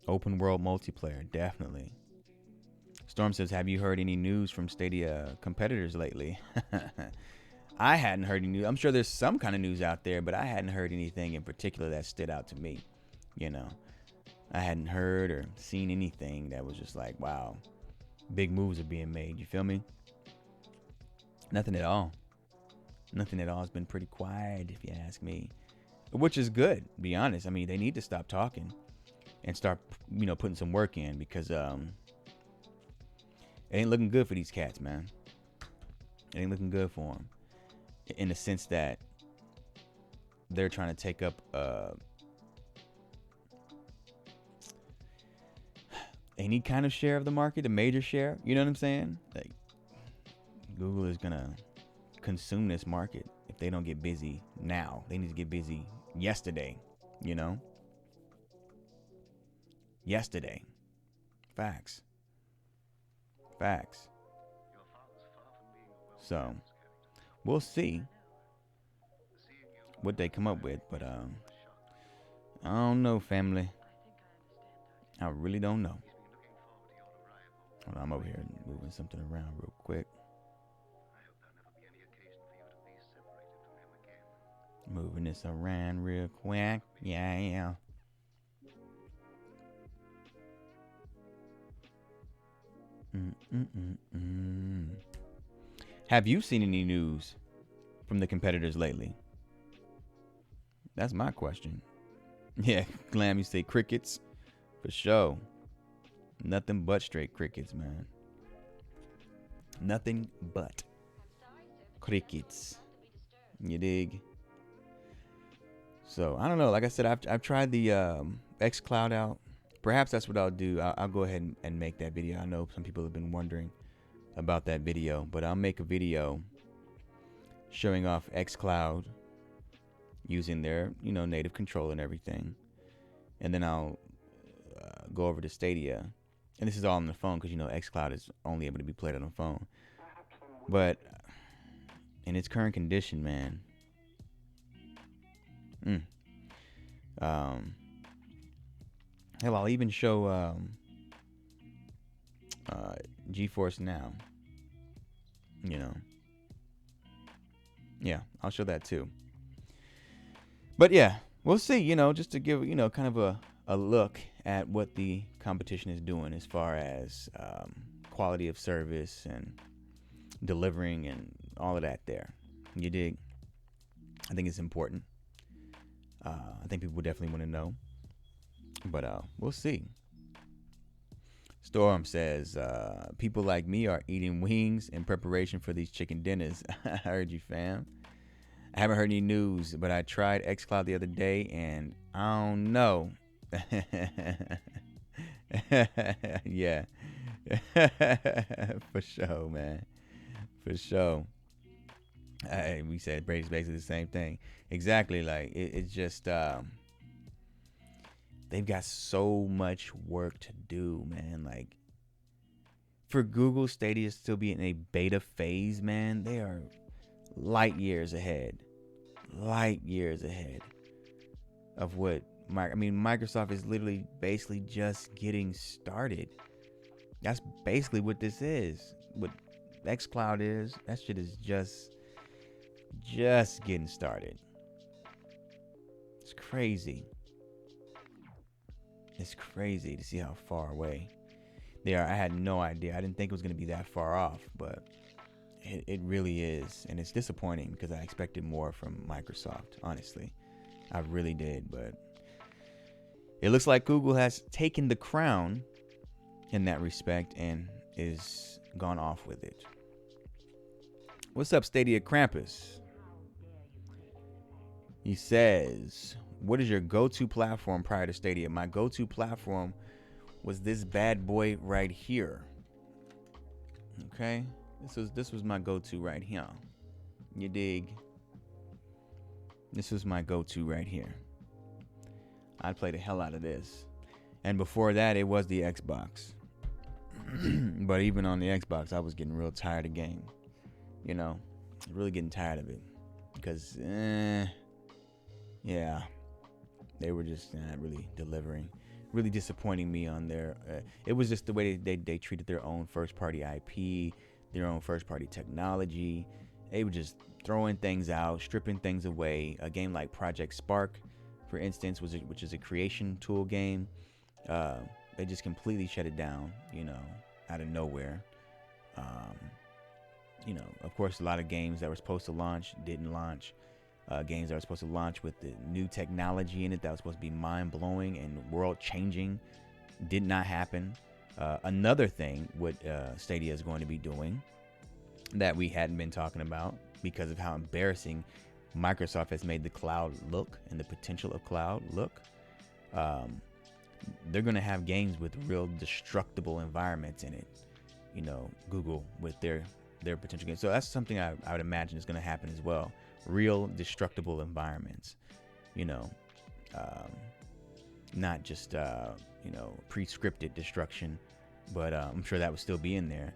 Open world multiplayer, definitely. Storm says, have you heard any news from Stadia competitors lately? I hadn't heard any news. I'm sure there's some kind of news out there, but I hadn't heard anything in particular that stood out to me. I hadn't heard or seen anything that was just like, wow, big moves are being made. You feel me? Nothing at all. Nothing at all. It's been pretty quiet, if you ask me, which is good, to be honest. I mean, they need to stop talking and start, putting some work in, because it ain't looking good for these cats, man. It ain't looking good for them, in the sense that they're trying to take up any kind of share of the market, a major share. You know what I'm saying? Like, Google is gonna consume this market if they don't get busy now. They need to get busy yesterday. Yesterday. Facts. So we'll see what they come up with, but I don't know, family. I really don't know. Hold on, I'm over here moving something around real quick. Moving this around real quick. Yeah. Have you seen any news from the competitors lately? That's my question. Yeah, Glam, you say crickets? For sure. Nothing but straight crickets, man. Nothing but crickets. You dig? So, I don't know. Like I said, I've tried the xCloud out. Perhaps that's what I'll do. I'll go ahead and make that video. I know some people have been wondering about that video, but I'll make a video showing off xCloud using their, native controller and everything. And then I'll go over to Stadia. And this is all on the phone, because, xCloud is only able to be played on the phone. But in its current condition, man. Hell, I'll even show GeForce Now. Yeah, I'll show that too. But yeah, we'll see, just to give, kind of a look at what the competition is doing as far as quality of service and delivering and all of that there. You dig? I think it's important. I think people definitely want to know. But we'll see. Storm says, people like me are eating wings in preparation for these chicken dinners. I heard you, fam. I haven't heard any news, but I tried xCloud the other day, and I don't know. Yeah. For sure, man. For sure. We said Brady's basically the same thing. Exactly. Like it's just they've got so much work to do, man. Like for Google Stadia to still be in a beta phase, man, they are light years ahead. Light years ahead of what Microsoft is literally basically just getting started. That's basically what this is. What xCloud is. That shit is just getting started. It's crazy. It's crazy to see how far away they are. I had no idea. I didn't think it was going to be that far off, but it really is. And it's disappointing because I expected more from Microsoft, honestly. I really did, but it looks like Google has taken the crown in that respect and is gone off with it. What's up, Stadia Krampus? He says, what is your go-to platform prior to Stadia? My go-to platform was this bad boy right here. Okay? This was my go-to right here. You dig? This was my go-to right here. I'd play the hell out of this. And before that, it was the Xbox. But even on the Xbox, I was getting real tired of game. You know, really getting tired of it. Because, yeah, they were just not really delivering. Really disappointing me on their... it was just the way they treated their own first-party IP, their own first-party technology. They were just throwing things out, stripping things away. A game like Project Spark, for instance, which is a creation tool game. They just completely shut it down, you know, out of nowhere. You know, of course, a lot of games that were supposed to launch didn't launch. Games that were supposed to launch with the new technology in it that was supposed to be mind-blowing and world-changing did not happen. Another thing what Stadia is going to be doing that we hadn't been talking about because of how embarrassing Microsoft has made the cloud look and the potential of cloud look. They're going to have games with real destructible environments in it. You know, Google with their potential games. So that's something I would imagine is going to happen as well. Real destructible environments. You know, not just, you know, pre-scripted destruction, but I'm sure that would still be in there.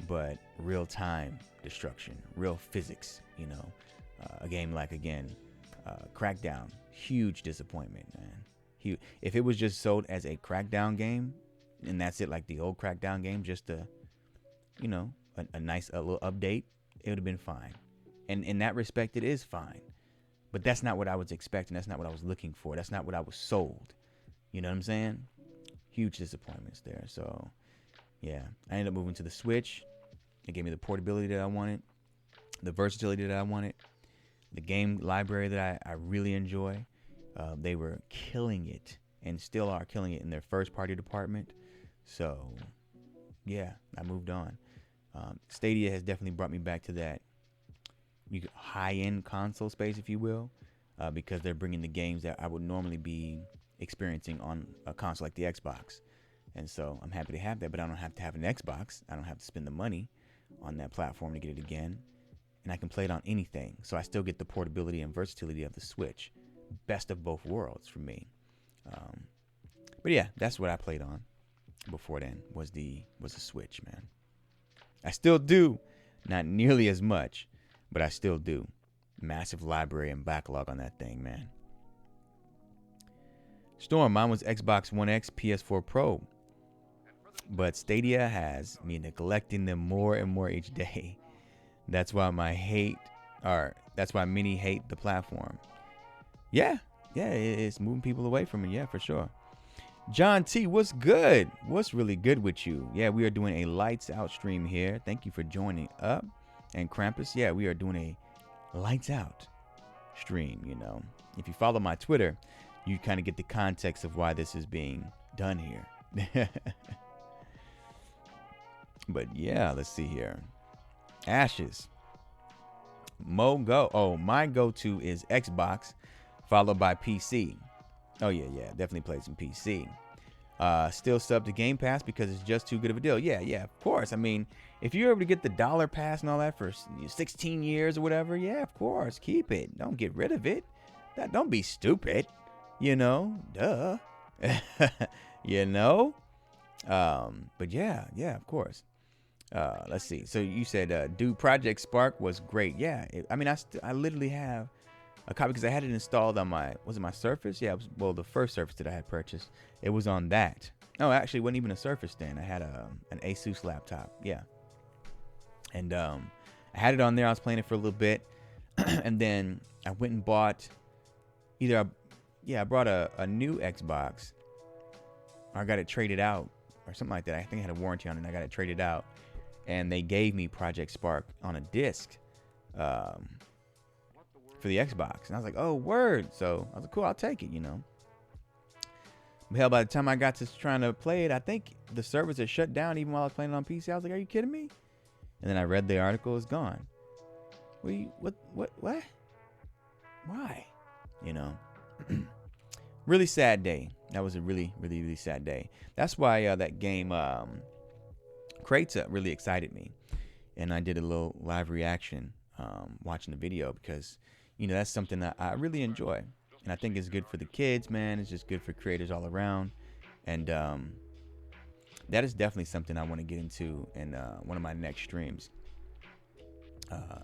But real-time destruction, real physics, you know. A game like, again, Crackdown. Huge disappointment, man. If it was just sold as a Crackdown game, and that's it, like the old Crackdown game, just a, you know, a nice little update, it would have been fine. And in that respect, it is fine. But that's not what I was expecting. That's not what I was looking for. That's not what I was sold. You know what I'm saying? Huge disappointments there. So, yeah. I ended up moving to the Switch. It gave me the portability that I wanted, the versatility that I wanted, the game library that I really enjoy. They were killing it and still are killing it in their first-party department. So, yeah, I moved on. Stadia has definitely brought me back to that high-end console space, if you will, because they're bringing the games that I would normally be experiencing on a console like the Xbox. And so I'm happy to have that, but I don't have to have an Xbox. I don't have to spend the money on that platform to get it again. And I can play it on anything. So I still get the portability and versatility of the Switch. Best of both worlds for me. But yeah, that's what I played on before then was the Switch, man. I still do. Not nearly as much, but I still do. Massive library and backlog on that thing, man. Storm, mine was Xbox One X, PS4 Pro. But Stadia has me neglecting them more and more each day. That's why that's why many hate the platform. Yeah, it's moving people away from it. Yeah, for sure. John T, what's good? What's really good with you? Yeah, we are doing a lights out stream here. Thank you for joining up. And Krampus, yeah, we are doing a lights out stream, you know. If you follow my Twitter, you kind of get the context of why this is being done here. But yeah, let's see here. Ashes. My go-to is Xbox, followed by PC. Oh yeah, definitely played some PC. Still sub to Game Pass because it's just too good of a deal. Yeah, of course. I mean, if you're able to get the dollar pass and all that for 16 years or whatever, yeah, of course, keep it. Don't get rid of it. Don't be stupid. Duh. But yeah, of course. Let's see. So you said, dude, Project Spark was great. Yeah, I literally have a copy because I had it installed on my Surface? Yeah, the first Surface that I had purchased, it was on that. No, actually, it wasn't even a Surface then. I had an Asus laptop. Yeah, and I had it on there. I was playing it for a little bit, and then I went and bought I brought a new Xbox. Or I got it traded out or something like that. I think I had a warranty on it, and I got it traded out, and they gave me Project Spark on a disc. For the Xbox, and I was like, oh, word. So I was like, cool, I'll take it, But hell, by the time I got to trying to play it, I think the servers had shut down even while I was playing it on PC. I was like, are you kidding me? And then I read the article, it's gone. What? Why? Really sad day. That was a really, really, really sad day. That's why that game, Crates really excited me. And I did a little live reaction watching the video because that's something that I really enjoy, and I think it's good for the kids, man. It's just good for creators all around, and that is definitely something I want to get into in one of my next streams.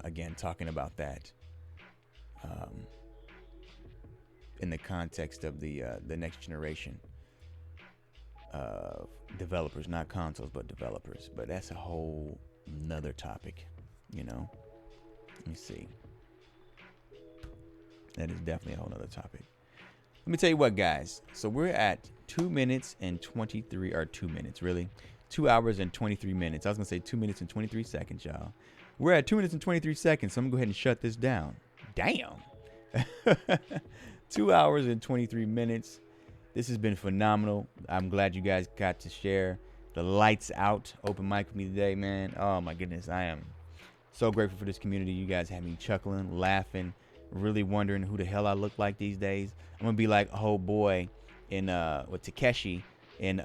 Again, talking about that in the context of the next generation of developers, not consoles, but developers. But that's a whole nother topic, Let me see. That is definitely a whole nother topic. Let me tell you what, guys. So we're at 2 minutes and 23, or 2 minutes, really. 2 hours and 23 minutes. I was going to say 2 minutes and 23 seconds, y'all. We're at 2 minutes and 23 seconds, so I'm going to go ahead and shut this down. Damn. 2 hours and 23 minutes. This has been phenomenal. I'm glad you guys got to share the lights out open mic with me today, man. Oh, my goodness. I am so grateful for this community. You guys have me chuckling, laughing, really wondering who the hell I look like these days. I'm gonna be like a whole boy in with Takeshi in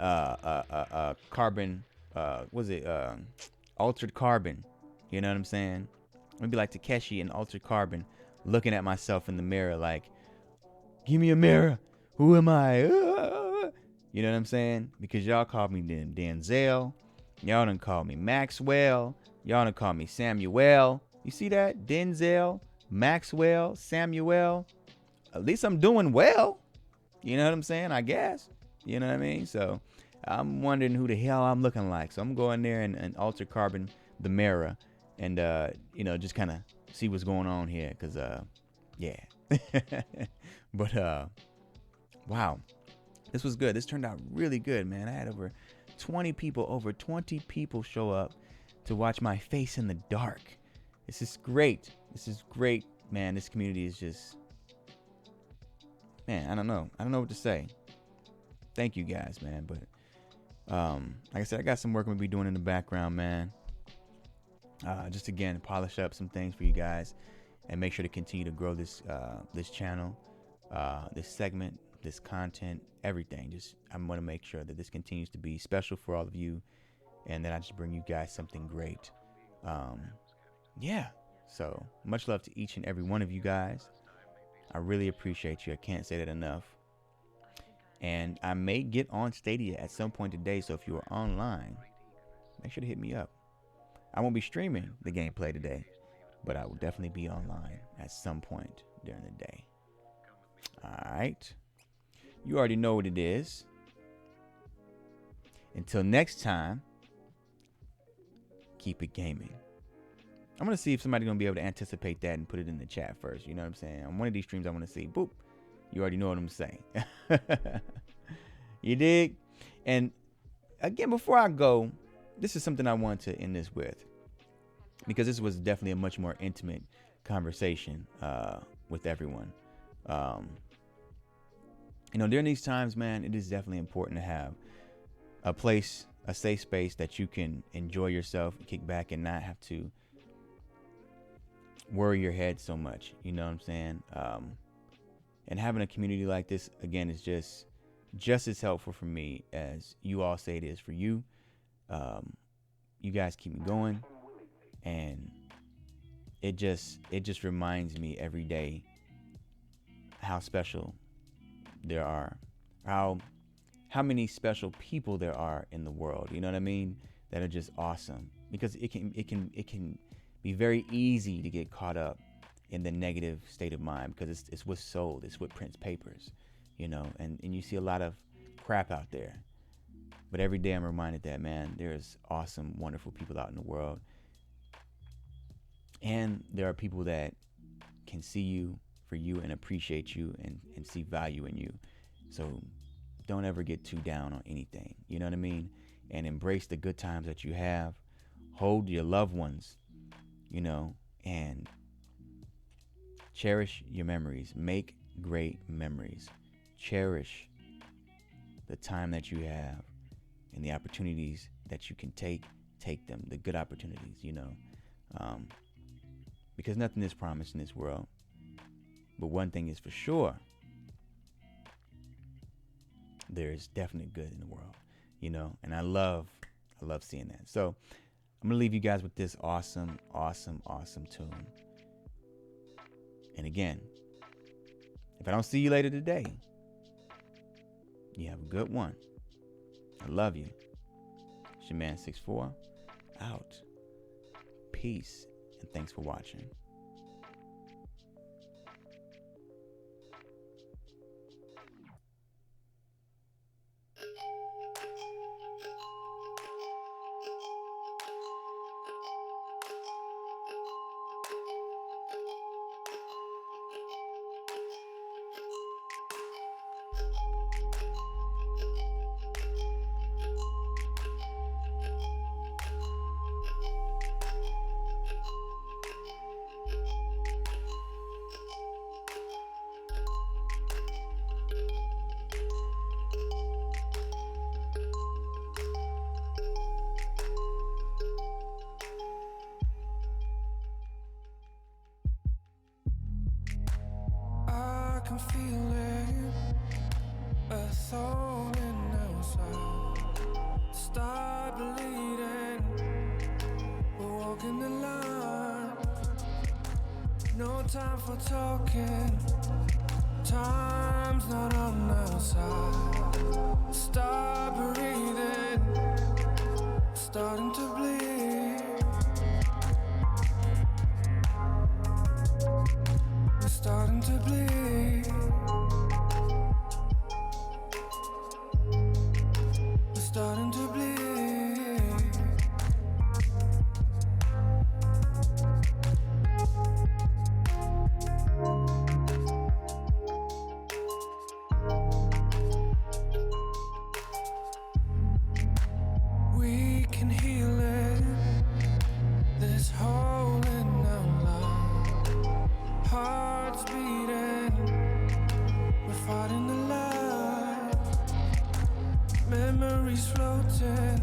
Carbon, Altered Carbon. You know what I'm saying? I'm gonna be like Takeshi in Altered Carbon, looking at myself in the mirror like, give me a mirror. Who am I? You know what I'm saying? Because y'all called me Denzel. Y'all done called me Maxwell. Y'all done called me Samuel. You see that? Denzel, Maxwell, Samuel. At least I'm doing well. You know what I'm saying? I guess. You know what I mean? So I'm wondering who the hell I'm looking like. So I'm going there and alter carbon the mirror and, just kind of see what's going on here. Because, yeah. But, wow. This was good. This turned out really good, man. I had over 20 people show up to watch my face in the dark. This is great. Man. This community is just, man, I don't know what to say. Thank you guys, man. But like I said, I got some work I'm gonna be doing in the background, man. Just again, polish up some things for you guys and make sure to continue to grow this channel, this segment, this content, everything. Just I'm gonna make sure that this continues to be special for all of you, and that I just bring you guys something great. Yeah. So much love to each and every one of you guys. I really appreciate you. I can't say that enough. And I may get on Stadia at some point today. So if you are online, make sure to hit me up. I won't be streaming the gameplay today, but I will definitely be online at some point during the day. All right. You already know what it is. Until next time, keep it gaming. I'm going to see if somebody's going to be able to anticipate that and put it in the chat first. You know what I'm saying? On one of these streams, I want to see, boop. You already know what I'm saying. You dig? And again, before I go, this is something I want to end this with. Because this was definitely a much more intimate conversation with everyone. During these times, man, it is definitely important to have a place, a safe space that you can enjoy yourself, kick back, and not have to worry your head so much. You know what I'm saying? And having a community like this, again, is just just as helpful for me as you all say it is for you. You guys keep me going, and it just reminds me every day how special there are, how many special people there are in the world. You know what I mean? That are just awesome, because it can be very easy to get caught up in the negative state of mind, because it's what's sold, it's what prints papers, you know, and you see a lot of crap out there. But every day I'm reminded that, man, there's awesome, wonderful people out in the world. And there are people that can see you for you and appreciate you and see value in you. So don't ever get too down on anything. You know what I mean? And embrace the good times that you have. Hold your loved ones, you know, and cherish your memories. Make great memories. Cherish the time that you have and the opportunities that you can take them, the good opportunities, you know. Because nothing is promised in this world. But one thing is for sure, there is definite good in the world, you know, and I love seeing that. So I'm gonna leave you guys with this awesome tune. And again, if I don't see you later today, you have a good one. I love you. It's your man 6'4", out. Peace, and thanks for watching. I can feel it, a thorn outside. Start bleeding, we're walking the line. No time for talking, time's not on our side. Start breathing, starting to bleed. We're starting to bleed. We're starting to bleed. We can heal it. This hole in our life. Hearts beating. We're fighting the light. Memories floating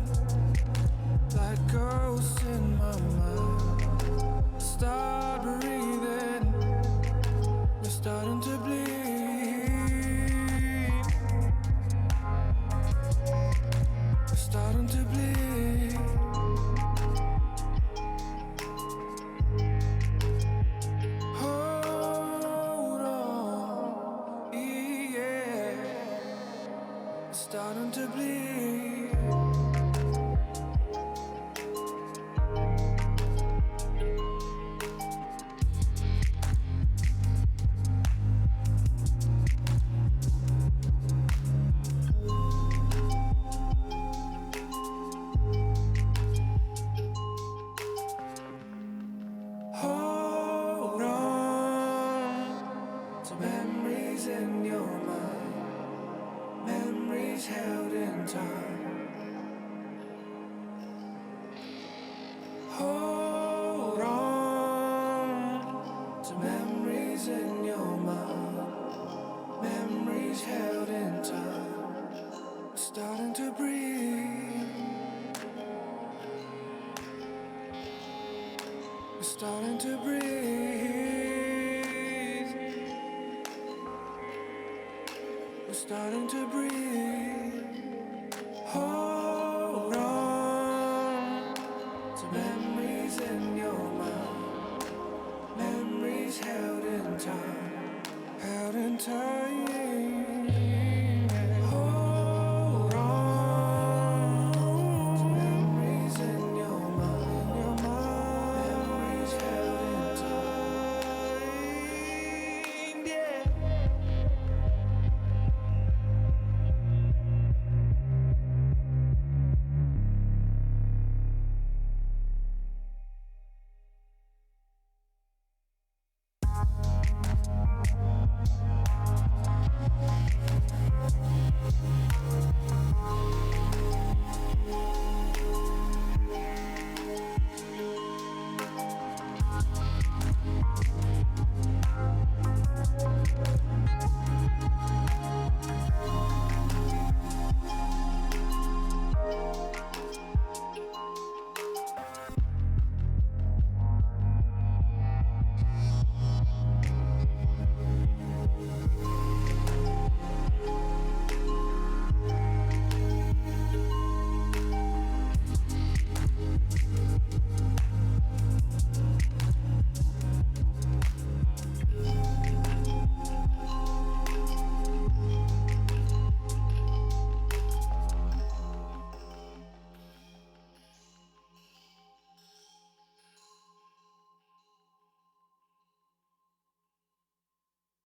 like ghosts in my mind. Start breathing. We're starting to bleed. We're starting to bleed. Hold on, yeah. We're starting to bleed. Hold on to memories in your mind, memories held in time. Hold on to memories in your mind, memories held in time. Starting to breathe. We're starting to breathe. We're starting to breathe.